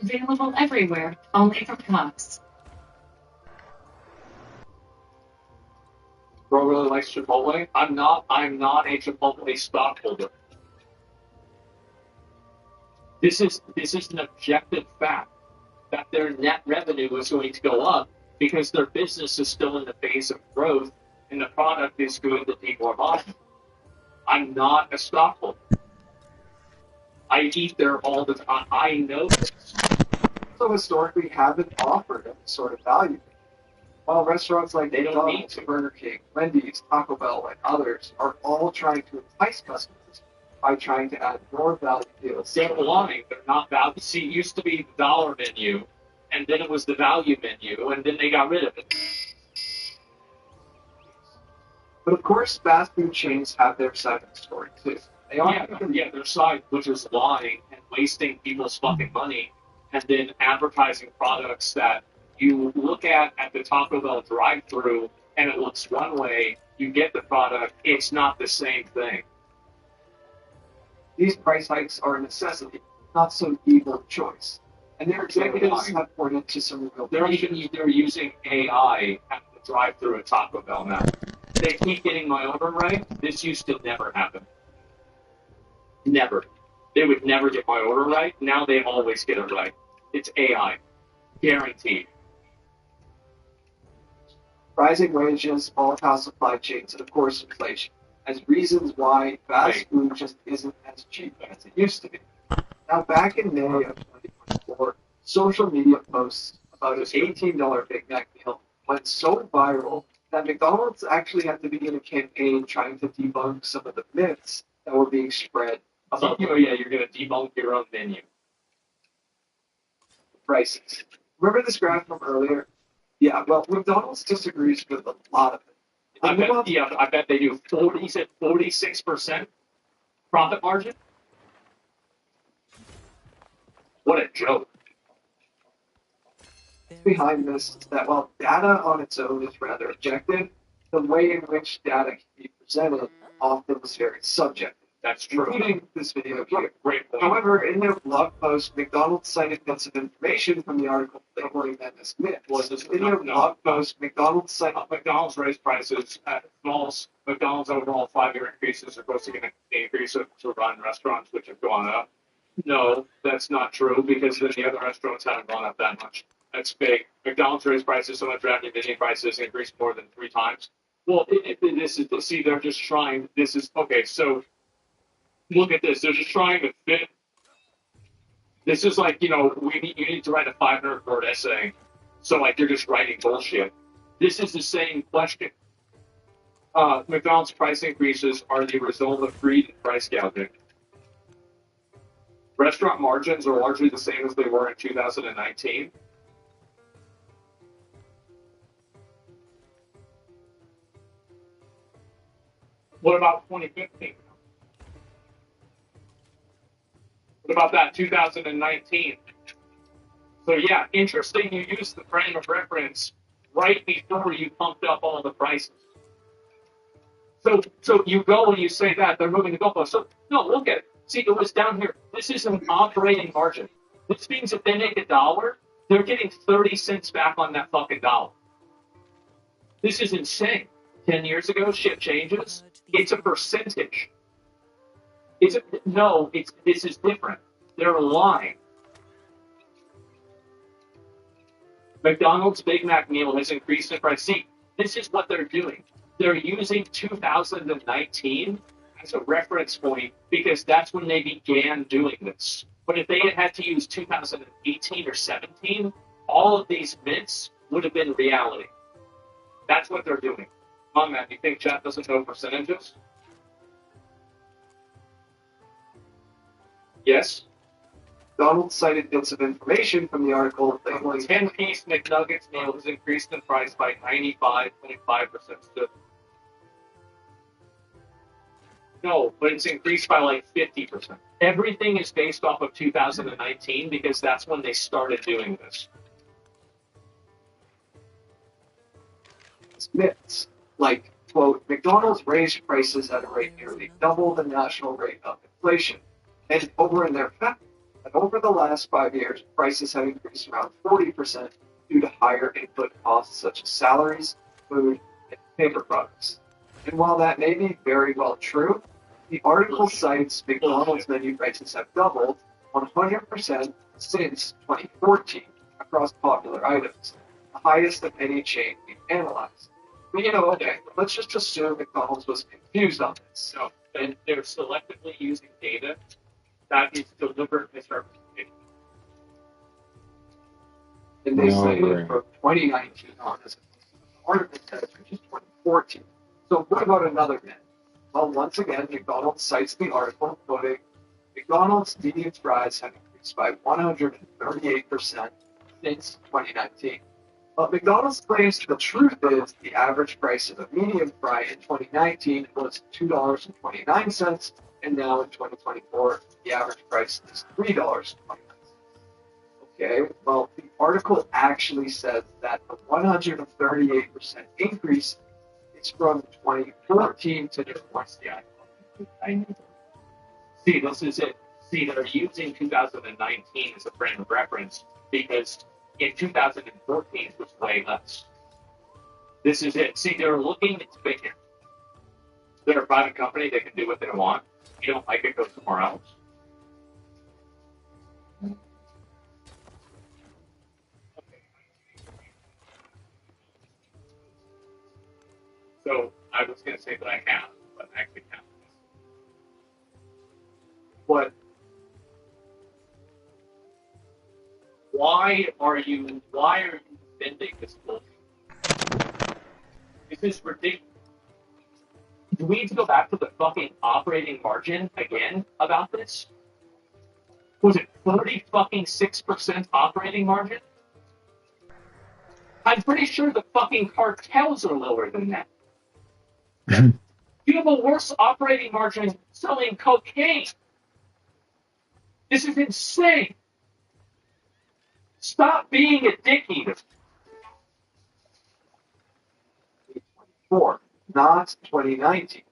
Available everywhere, only from Cox. Bro really likes Chipotle. I'm not a Chipotle stockholder. This is an objective fact that their net revenue is going to go up because their business is still in the phase of growth and the product is good that people are buying. I'm not a stockholder. I eat there all the time. I know this. So historically haven't offered any sort of value. While restaurants like They don't need McDonald's, Burger King, Wendy's, Taco Bell, and others are all trying to entice customers by trying to add more value deals. They're lying. They're not value. See, it used to be the dollar menu, and then it was the value menu, and then they got rid of it. But of course, fast food chains have their side of the story too. They Yeah, their side, which is lying and wasting people's fucking money, and then advertising products that you look at the Taco Bell drive-through, and it looks one way. You get the product, it's not the same thing. These price hikes are a necessity, not some evil choice. And their executives have pointed to some real They're using AI at the drive-through at Taco Bell now. They keep getting my order right. This used to never happen. Never. They would never get my order right. Now they always get it right. It's AI. Guaranteed. rising wages, volatile supply chains, and of course inflation as reasons why fast food just isn't as cheap as it used to be. Now, back in May of 2024, social media posts about an $18 Big Mac meal went so viral that McDonald's actually had to begin a campaign trying to debunk some of the myths that were being spread about you're going to debunk your own menu. prices. Remember this graph from earlier? Yeah, well, McDonald's disagrees with a lot of it. I bet they do 46% profit margin. What a joke. Behind this is that while data on its own is rather objective, the way in which data can be presented often is very subjective. That's true. Including this video here. Great point. However, in their blog post, McDonald's cited bits of information from the article labeling them as myths. In their blog post, McDonald's cited McDonald's raised prices at McDonald's overall 5-year increases are supposed to increase to run restaurants which have gone up. No, that's not true because then the other restaurants haven't gone up that much. That's big. McDonald's raised prices so much revenue, menu prices increased more than 3 times. Well, they're just trying. This is okay. So look at this. They're just trying to fit. This is like, you need to write a 500-word essay. So like you're just writing bullshit. This is the same question. McDonald's price increases are the result of greed and price gouging. Restaurant margins are largely the same as they were in 2019. What about 2015? What about that 2019? So yeah, interesting you used the frame of reference right before you pumped up all the prices. So you go and you say that they're moving the goalpost. So no, look at it. See, it was down here. This is an operating margin. This means if they make $1, they're getting 30 cents back on that fucking dollar. This is insane. 10 years ago, shit changes. It's a percentage. This is different. They're lying. McDonald's Big Mac meal has increased in price. See, this is what they're doing. They're using 2019 as a reference point because that's when they began doing this. But if they had to use 2018 or 17, all of these myths would have been reality. That's what they're doing. Come on, man. You think chat doesn't know percentages? Yes? McDonald's cited bits of information from the article labeling 10-piece McNuggets meal has increased in price by 95.5%. No, but it's increased by like 50%. Everything is based off of 2019 because that's when they started doing this. myths, like, quote, McDonald's raised prices at a rate nearly double the national rate of inflation. And over in their fact, that over the last 5 years, prices have increased around 40% due to higher input costs such as salaries, food, and paper products. And while that may be very well true, the article cites McDonald's menu prices have doubled 100% since 2014 across popular items, the highest of any chain we've analyzed. But okay, let's just assume McDonald's was confused on this. So, and they're selectively using data that is deliberate misrepresentation. And they cited from 2019 on as article says, which is 2014. So what about another myth? Well, once again, McDonald's cites the article quoting, McDonald's medium fries have increased by 138% since 2019. But McDonald's claims the truth is the average price of a medium fry in 2019 was $2.29, and now in 2024, the average price is $3.29. Okay, well, the article actually says that the 138% increase is from 2014 to 2020. See, this is it. See, they're using 2019 as a frame of reference because in 2014 it was way less. This is it. See, they're looking at bigger. They're a private company. They can do what they want. If you don't like it, go somewhere else. So I was going to say that I have, but I actually have. But why are you defending this bullshit? This is ridiculous. Do we need to go back to the fucking operating margin again about this? Was it 30-6% operating margin? I'm pretty sure the fucking cartels are lower than that. You have a worse operating margin selling cocaine. This is insane. Stop being a dick eater. Not 2019.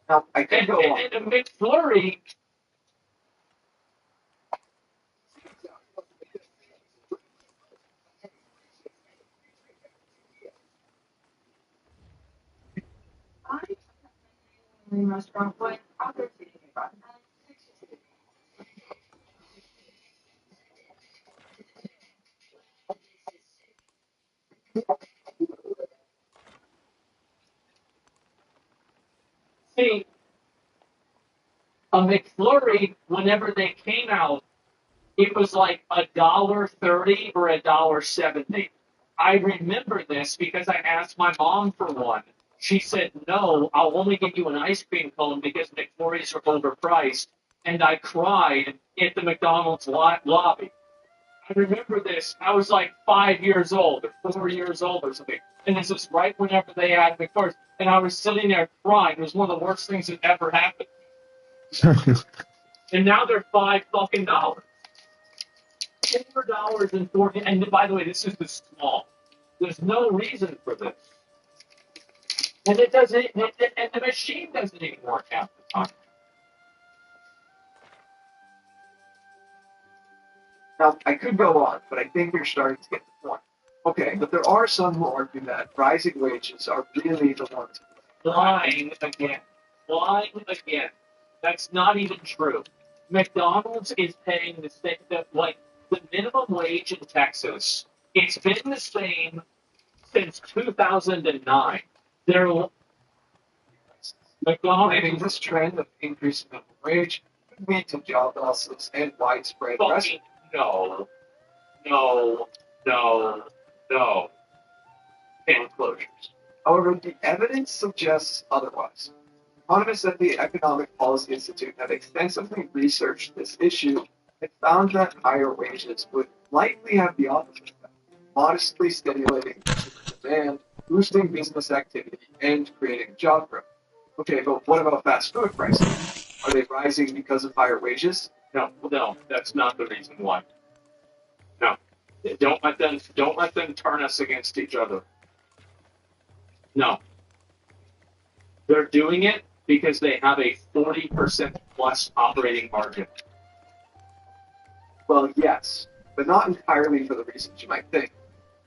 Now, I can go on. And McFlurry. Restaurant, but See, a McFlurry, whenever they came out, it was like $1.30 or $1.70. I remember this because I asked my mom for one. She said, no, I'll only give you an ice cream cone because McFlurries are overpriced. And I cried at the McDonald's lobby. I remember this. I was like 5 years old or 4 years old or something. And this is right whenever they had McFlurries. And I was sitting there crying. It was one of the worst things that ever happened. And now they're $5 fucking dollars. $4.40. And by the way, this is the small. There's no reason for this. And it doesn't. And the machine doesn't even work half the time. Now, I could go on, but I think you're starting to get the point. Okay, but there are some who argue that rising wages are really the ones. Lying again. Lying again. That's not even true. McDonald's is paying the same, like the minimum wage in Texas. It's been the same since 2009. They're Claiming this trend of increasing minimum wage could lead to job losses and widespread restaurant. No. And closures. However, the evidence suggests otherwise. Economists at the Economic Policy Institute have extensively researched this issue and found that higher wages would likely have the opposite effect, modestly stimulating consumer demand, boosting business activity, and creating job growth. Okay, but what about fast food prices? Are they rising because of higher wages? No, that's not the reason why. No. Don't let them turn us against each other. No. They're doing it because they have a 40% plus operating margin. Well, yes, but not entirely for the reasons you might think.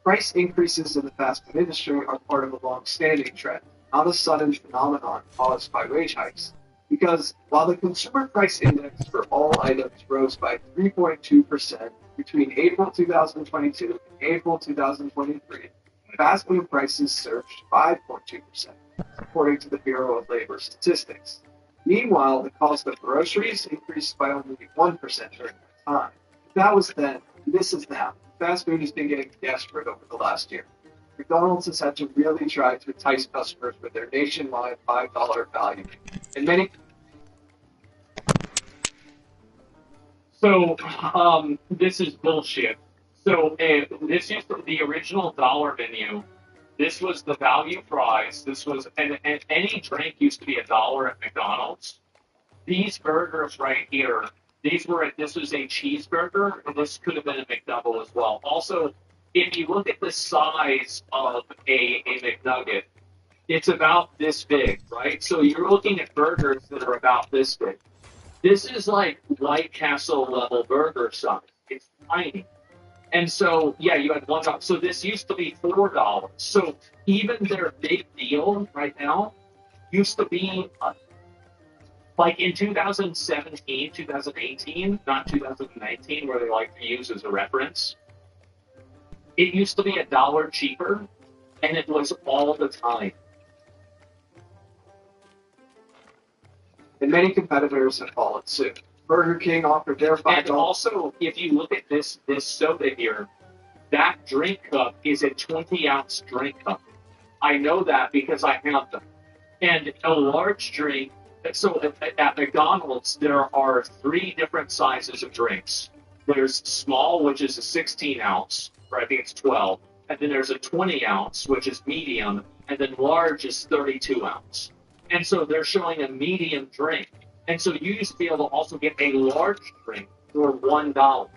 Price increases in the fast food industry are part of a long-standing trend, not a sudden phenomenon caused by wage hikes. Because while the consumer price index for all items rose by 3.2% between April 2022 and April 2023, fast food prices surged 5.2%, according to the Bureau of Labor Statistics. Meanwhile, the cost of groceries increased by only 1% during that time. That was then. This is now. Fast food has been getting desperate over the last year. McDonald's has had to really try to entice customers with their nationwide $5 value. And many So, this is bullshit. So, this used to the original dollar menu. This was the value price. This was, and any drink used to be $1 at McDonald's. These burgers right here, this was a cheeseburger, and this could have been a McDouble as well. Also, if you look at the size of a McNugget, it's about this big, right? So you're looking at burgers that are about this big. This is like White Castle level burger size. It's tiny. And so, yeah, you had $1. So this used to be $4. So even their big deal right now used to be like in 2017, 2018, not 2019, where they like to use as a reference. It used to be $1 cheaper, and it was all the time. and many competitors have followed suit. Burger King offered their $5. And also, if you look at this soda here, that drink cup is a 20-ounce drink cup. I know that because I have them. And a large drink, so at McDonald's, there are 3 different sizes of drinks. There's small, which is a 16-ounce, or I think it's 12. And then there's a 20-ounce, which is medium. And then large is 32-ounce. And so they're showing a medium drink. And so you used to be able to also get a large drink for $1.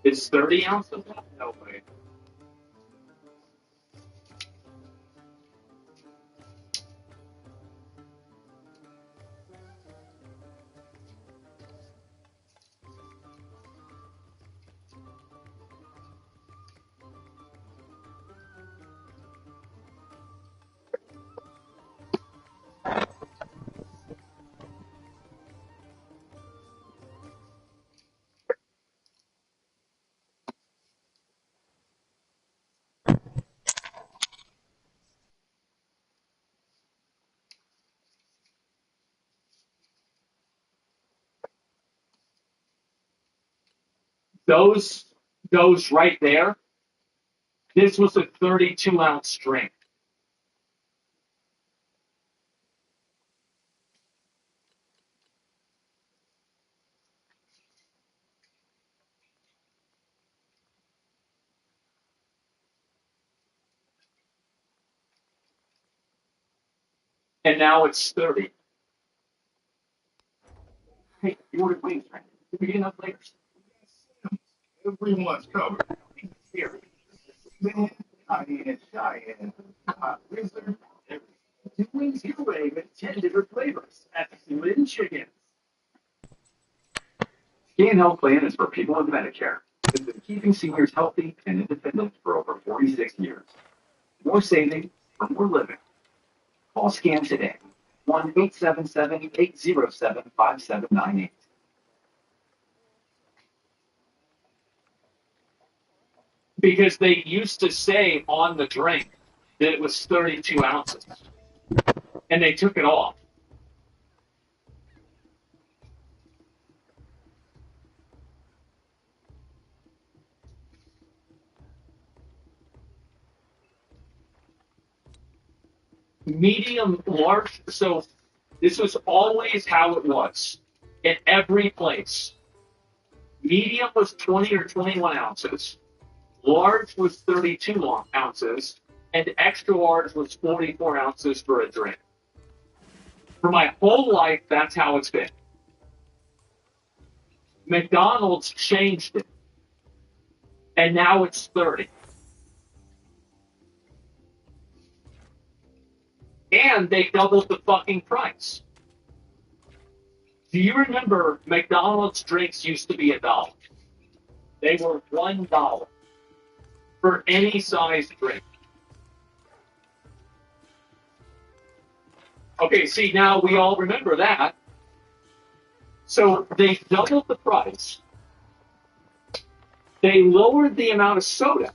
Is 30 ounces? No way. Those right there, this was a 32-ounce drink. And now it's 30. Hey, you ordered wings, right? Did we get enough layers? Everyone's covered. Here. Man, Cheyenne, Wizard, two wings your way with 10 different flavors at Flynn Chicken. Scan Health Plan is for people with Medicare. It's been keeping seniors healthy and independent for over 46 years. More saving for more living. Call SCAN today. 1-877-807-5798. Because they used to say on the drink that it was 32 ounces. And they took it off. Medium, large. So this was always how it was in every place. Medium was 20 or 21 ounces. Large was 32 ounces. And extra large was 44 ounces for a drink. For my whole life, that's how it's been. McDonald's changed it. And now it's 30. And they doubled the fucking price. Do you remember McDonald's drinks used to be $1? They were $1 for any size drink. Okay, see, now we all remember that. So they doubled the price. They lowered the amount of soda.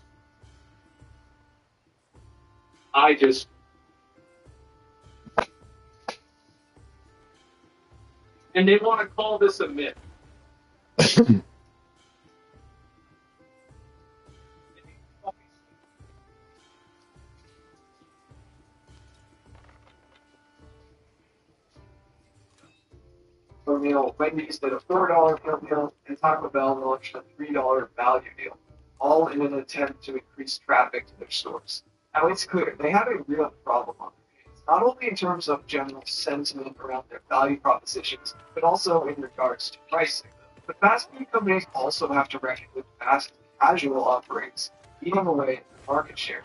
And they want to call this a myth. $4 meal, Wendy's did a $4 meal, and Taco Bell launched a $3 value deal, all in an attempt to increase traffic to their stores. Now it's clear they have a real problem on their hands, not only in terms of general sentiment around their value propositions, but also in regards to pricing. But fast food companies also have to reckon with fast casual offerings eating away at their market share.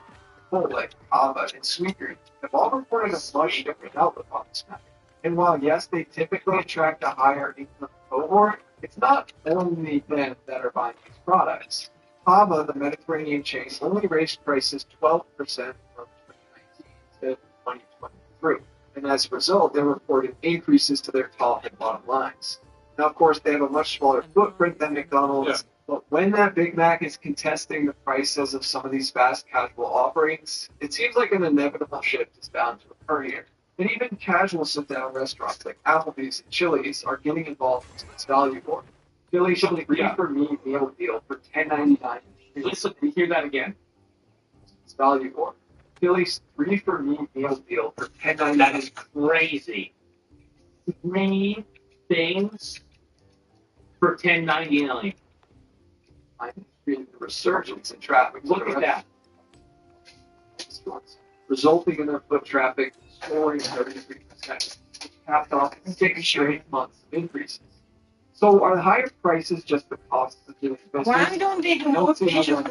Chipotle, Kava, and Sweetgreen have all reported a much different outlook on this matter. And while yes, they typically attract a higher income cohort, it's not only them that are buying these products. Kava, the Mediterranean chain, only raised prices 12% from 2019 to 2023. And as a result, they reported increases to their top and bottom lines. Now, of course, they have a much smaller footprint than McDonald's, but when that Big Mac is contesting the prices of some of these fast casual offerings, it seems like an inevitable shift is bound to occur here. And even casual sit-down restaurants like Applebee's and Chili's are getting involved in this value war. Chili's has a 3-for-me meal deal for $10.99. Listen, hear that again. It's value war. Chili's 3-for-me meal deal for $10.99. That is crazy. 3 things for $10.99. I'm creating a resurgence in traffic. Look at that. Resulting in their foot traffic soaring 33%, capped off 6 straight months of increases. So are the higher prices just the cost of doing business? Why don't they have more pictures?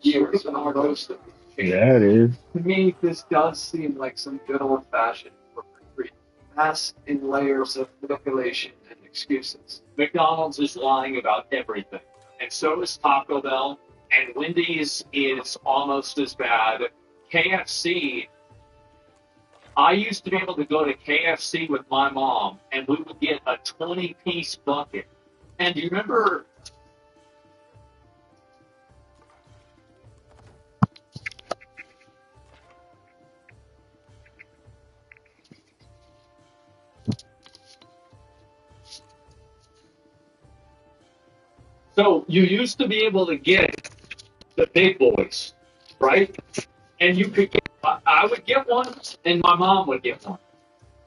Years and all those things. Yeah, it is. To me, this does seem like some good old-fashioned corporate greed, masked in layers of manipulation and excuses. McDonald's is lying about everything, and so is Taco Bell, and Wendy's is almost as bad. KFC, I used to be able to go to KFC with my mom, and we would get a 20-piece bucket. And do you remember? So you used to be able to get the big boys, right? And you could get, I would get one, and my mom would get one.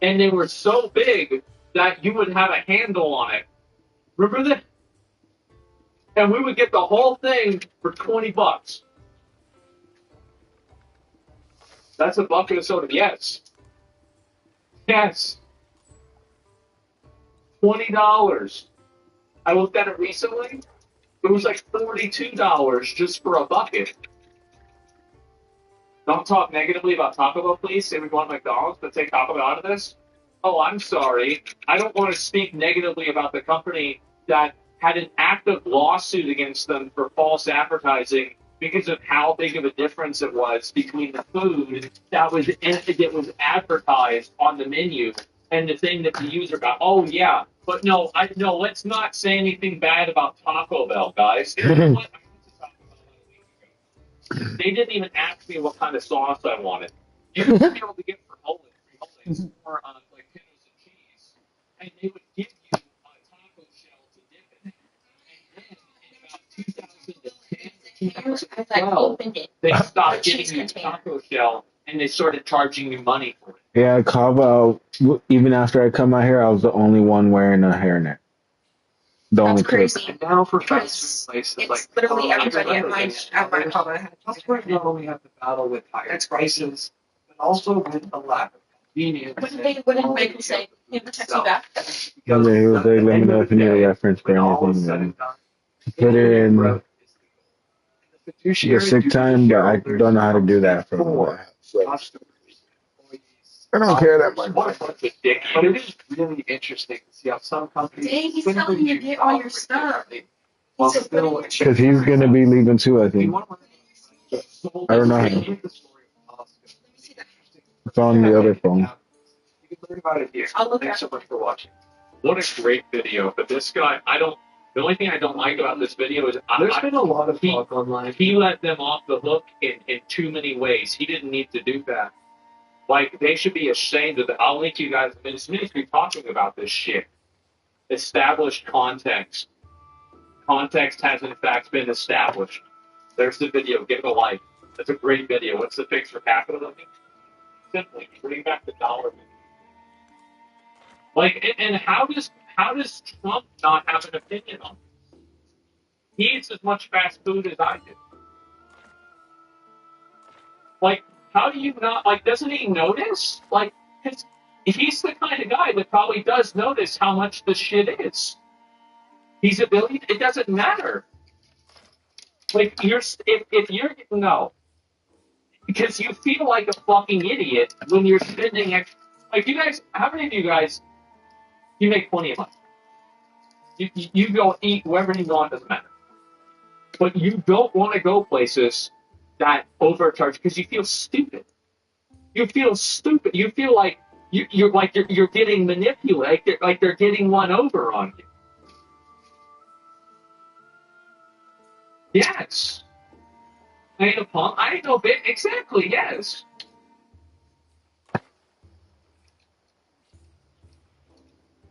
And they were so big that you would have a handle on it. Remember that? And we would get the whole thing for $20. That's a bucket of soda. Yes. Yes. $20. I looked at it recently. It was like $42 just for a bucket. Don't talk negatively about Taco Bell, please. Say we want McDonald's, but take Taco Bell out of this. Oh, I'm sorry. I don't want to speak negatively about the company that had an active lawsuit against them for false advertising because of how big of a difference it was between the food that was advertised on the menu and the thing that the user got. Oh yeah, but no, let's not say anything bad about Taco Bell, guys. They didn't even ask me what kind of sauce I wanted. You used to be able to get frijoles or like potatoes and cheese, and they would give you a taco shell to dip in. And then in about 2010, they stopped giving you a taco shell, and they started charging you money for it. Yeah, Kava, even after I cut my hair, I was the only one wearing a hairnet. The only Crazy. And now for fast food places like literally everybody at my Kava. customers not only have to battle with higher prices, but also with the lack of convenience. What did Michael say? He never text me back. He was like, let me know if you need a reference for anything. Man. Put it in the sick time, but I don't know how to do that for a while. So. I don't care that much. But it is really interesting to see how some companies. Dang, he's telling you to get all your stuff. Because he's going to be leaving too, I think. I don't know. It's on the other phone. You can learn about it here. Thanks so much for watching. What a great video. But this guy, the only thing I don't like about this video is there's been a lot of talk online. He let them off the hook in too many ways. He didn't need to do that. Like, they should be ashamed of that. I'll link you guys. It's ministry talking about this shit. Established context. Context has, in fact, been established. There's the video. Give it a like. That's a great video. What's the fix for capitalism? Simply bring back the dollar. Like, and how does Trump not have an opinion on it? He eats as much fast food as I do. Like, how do you not, like, doesn't he notice? Like, because he's the kind of guy that probably does notice how much the shit is. He's a billion, it doesn't matter. Like, if you're, no. Because you feel like a fucking idiot when you're spending extra, like, you guys, how many of you guys, you make plenty of money. You go eat wherever you want, doesn't matter. But you don't want to go places that overcharge because you feel stupid. You feel stupid. You feel like you're getting manipulated, like they're getting one over on you. Yes. I ain't a punk. I ain't no bit. Exactly. Yes.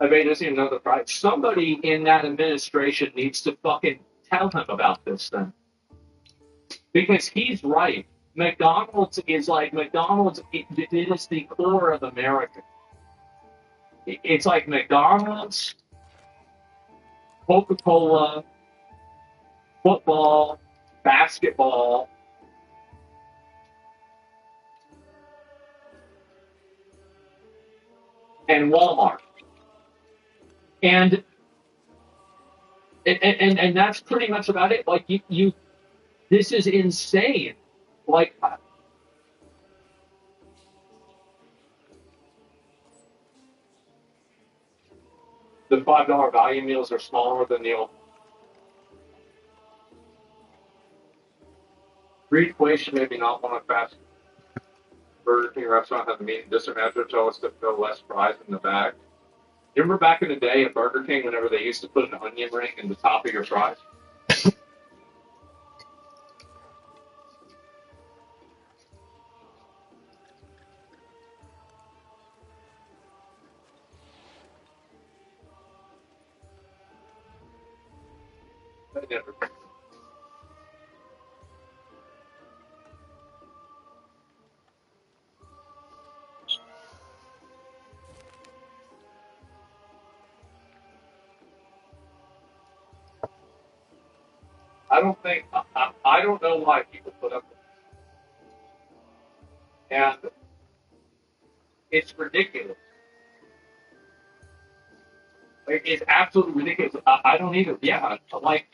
I mean, doesn't even know the price. Somebody in that administration needs to fucking tell him about this thing because he's right. McDonald's is like McDonald's. It is the core of America. It's like McDonald's, Coca-Cola, football, basketball, and Walmart. And that's pretty much about it. Like you this is insane. Like the $5 value meals are smaller than the old. Reflation maybe not want to fast Burger King restaurant have a meat disadvantage always to fill less fries in the bag. You remember back in the day at Burger King whenever they used to put an onion ring in the top of your fries? They never. I don't think I don't know why people put up with it. And it's ridiculous. Like, it's absolutely ridiculous. I don't either. Yeah, like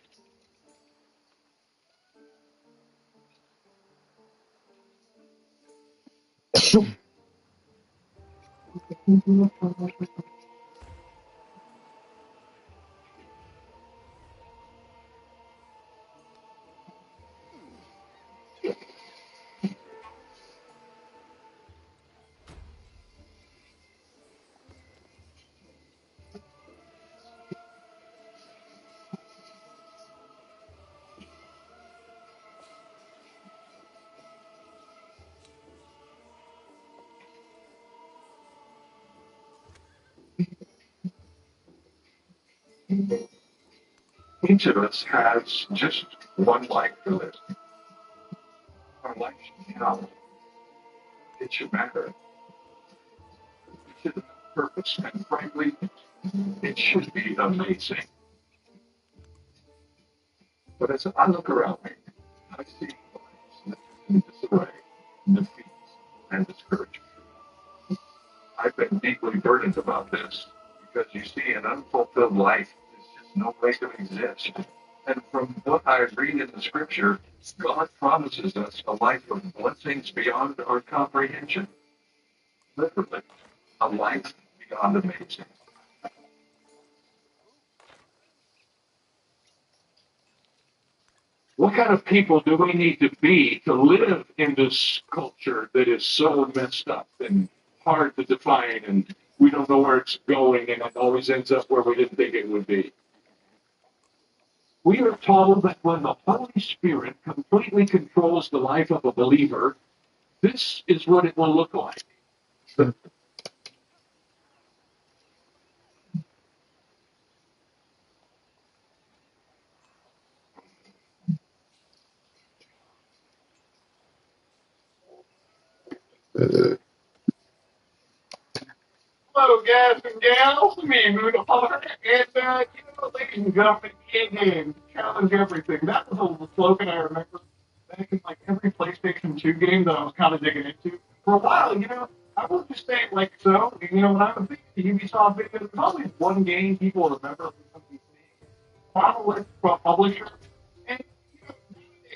Each of us has just one life to live. Our life should count. It should matter. It should have purpose, and frankly, it should be amazing. But as I look around me, I see lives in disarray, defeat, and discouragement. I've been deeply burdened about this because you see, an unfulfilled life is just no way to exist. And from what I read in the scripture, God promises us a life of blessings beyond our comprehension. Literally, a life beyond amazing. what kind of people do we need to be to live in this culture that is so messed up and hard to define and we don't know where it's going and it always ends up where we didn't think it would be? We are told that when the Holy Spirit completely controls the life of a believer, this is what it will look like. Hello, Yes, and gals, me, Moon Hunter, and, ladies and gentlemen, in-game, challenge everything. That was a slogan I remember back in, like, every PlayStation 2 game that I was kind of digging into. For a while, I will just say it like so. When I was thinking the Ubisoft videos, there's always one game people remember from these monolith publisher. And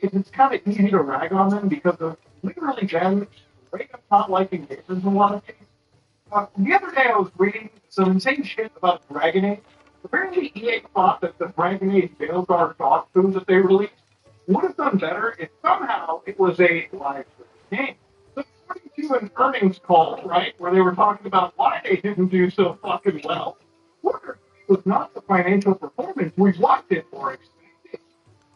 it's kind of easy to rag on them because of literally them straight up not liking gamers in a lot of cases. The other day I was reading some insane shit about Dragon Age. Apparently EA thought that the Dragon Age Veilguard dog food that they released would have done better if somehow it was a live game. So according to an earnings call, right, where they were talking about why they didn't do so fucking well, quarter three was not the financial performance we wanted or expected.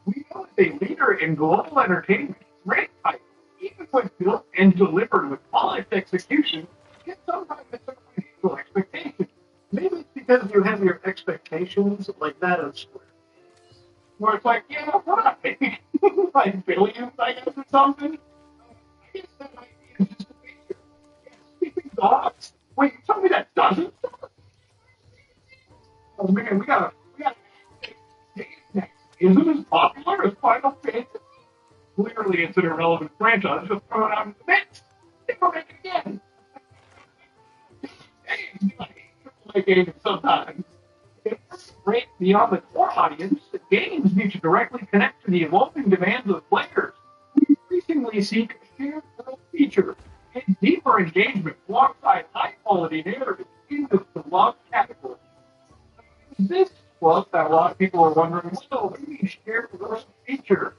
We know it's a leader in global entertainment, great type, even when built and delivered with flawless execution, yet sometimes it's a financial expectation. Maybe it's because you have your expectations like that of Square, where it's like, yeah, we're not making like billions, I guess, or something. I guess that might be just a feature. Yeah, sleeping dogs. Wait, you tell me that doesn't? Oh man, we gotta next. Isn't as popular as Final Fantasy? Clearly, it's an irrelevant franchise. Just throw it out in the mix. They will make it again. Like games sometimes. It's great beyond the core audience. Games need to directly connect to the evolving demands of players. We increasingly seek shared world features and deeper engagement alongside high-quality narratives in this beloved category. This was that a lot of people are wondering, well, what do you mean shared world feature?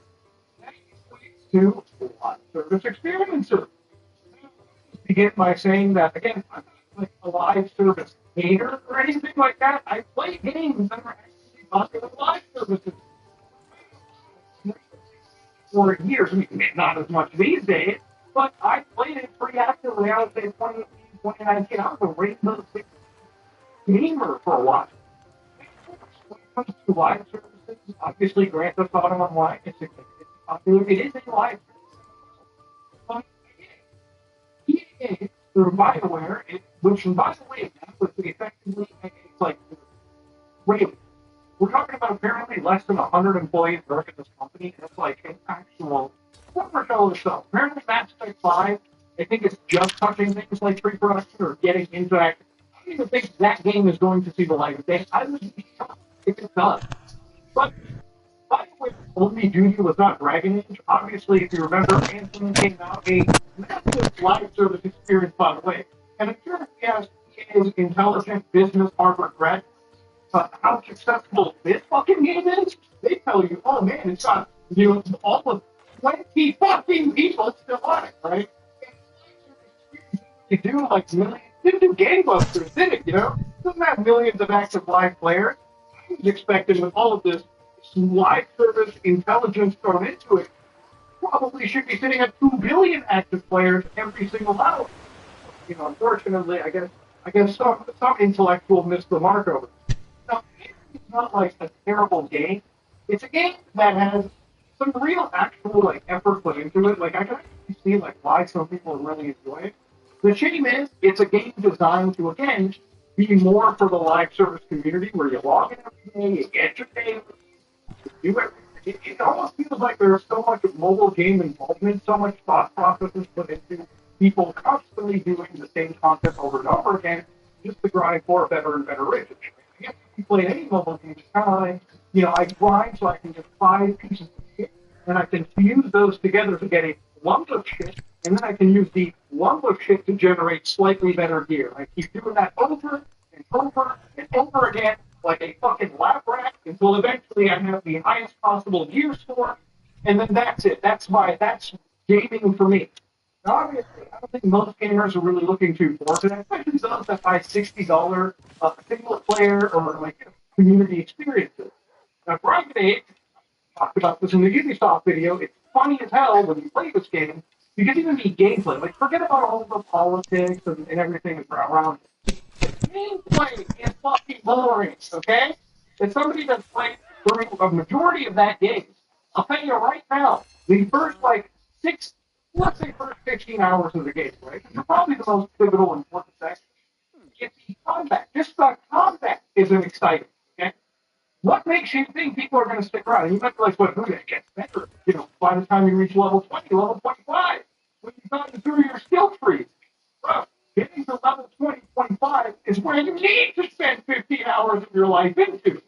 That equates to live service experiences. Begin by saying that again, I'm not like a live service hater or anything like that. I play games that are actually popular live services for years. I mean, not as much these days, but I played it pretty actively. I would say 2018, 2019. I was a Rainbow Six gamer for a while. When it comes to live services, obviously Grand Theft Auto Online is significantly popular. It is a live service. EA through BioWare, which by the way, that was effectively it's like really we're talking about apparently less than 100 employees work at this company, and it's like an actual former show itself. Apparently, Mass Effect 5, I think it's just touching things like pre-production or getting into that. I don't even think that game is going to see the light of day. I would be shocked if it does. But BioWare's only duty was not Dragon Age. Obviously, if you remember, Anthem came out a massive live service experience, by the way. And I'm sure he has intelligent business Harvard grad how successful this fucking game is, they tell you, oh man, it's got all of 20 fucking people still on it, right? You do like millions, didn't do gangbusters, did it? Doesn't have millions of active live players. I was expecting with all of this live service intelligence thrown into it, probably should be sitting at 2 billion active players every single hour. Unfortunately, I guess some intellectual missed the mark over. Now, it's not like a terrible game. It's a game that has some real actual like effort put into it. Like I can actually see like why some people really enjoy it. The shame is it's a game designed to again be more for the live service community where you log in every day, you get your game, you do everything. It almost feels like there's so much mobile game involvement, so much thought processes put into people constantly doing the same content over and over again just to grind for better and better riches. I guess if you play any mobile game, it's kind of like, I grind so I can get 5 pieces of shit, and I can fuse those together to get a lump of shit, and then I can use the lump of shit to generate slightly better gear. I keep doing that over and over and over again, like a fucking lab rat, until eventually I have the highest possible gear score, and then that's it. That's gaming for me. Now, obviously, I don't think most gamers are really looking to force it, especially those that buy $60 single player or like community experiences. Now, Dragon Age talked about this in the Ubisoft video. It's funny as hell when you play this game because even the gameplay, like forget about all the politics and everything around it. The gameplay is fucking boring, okay? As somebody that's played during a majority of that game, I'll tell you right now, the first like six, let's say first 16 hours of the game, right? It's probably the most pivotal and important section. If the combat, just the combat isn't exciting, okay? What makes you think people are going to stick around? And you might be like, well, who that gets better? By the time you reach level 20, level 25, when you've gotten through your skill trees, bro, getting to level 20, 25 is where you need to spend 15 hours of your life into.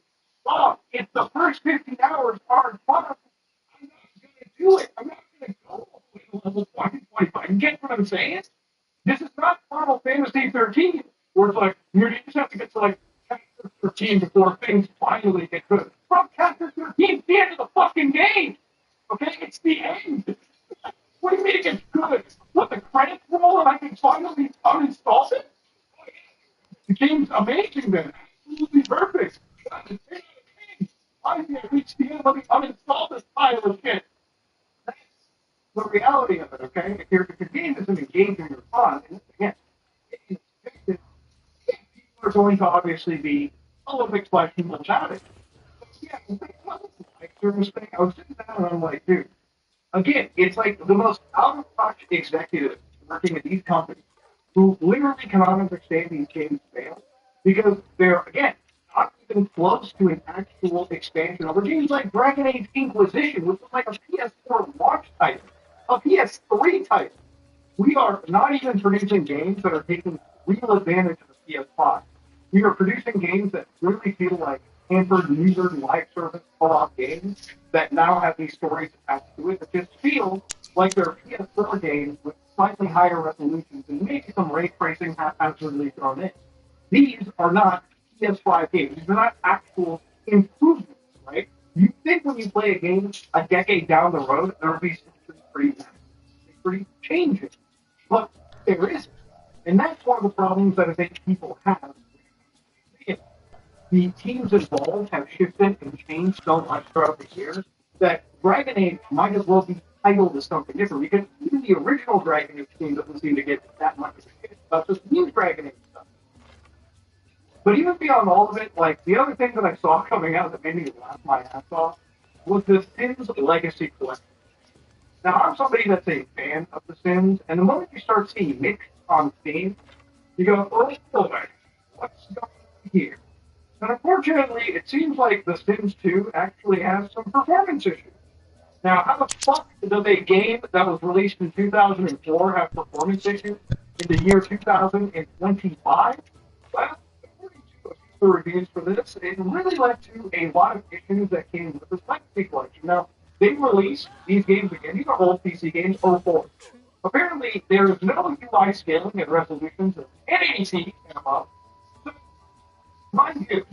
Oh, if the first 15 hours aren't fun, I'm not going to do it. I'm not going to go all the way to level 20, 25. You get what I'm saying? This is not Final Fantasy 13, where it's like, you just have to get to like chapter 13 before things finally get good. From chapter 13, the end of the fucking game. Okay? It's the end. What do you mean it gets good? What, the credits roll and I can finally uninstall it? The game's amazing then. Absolutely perfect. That's a 10 out of 10. Finally, I reached the end. Let me uninstall this pile of shit. That's the reality of it, okay? If your game isn't engaging or fun, and again, people are going to obviously be Olympic flashing about it. But yeah, like service thing, I was sitting down and I'm like, dude, again, it's like the most out of touch executives working at these companies who literally cannot understand these games fail because they're, again, not even close to an actual expansion over games like Dragon Age Inquisition, which was like a PS4 launch title, a PS3 title. We are not even producing games that are taking real advantage of the PS5. We are producing games that really feel like hampered user live service co-op games that now have these stories attached to it that just feel like they're PS4 games with slightly higher resolutions and maybe some ray tracing haphazardly thrown in. These are not PS5 games. These are not actual improvements, right? You think when you play a game a decade down the road, there will be some pretty changes. But there isn't. And that's one of the problems that I think people have. The teams involved have shifted and changed so much throughout the years that Dragon Age might as well be titled as something different because even the original Dragon Age team doesn't seem to get that much of a shit about this new Dragon Age stuff. But even beyond all of it, like the other thing that I saw coming out that made me laugh my ass off was the Sims Legacy Collection. Now, I'm somebody that's a fan of The Sims, and the moment you start seeing mixed on Steam, you go, oh boy, what's going on here? And unfortunately, it seems like The Sims 2 actually has some performance issues. Now, how the fuck does a game that was released in 2004 have performance issues in the year 2025? Well, according to the reviews for this, it really led to a lot of issues that came with the Legacy Collection. Now, they released these games again. These are old PC games, 04. Apparently, there is no UI scaling at resolutions of 1080p and above. So, mind you,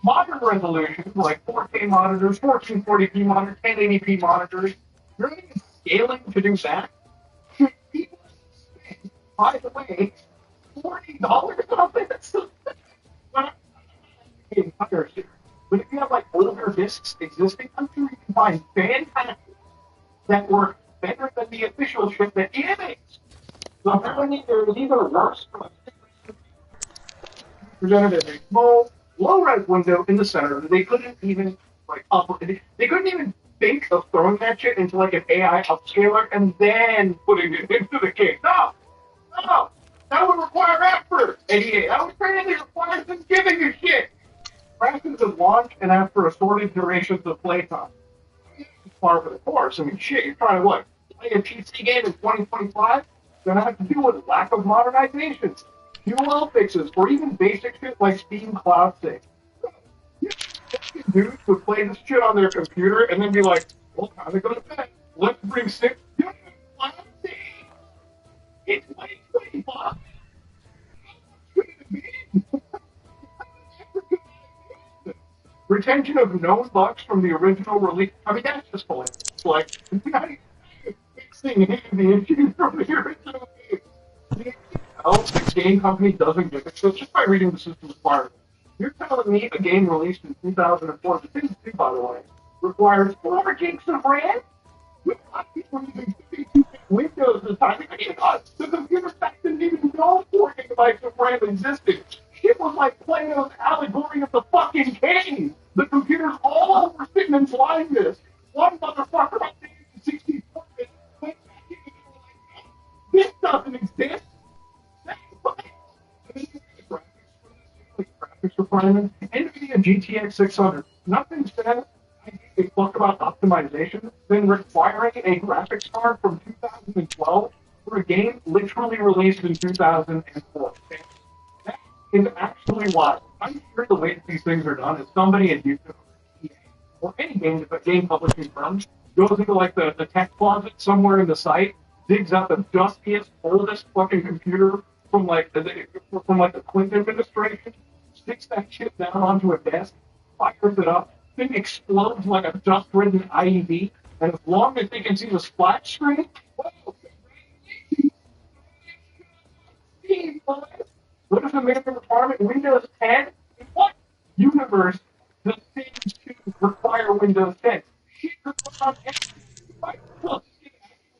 modern resolutions like 4K monitors, 1440p monitors, 1080p monitors, you're not even scaling to do that. People spend, by the way, $40 on this. The entire series. But if you have like older discs existing, I'm sure you can find fantastic that work better than the official ship that animates. So apparently there was either worse or presented as a small, low-res window in the center that they couldn't even like up. They couldn't even think of throwing that shit into like an AI upscaler and then putting it into the game. No, no, that would require effort. ADA, that would really require them giving a shit. Crashes of launch and after assorted durations of playtime. Par for the course. I mean, shit, you're trying to what? Play a PC game in 2025? You're gonna have to deal with lack of modernization, QL fixes, or even basic shit like Steam Cloud Save. Dudes would play this shit on their computer and then be like, well, time to go to bed. Let's bring six. It's 2025. Retention of known bugs from the original release. I mean, that's just hilarious. Like, fixing any of the issues from the original game. The game company doesn't give a shit just by reading the system requirements. You're telling me a game released in 2004, the Sims 2, by the way, requires 4 gigs of RAM? With a lot of people using 52 Windows this time. The computer back didn't even know 4 gigabytes of RAM existed. It was like Plato's allegory of the fucking cave. The computers all over Sigmund's line this. One motherfucker updated to 64 bit, went back in and was like, this doesn't exist. That's right. requirements. NVIDIA GTX 600. Nothing said they talk about optimization than requiring a graphics card from 2012 for a game literally released in 2004. Okay? That is actually why I'm sure the way that these things are done is somebody at YouTube or any game publishing firm goes into like the tech closet somewhere in the site, digs out the dustiest, oldest fucking computer from the Clinton administration, sticks that shit down onto a desk, fires it up, thing explodes like a dust-ridden IED, and as long as they can see the splash screen, whoa, Steve, what is the minimum requirement? Windows 10? In what universe does Sims 2 require Windows 10? Shit could run on any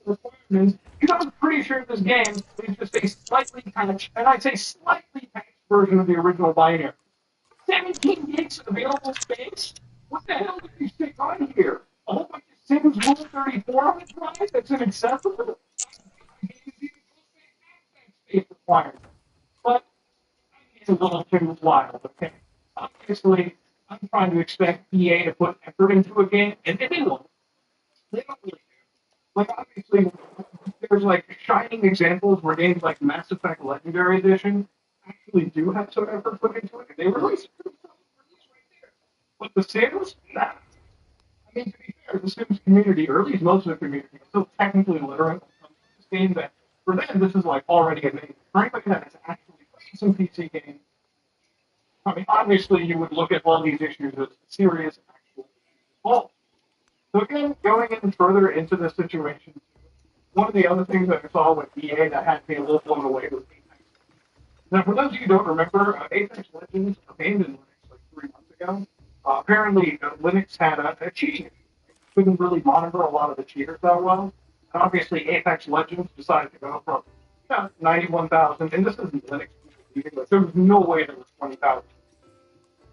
requirements, because I'm pretty sure this game is just a slightly patched, and I say slightly patched version of the original binary. 17 gigs available space? What the hell did you stick on here? A whole bunch of Sims Rule 34 on the drive that's inaccessible? Space required. But it's a little too wild, okay? Obviously, I'm trying to expect EA to put effort into a game, and they won't. They don't really care. Like, obviously, there's like shining examples where games like Mass Effect Legendary Edition actually do have some effort put into it, and they release it. But the Sims, nah. I mean, to be fair, the Sims community, or at least most of the community, is still technically literate when it comes to this game that for them, this is like already amazing. For anybody that has actually played some PC games, I mean, obviously you would look at all these issues as serious actual fault. So again, going in further into the situation, one of the other things that I saw with EA that had me a little blown away was Apex. Now, for those of you who don't remember, Apex Legends abandoned Linux like 3 months ago. Apparently, Linux had a cheating issue. Couldn't really monitor a lot of the cheaters that well. And obviously, Apex Legends decided to go from 91,000, and this isn't Linux, but there was no way there was 20,000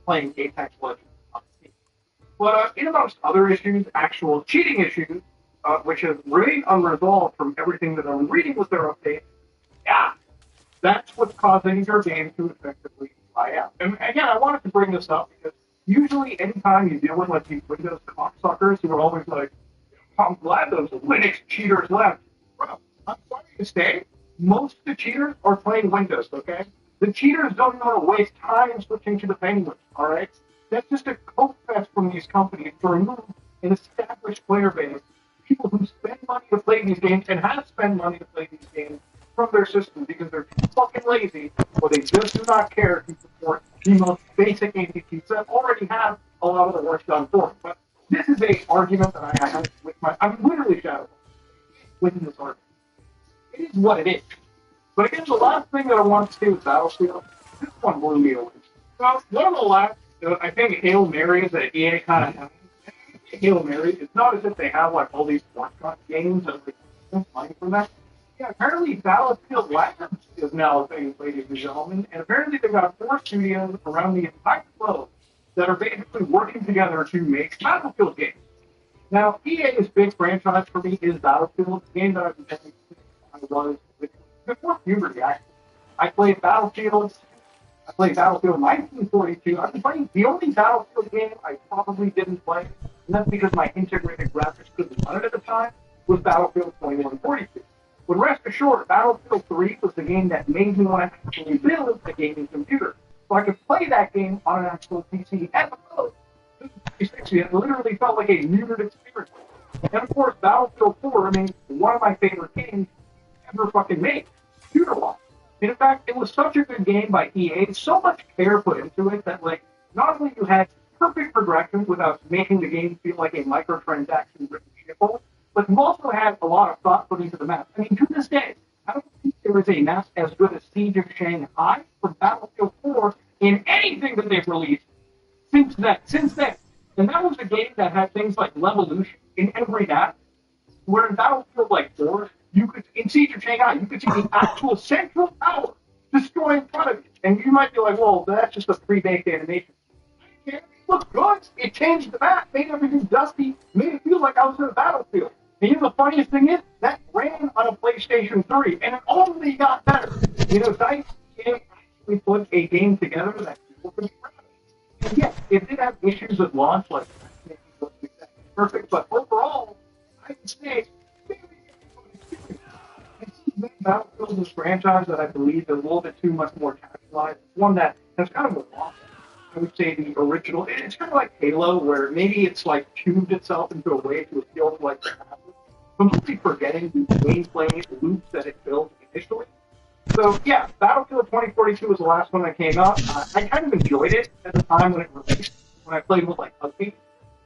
playing Apex Legends on Steam. But in amongst other issues, actual cheating issues, which have remained unresolved from everything that I'm reading with their updates, yeah, that's what's causing your game to effectively dry out. And again, I wanted to bring this up because usually anytime you deal with like these Windows cocksuckers who are always like, I'm glad those Linux cheaters left. Bro, I'm sorry to say, most of the cheaters are playing Windows, okay? The cheaters don't want to waste time switching to the Penguin, all right? That's just a coke fest from these companies to remove an established player base, people who spend money to play these games and have spent money to play these games from their system because they're too fucking lazy or they just do not care to support the most basic APTs that already have a lot of the work done for them. But this is a argument that I have with I'm literally shadow within this argument. It is what it is. But again, the last thing that I want to say with Battlefield, this one blew me away. Well, one of the last, I think, Hail Marys that EA kind of has, Hail Mary, it's not as if they have like all these one-shot games and like money from that. Yeah, apparently Battlefield Labs is now a thing, ladies and gentlemen, and apparently they've got 4 studios around the entire globe that are basically working together to make Battlefield games. Now, EA's big franchise for me is Battlefield, the game that I've been playing since I was before puberty, actually. I played Battlefield 1942. I've been playing the only Battlefield game I probably didn't play, and that's because my integrated graphics couldn't run it at the time, was Battlefield 2142. But rest assured, Battlefield 3 was the game that made me want to actually build a gaming computer. So I could play that game on an actual PC as opposed to 360. It literally felt like a muted experience. And of course, Battlefield 4 remains one of my favorite games ever fucking made, computer-wise. In fact, it was such a good game by EA, so much care put into it that, like, not only you had perfect progression without making the game feel like a microtransaction-written shithole, but you also had a lot of thought put into the map. I mean, to this day, I don't think there is a map as good as Siege of Shanghai for Battlefield 4 in anything that they've released since then. And that was a game that had things like Levolution in every map, where in Battlefield like 4, you could, in Siege of Shanghai, you could see the actual central tower destroy in front of you. And you might be like, well, that's just a pre-baked animation. It looked good. It changed the map, made everything dusty, made it feel like I was in a battlefield. And you know the funniest thing is, that ran on a PlayStation 3, and it only got better. You know, DICE actually put a game together that people could be proud of. And yeah, it did have issues with launch, like maybe it wasn't exactly perfect, but overall, I would say very, very fun experience. And since then, Battlefield is a franchise that I believe is a little bit too much more casualized. It's one that has kind of lost, I would say, the original. It's kind of like Halo, where maybe it's like tuned itself into a way to appeal to like the masses, completely forgetting the gameplay loops that it built initially. So yeah, Battlefield 2042 was the last one that came out. I kind of enjoyed it at the time when it released, when I played with like Husky.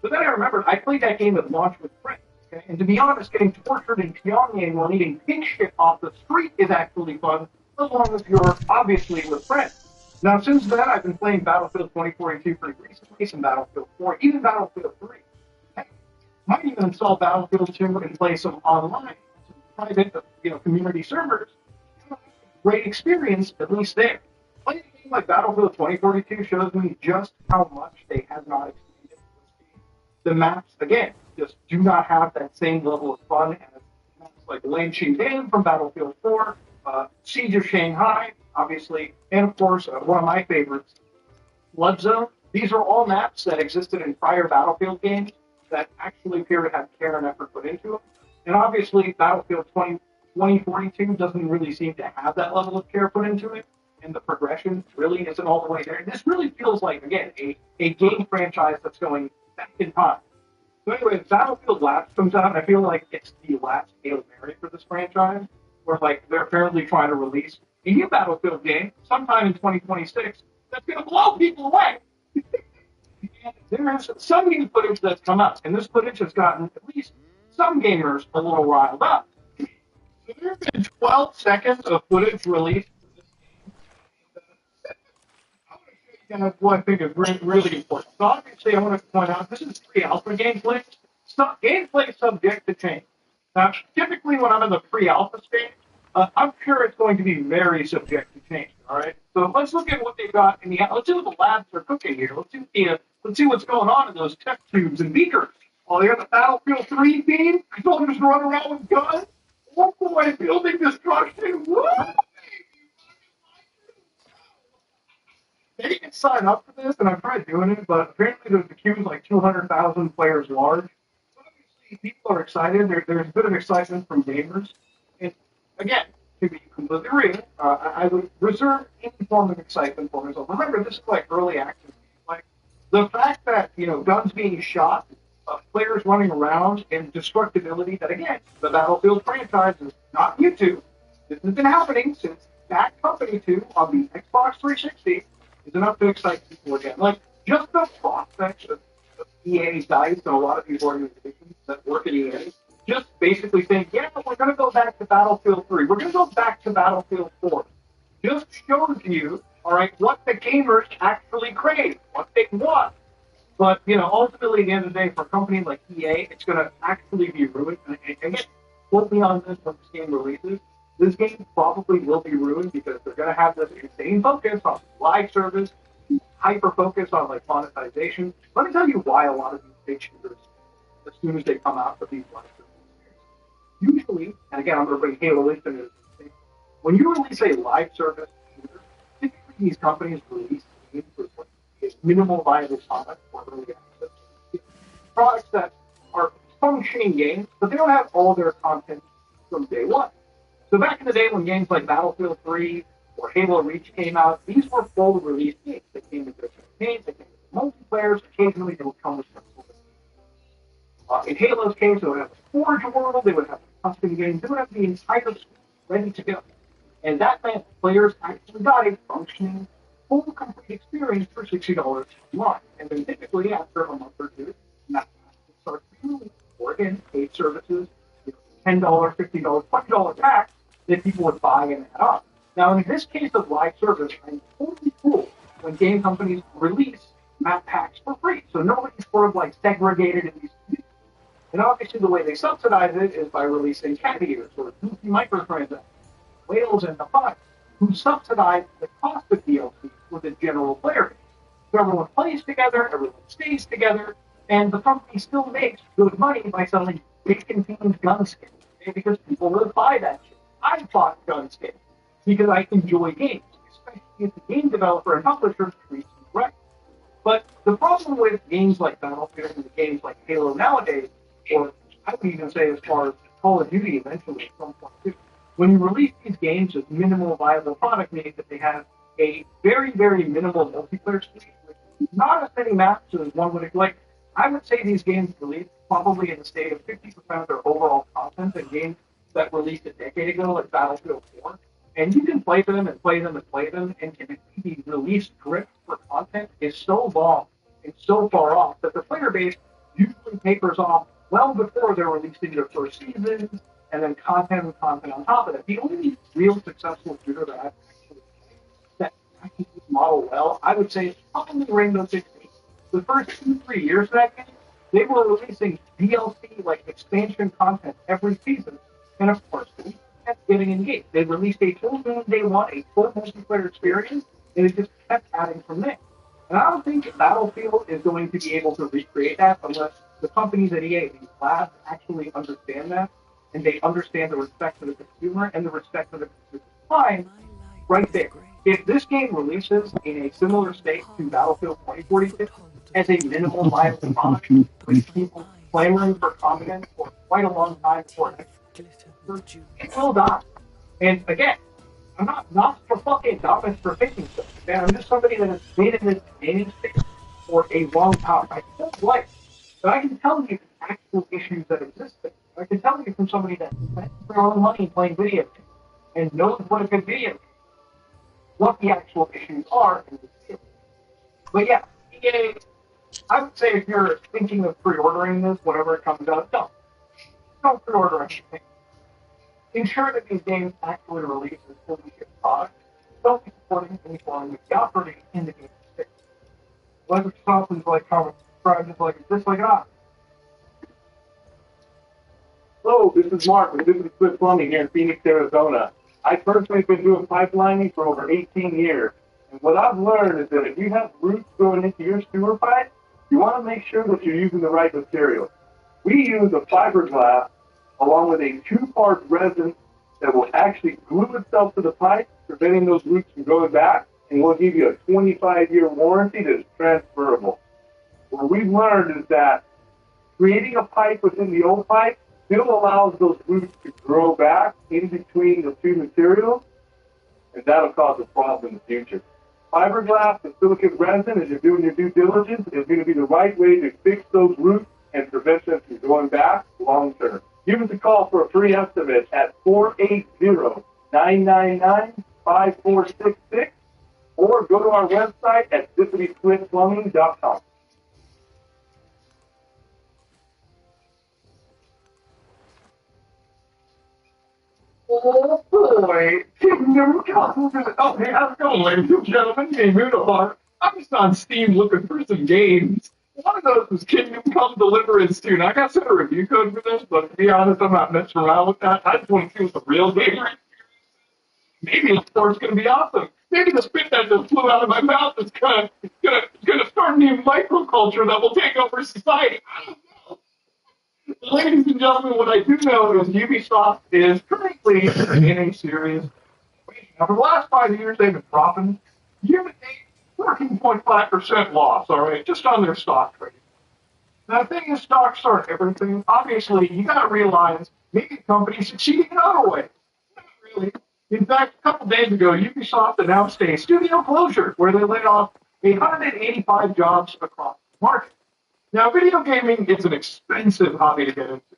But then I remembered I played that game at launch with friends. Okay? And to be honest, getting tortured in Pyongyang while eating pig shit off the street is actually fun, as long as you're obviously with friends. Now, since then, I've been playing Battlefield 2042 pretty recently, some Battlefield 4, even Battlefield 3. Hey, might even install Battlefield 2 and play some online, some private, community servers. Great experience, at least there. Playing a game like Battlefield 2042 shows me just how much they have not expanded this game. The maps, again, just do not have that same level of fun as maps like Lane Xingdan from Battlefield 4, Siege of Shanghai, obviously, and of course, one of my favorites, Blood Zone. These are all maps that existed in prior Battlefield games that actually appear to have care and effort put into them. And obviously, Battlefield 2042 doesn't really seem to have that level of care put into it, and the progression really isn't all the way there. This really feels like, again, a game franchise that's going back in time. So anyway, Battlefield Labs comes out, and I feel like it's the last Hail Mary for this franchise, where like they're apparently trying to release a new Battlefield game sometime in 2026 that's going to blow people away. And there's some new footage that's come out, and this footage has gotten at least some gamers a little riled up. So there have been 12 seconds of footage released for this game. I want to show you guys what I think is really important. So obviously, I want to point out this is pre-alpha gameplay. Gameplay is subject to change. Now, typically when I'm in the pre-alpha stage, I'm sure it's going to be very subject to change. All right. So let's look at what they've got in the. Let's see what the labs are cooking here. Let's see what's going on in those test tubes and beakers. Oh, they got the Battlefield 3 theme. Soldiers run around with guns. Oh boy, building destruction. Woo! They can sign up for this, and I've tried doing it, but apparently the queue is like 200,000 players large. So obviously, people are excited. There's a bit of excitement from gamers. And again, to be completely real, I would reserve any form of excitement for myself. Remember, this is like early access. Like the fact that guns being shot, players running around, and destructibility. That again, the Battlefield franchise is not new to. This has been happening since Bad Company 2 on the Xbox 360 is enough to excite people again. Like just the prospects of EA, DICE, and a lot of these organizations that work at EA just basically saying, yeah, we're going to go back to Battlefield 3. We're going to go back to Battlefield 4. Just shows you, all right, what the gamers actually crave, what they want. But, ultimately, at the end of the day, for a company like EA, it's going to actually be ruined. And again, quote me on this when this game releases. This game probably will be ruined because they're going to have this insane focus on live service, hyper focus on like monetization. Let me tell you why a lot of these big shooters, as soon as they come out with these live service, usually, and again, I'm going to bring Halo into this, when you release a live service shooter, typically these companies release games with minimal viable product for early access. Products that are functioning games, but they don't have all their content from day one. So back in the day when games like Battlefield 3 or Halo Reach came out, these were full release games. They came with their campaigns, they came with multiplayers, occasionally they would come with in Halo's case, they would have a Forge world, they would have a custom game, they would have the entire suite ready to go. And that meant players actually got a functioning, full, complete experience for $60 a month. And then typically after a month or two, that starts to be released, or again, paid services, $10, $50, $20 packs that people would buy and add up. Now, in this case of live service, I'm totally cool when game companies release map packs for free. So nobody's sort of like segregated in these communities. And obviously the way they subsidize it is by releasing cat eaters or goofy microtransactions, whales and the fox, who subsidize the cost of DLC for the general player. So everyone plays together, everyone stays together, and the company still makes good money by selling bacon-themed gun skins. Okay? Because people will buy that shit. I bought gun skins because I enjoy games, especially if the game developer and publisher treats me right. But the problem with games like Battlefield and games like Halo nowadays, or I would even say as far as Call of Duty eventually at some point too, when you release these games with minimal viable product means that they have a very, very minimal multiplayer suite with not as many maps as one would like. I would say these games released probably in the state of 50% of their overall content than games that released a decade ago, like Battlefield 4. And you can play them and play them and play them, and typically the release script for content is so long and so far off that the player base usually tapers off well before they're releasing their first seasons and then content and content on top of it. The only real successful shooter that I've actually played that practices this model well, I would say, is probably Rainbow Six Siege. The first 2-3 years of that game, they were releasing DLC, like expansion content every season. And of course, we kept getting engaged. They released a full game day one, a full multiplayer experience, and it just kept adding from there. And I don't think Battlefield is going to be able to recreate that unless the companies at EA, these labs, actually understand that, and they understand the respect for the consumer and the respect for the consumer's time right there. If this game releases in a similar state to Battlefield 2042 as a minimal viable product, with people clamoring for content for quite a long time before it will die. And again, I'm not for fucking dumbest for thinking so. Man, I'm just somebody that has been in this gaming space for a long time. I don't like, but I can tell you the actual issues that exist there. I can tell you from somebody that spent their own money playing video games and knows what a good video game is, what the actual issues are. But yeah, EA, I would say if you're thinking of pre-ordering this, whenever it comes out, don't pre-order anything. Ensure that these games actually release as fully shipped products. Don't be supporting any form of operating in the game space. Microsoft is like how it's described as like this, like that. Hello, this is Mark with Business Quit Plumbing here in Phoenix, Arizona. I personally have been doing pipelining for over 18 years. And what I've learned is that if you have roots going into your sewer pipe, you want to make sure that you're using the right material. We use a fiberglass along with a 2-part resin that will actually glue itself to the pipe, preventing those roots from going back, and we'll give you a 25-year warranty that is transferable. What we've learned is that creating a pipe within the old pipe still allows those roots to grow back in between the two materials, and that'll cause a problem in the future. Fiberglass and silicate resin, as you're doing your due diligence, is going to be the right way to fix those roots and prevent them from going back long term. Give us a call for a free estimate at 480-999-5466 or go to our website at zippitysplitplumbing.com. Oh boy, Kingdom Come. Oh, hey, how's it going, ladies and gentlemen? Hey, Moonahar. I'm just on Steam looking for some games. One of those was Kingdom Come Deliverance 2. Now, I got set a review code for this, but to be honest, I'm not messing around with that. I just want to see what the real game is. Maybe the story's going to be awesome. Maybe the spit that just flew out of my mouth is gonna start a new microculture that will take over society. I don't know. Ladies and gentlemen, what I do know is Ubisoft is currently in a serious situation. Now, for the last 5 years, they've been dropping year-to-date 14.5% loss, all right, just on their stock trading. Now, the thing is, stocks aren't everything. Obviously, you got to realize maybe a company's succeeding in other ways. Not really. In fact, a couple days ago, Ubisoft announced a studio closure where they laid off 185 jobs across the market. Now, video gaming is an expensive hobby to get into.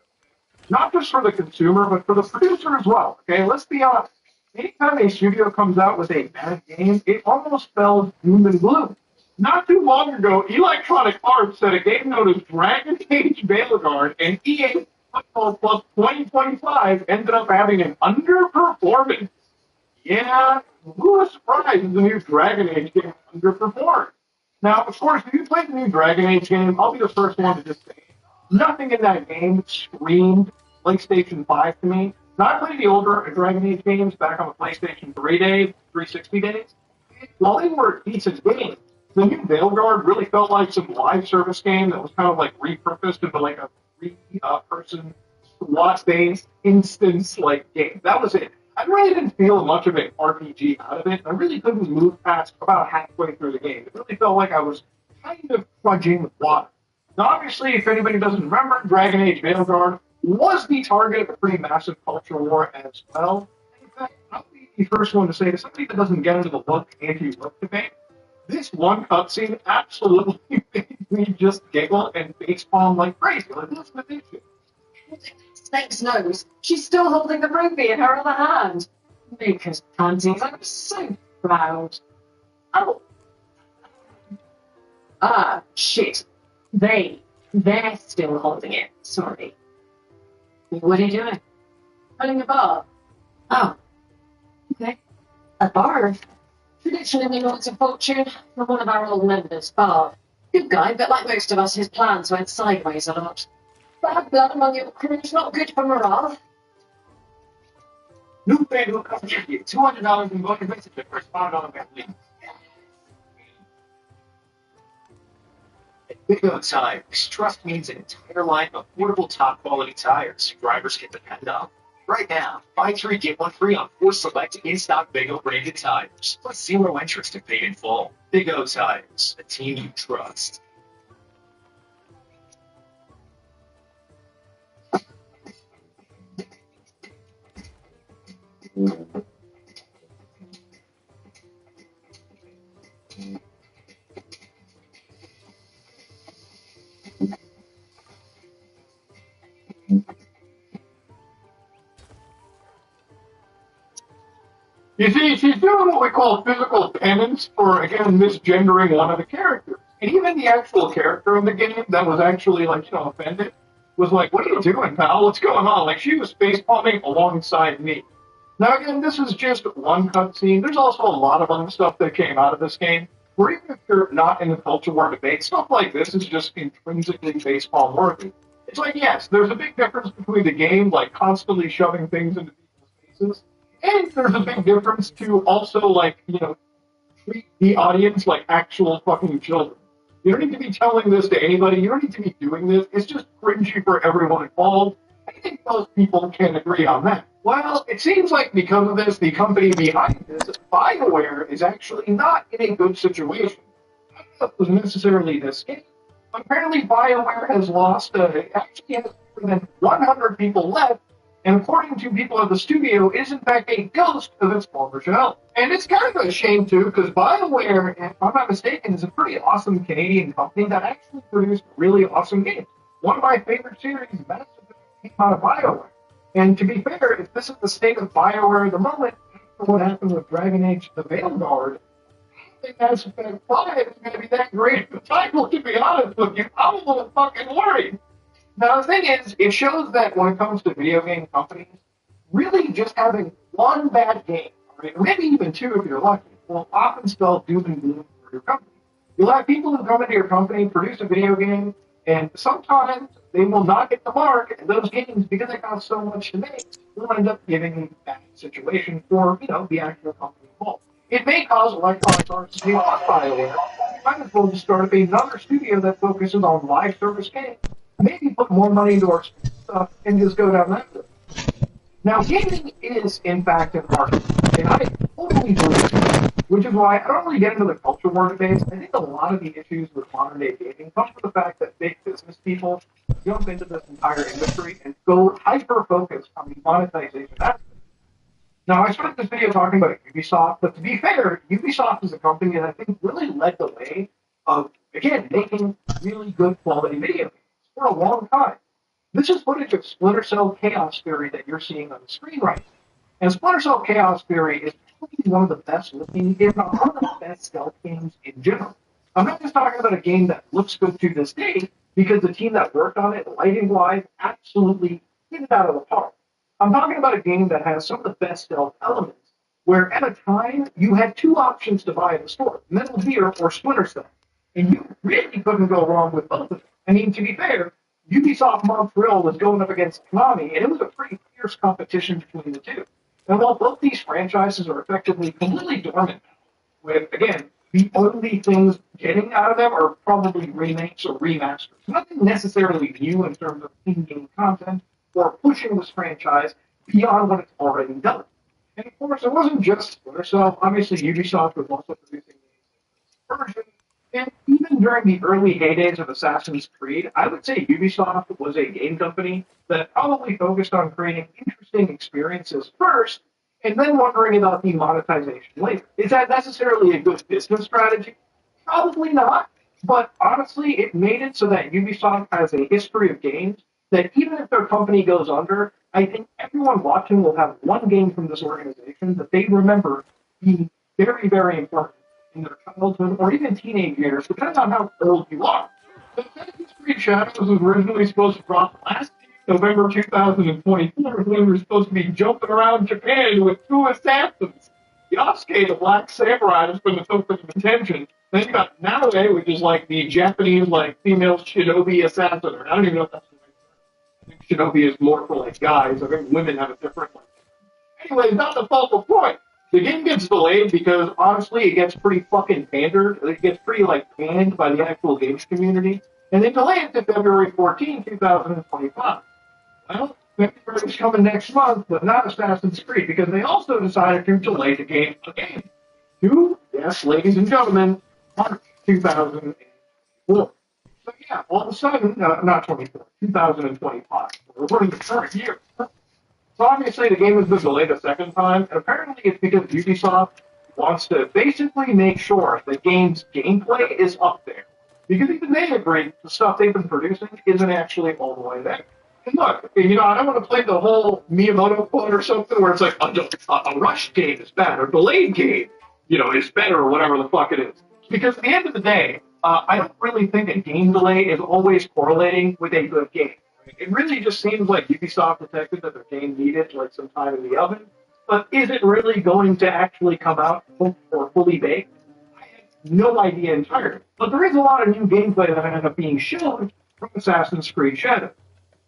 Not just for the consumer, but for the producer as well. Okay, let's be honest. Anytime a studio comes out with a bad game, it almost spells doom and gloom. Not too long ago, Electronic Arts said a game known as Dragon Age Veilguard and EA Football Plus 2025 ended up having an underperformance. Yeah, who was surprised the new Dragon Age game underperformed? Now, of course, if you played the new Dragon Age game, I'll be the first one to just say nothing in that game screamed PlayStation 5 to me. Now, I played the older Dragon Age games back on the PlayStation 3 days, 360 days. While they were decent games, the new Veilguard really felt like some live service game that was kind of like repurposed into like a three-person SWAT-based instance like game. That was it. I really didn't feel much of an RPG out of it. I really couldn't move past about halfway through the game. It really felt like I was kind of fudging with water. Now, obviously, if anybody doesn't remember, Dragon Age Veilguard was the target of a pretty massive cultural war as well. In fact, I'll be the first one to say to somebody that doesn't get into the look anti-look debate, this one cutscene absolutely made me just giggle and facepalm like crazy. Like, what's the issue? Snake's nose. She's still holding the ruby in her other hand. Maker's panties. I'm so proud. Oh. Ah, shit. They're still holding it. Sorry. What are you doing? Running a bar. Oh. Okay. A bar? Tradition in the Lords of Fortune from one of our old members, Bob. Good guy, but like most of us, his plans went sideways a lot. Bad blood among your crew's not good for morale. New fan who comes here, you $200 in voting visit the first $5 bet league. At Big O Tires, trust means an entire line of affordable, top-quality tires drivers can depend on. Right now, buy 3 get 1 free on 4 select in-stock Big O branded tires, plus 0 interest if paid in full. Big O Tires, a team you trust. You see, she's doing what we call physical penance for, again, misgendering one of the characters. And even the actual character in the game that was actually, like, offended was like, what are you doing, pal? What's going on? Like, she was face palming alongside me. Now, again, this is just one cutscene. There's also a lot of other stuff that came out of this game, where even if you're not in the culture war debate, stuff like this is just intrinsically face palm worthy. It's like, yes, there's a big difference between the game, like, constantly shoving things into people's faces, and there's a big difference to also, like, treat the audience like actual fucking children. You don't need to be telling this to anybody. You don't need to be doing this. It's just cringy for everyone involved. I think most people can agree on that. Well, it seems like because of this, the company behind this, BioWare, is actually not in a good situation. I don't know if it was necessarily this game. Apparently, BioWare has lost, actually has more than 100 people left, and according to people at the studio, is in fact a ghost of its former shell. And it's kind of a shame too, because BioWare, if I'm not mistaken, is a pretty awesome Canadian company that actually produced really awesome games. One of my favorite series, Mass Effect, came out of BioWare. And to be fair, if this is the state of BioWare at the moment, after what happened with Dragon Age The Veilguard, I think Mass Effect 5 is going to be that great of a title, to be honest with you. I'm a little fucking worried. Now, the thing is, it shows that when it comes to video game companies, really just having one bad game, right, maybe even 2 if you're lucky, will often spell doom and gloom for your company. You'll have people who come into your company, produce a video game, and sometimes they will not hit the mark, and those games, because they cost so much to make, will end up giving a bad situation for, the actual company involved. It may cause Electronic Arts to take off BioWare. You might as well just start up another studio that focuses on live service games. Maybe put more money into our stuff and just go down that road. Now, gaming is, in fact, an art, and I totally believe it, which is why I don't really get into the culture war debates. I think a lot of the issues with modern-day gaming come from the fact that big business people jump into this entire industry and go hyper-focused on the monetization aspect. Now, I started this video talking about Ubisoft, but to be fair, Ubisoft is a company that I think really led the way of, again, making really good quality video games for a long time. This is footage of Splinter Cell Chaos Theory that you're seeing on the screen right now. And Splinter Cell Chaos Theory is probably one of the best looking, if not one of the best stealth games in general. I'm not just talking about a game that looks good to this day, because the team that worked on it, lighting-wise, absolutely hit it out of the park. I'm talking about a game that has some of the best stealth elements, where at a time you had 2 options to buy in the store, Metal Gear or Splinter Cell. And you really couldn't go wrong with both of them. I mean, to be fair, Ubisoft Montreal was going up against Konami, and it was a pretty fierce competition between the two. And while both these franchises are effectively completely dormant now, with, again, the only things getting out of them are probably remakes or remasters. Nothing necessarily new in terms of in-game content or pushing this franchise beyond what it's already done. And of course, it wasn't just Splinter Cell. Obviously, Ubisoft was also producing games like Version, And even during the early heydays of Assassin's Creed, I would say Ubisoft was a game company that probably focused on creating interesting experiences first, and then wondering about the monetization later. Is that necessarily a good business strategy? Probably not. But honestly, it made it so that Ubisoft has a history of games that even if their company goes under, I think everyone watching will have one game from this organization that they remember being very, very important in their childhood or even teenage years, depending on how old you are. The Assassin's Creed Shadows was originally supposed to drop last year, November 2024, when we were supposed to be jumping around Japan with two assassins. Yasuke, the Black Samurai, has been the focus of attention. Then you got Naoe, which is like the Japanese like female shinobi assassin. Or I don't even know if that's the right term. I think shinobi is more for like guys. I think women have a different one. Anyway, not the focal point. The game gets delayed because honestly, it gets pretty fucking pandered. It gets pretty like panned by the actual games community, and they delay it to February 14, 2025. Well, February's coming next month, but not Assassin's Creed because they also decided to delay the game again. To, yes, ladies and gentlemen, March 2004. So yeah, all of a sudden, not 24, 2025. We're running the current year. So obviously the game has been delayed a second time, and apparently it's because Ubisoft wants to basically make sure the game's gameplay is up there. Because even they agree the stuff they've been producing isn't actually all the way there. And look, I don't want to play the whole Miyamoto quote or something where it's like a rushed game is bad or delayed game, is better or whatever the fuck it is. Because at the end of the day, I don't really think a game delay is always correlating with a good game. It really just seems like Ubisoft detected that their game needed like some time in the oven, but is it really going to actually come out cooked or fully baked? I have no idea entirely. But there is a lot of new gameplay that ended up being shown from Assassin's Creed Shadows.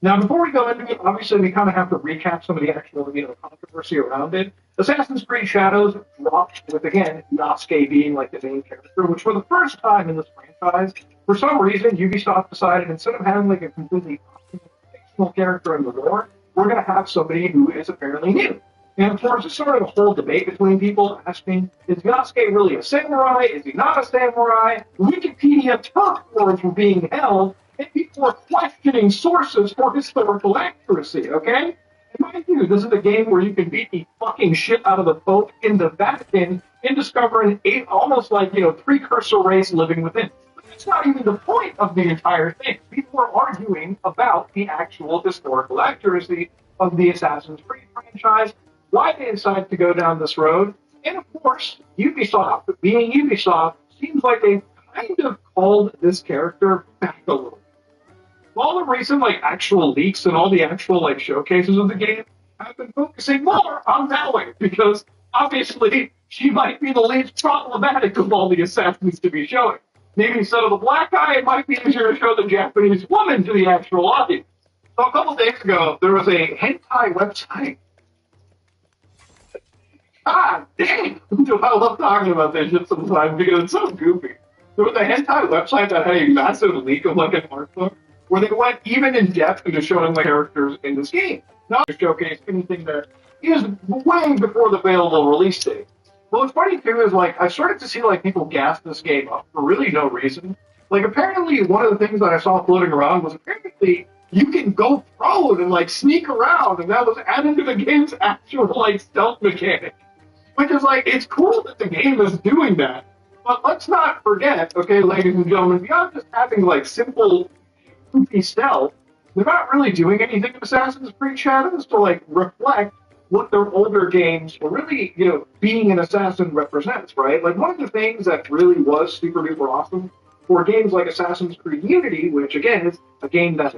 Now, before we go into it, obviously we kind of have to recap some of the actual, controversy around it. Assassin's Creed Shadows dropped with, again, Yasuke being like the main character, which for the first time in this franchise, for some reason, Ubisoft decided instead of having like a completely fictional character in the lore, we're going to have somebody who is apparently new. And of course, there's sort of a whole debate between people asking, is Yasuke really a samurai? Is he not a samurai? Wikipedia turf wars were being held, and people were questioning sources for historical accuracy, okay? And mind you, this is a game where you can beat the fucking shit out of the Pope in the Vatican and discover an almost like, precursor race living within. But that's not even the point of the entire thing. People are arguing about the actual historical accuracy of the Assassin's Creed franchise, why they decided to go down this road, and of course, Ubisoft, being Ubisoft, seems like they kind of called this character back a little. All the recent actual leaks and all the actual showcases of the game have been focusing more on Naoe because obviously she might be the least problematic of all the assassins to be showing. Maybe instead of the black guy, it might be easier to show the Japanese woman to the actual audience. So a couple days ago, there was a hentai website. God damn! I love talking about this shit sometimes because it's so goofy. There was a hentai website that had a massive leak of an art book where they went even in depth into showing the characters in this game. Not to showcase anything that is way before the available release date. Well, what's funny too is I started to see people gas this game up for really no reason. Apparently one of the things that I saw floating around was apparently you can go prone and sneak around, and that was added to the game's actual stealth mechanic. Which is it's cool that the game is doing that. But let's not forget, okay, ladies and gentlemen, beyond just having simple goofy stealth, they're not really doing anything in Assassin's Creed Shadows to reflect what their older games or really, being an assassin represents, right? One of the things that really was super duper awesome for games like Assassin's Creed Unity, which again is a game that's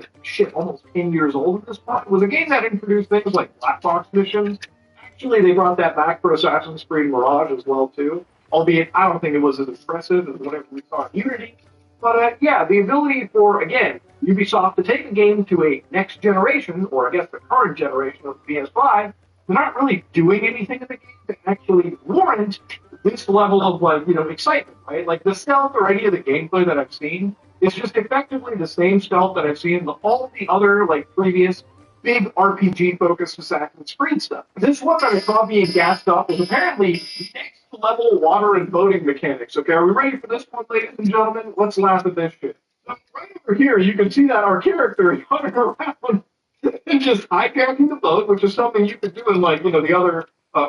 almost 10 years old at this point, was a game that introduced things like black box missions. Actually, they brought that back for Assassin's Creed Mirage as well too. Albeit, I don't think it was as impressive as whatever we saw in Unity. But yeah, the ability for, again, Ubisoft to take a game to a next generation, or I guess the current generation of the PS5, they're not really doing anything in the game to actually warrant this level of, excitement, right? The stealth or any of the gameplay that I've seen is just effectively the same stealth that I've seen in all the other, previous big RPG-focused Assassin's Creed stuff. This one that I saw being gassed up is apparently next level water and boating mechanics. Okay, are we ready for this one, ladies and gentlemen? Let's laugh at this shit. So right over here, you can see that our character is running around and just hijacking the boat, which is something you could do in, like, the other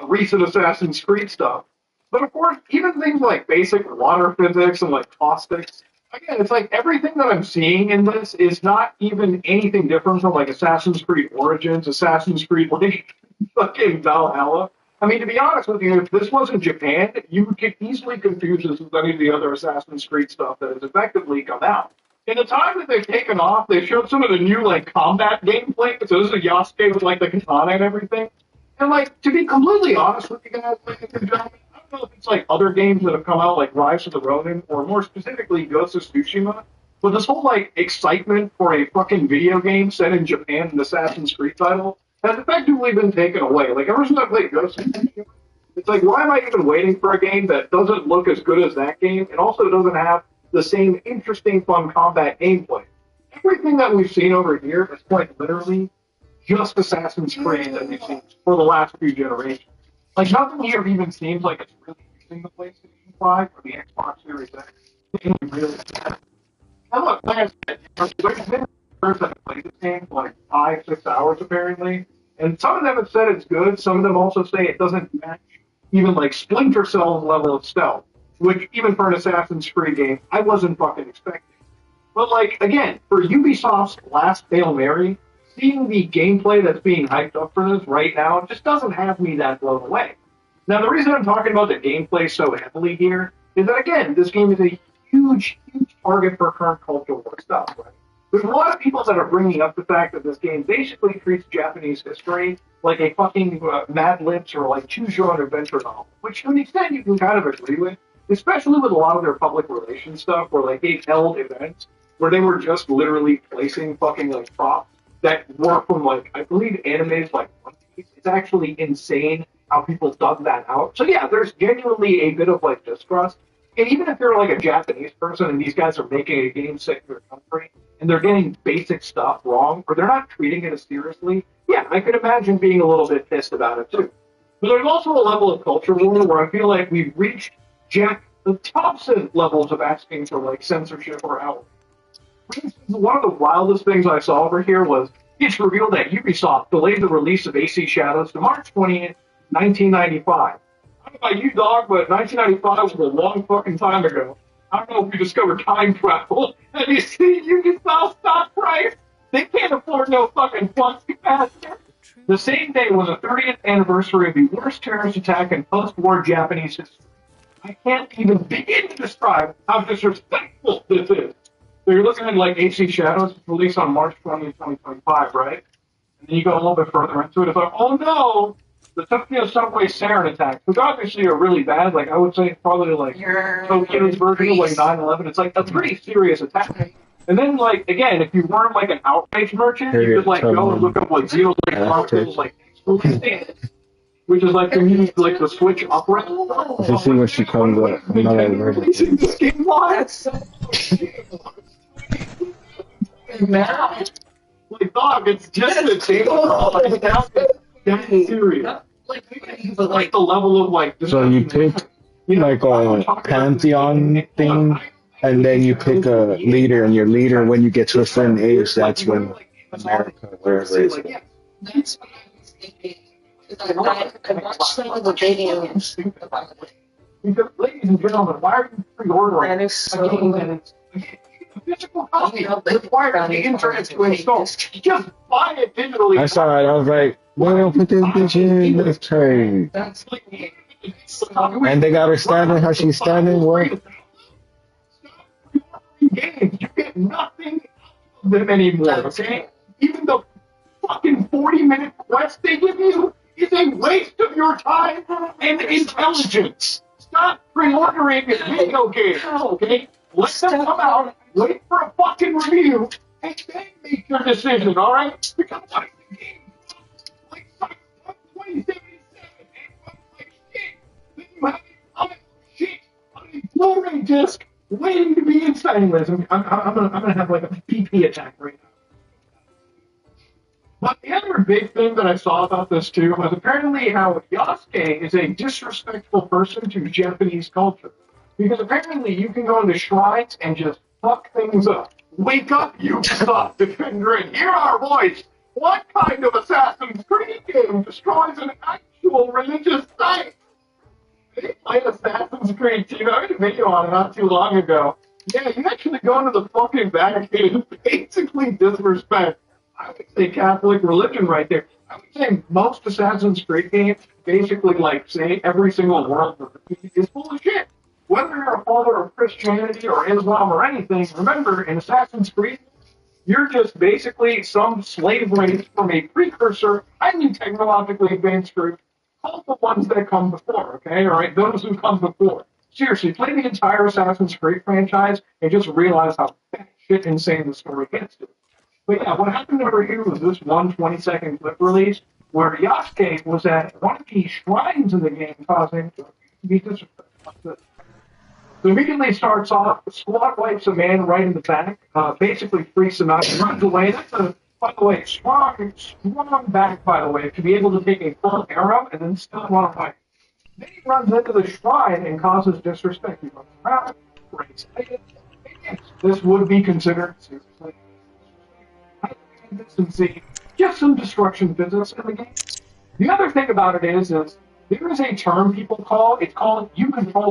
recent Assassin's Creed stuff. But of course, even things like basic water physics and like caustics, again, it's like everything that I'm seeing in this is not even anything different from like Assassin's Creed Origins, Assassin's Creed like fucking Valhalla. I mean, to be honest with you, if this wasn't Japan, you could easily confuse this with any of the other Assassin's Creed stuff that has effectively come out. In the time that they've taken off, they showed some of the new like combat gameplay. So this is a Yasuke with like the katana and everything. And like, to be completely honest with you guys, ladies and gentlemen, I don't know if it's like other games that have come out, like Rise of the Ronin, or more specifically Ghost of Tsushima, but this whole like excitement for a fucking video game set in Japan, an Assassin's Creed title, has effectively been taken away. Like ever since I played Ghost of Tsushima, it's like, why am I even waiting for a game that doesn't look as good as that game, and also doesn't have the same interesting, fun combat gameplay? Everything that we've seen over here is quite literally just Assassin's Creed that we've seen for the last few generations. Like, nothing here even seems like it's really using the PlayStation 5 or the Xbox Series X. It really does. Now look, like I said, there's been players that have played this game for like 5-6 hours apparently, and some of them have said it's good, some of them also say it doesn't match even like Splinter Cell's level of stealth, which even for an Assassin's Creed game, I wasn't fucking expecting. But like, again, for Ubisoft's last Hail Mary, seeing the gameplay that's being hyped up for this right now just doesn't have me that blown away. Now, the reason I'm talking about the gameplay so heavily here is that, again, this game is a huge, huge target for current cultural war stuff, right? There's a lot of people that are bringing up the fact that this game basically treats Japanese history like a fucking Mad Libs or like Choose Your Own Adventure novel, which to an extent you can kind of agree with, especially with a lot of their public relations stuff where like they've held events where they were just literally placing fucking like props that were from like, I believe animes like One Piece. It's actually insane how people dug that out. So yeah, there's genuinely a bit of like distrust. And even if you're like a Japanese person and these guys are making a game set in your country and they're getting basic stuff wrong or they're not treating it as seriously, yeah, I could imagine being a little bit pissed about it too. But there's also a level of culture war where I feel like we've reached the Thompson levels of asking for like censorship or outrage. One of the wildest things I saw over here was it's revealed that Ubisoft delayed the release of AC Shadows to March 20th, 1995. I don't know about you, dog, but 1995 was a long fucking time ago. I don't know if you discovered time travel. And you see Ubisoft stock price? They can't afford no fucking flux capacitor. The same day was the 30th anniversary of the worst terrorist attack in post-war Japanese history. I can't even begin to describe how disrespectful this is. So you're looking at like AC Shadows, released on March 20th, 2025, right? And then you go a little bit further into it, it's like, oh no, the Tokyo subway sarin attacks, which obviously are really bad. Like I would say it's probably like Tokyo's version of like 9/11. It's like a pretty serious attack. And then like, again, if you weren't like an outrage merchant, you could like go and look up like Zero Day Chronicles, like which is like when you like the Switch upright. Just see when she comes up. I'm not releasing this game live. Now, like, dog, it's just a table. That's serious. Like the level of like. So you pick like a pantheon thing, and then you pick a leader, and your leader, when you get to a certain age, that's when America, wherever it is. That's what I was thinking. I watched some of the videos about it. Because, ladies and gentlemen, why are you pre-ordering That is so a game that is a physical copy required on the internet to install? Just buy it digitally. I saw it. I was like, "Why don't put this bitch in this trade?" And they got her standing how she's standing. What? Games, you get nothing of them anymore. Okay, even the fucking 40-minute quest they give you is a waste of your time and intelligence. Stop pre-ordering video games, okay? Let them come out, wait for a fucking review, and then make your decision, alright? Because like the game, like Cyberpunk 2077, and like shit, then you have a shit on a Blu-ray disc waiting to be inside. I'm gonna have like a PP attack right now. But the other other big thing that I saw about this too was apparently how Yasuke is a disrespectful person to Japanese culture. Because apparently you can go into shrines and just fuck things up. Wake up, you suck, defender, and hear our voice. What kind of Assassin's Creed game destroys an actual religious site? They played Assassin's Creed 2. I made a video on it not too long ago. Yeah, you actually go into the fucking Vatican and basically disrespect, I would say, Catholic religion right there. I would say most Assassin's Creed games basically, like, say every single world is full of shit. Whether you're a follower of Christianity or Islam or anything, remember, in Assassin's Creed, you're just basically some slave race from a precursor, highly technologically advanced group called the ones that come before, okay? All right, those who come before. Seriously, play the entire Assassin's Creed franchise and just realize how shit insane the story gets to. But yeah, what happened over here was this one 20-second clip release where Yasuke was at one of the shrines in the game causing to be disrespectful. So immediately starts off, squad wipes a man right in the back, basically freaks him out, runs away. That's by the way, strong back, by the way, to be able to take a full arrow and then still run away. Then he runs into the shrine and causes disrespect. He runs around, breaks it. Yes, this would be considered seriously consistency, just some destruction business in the game. The other thing about it is there is a term people call, it's called you control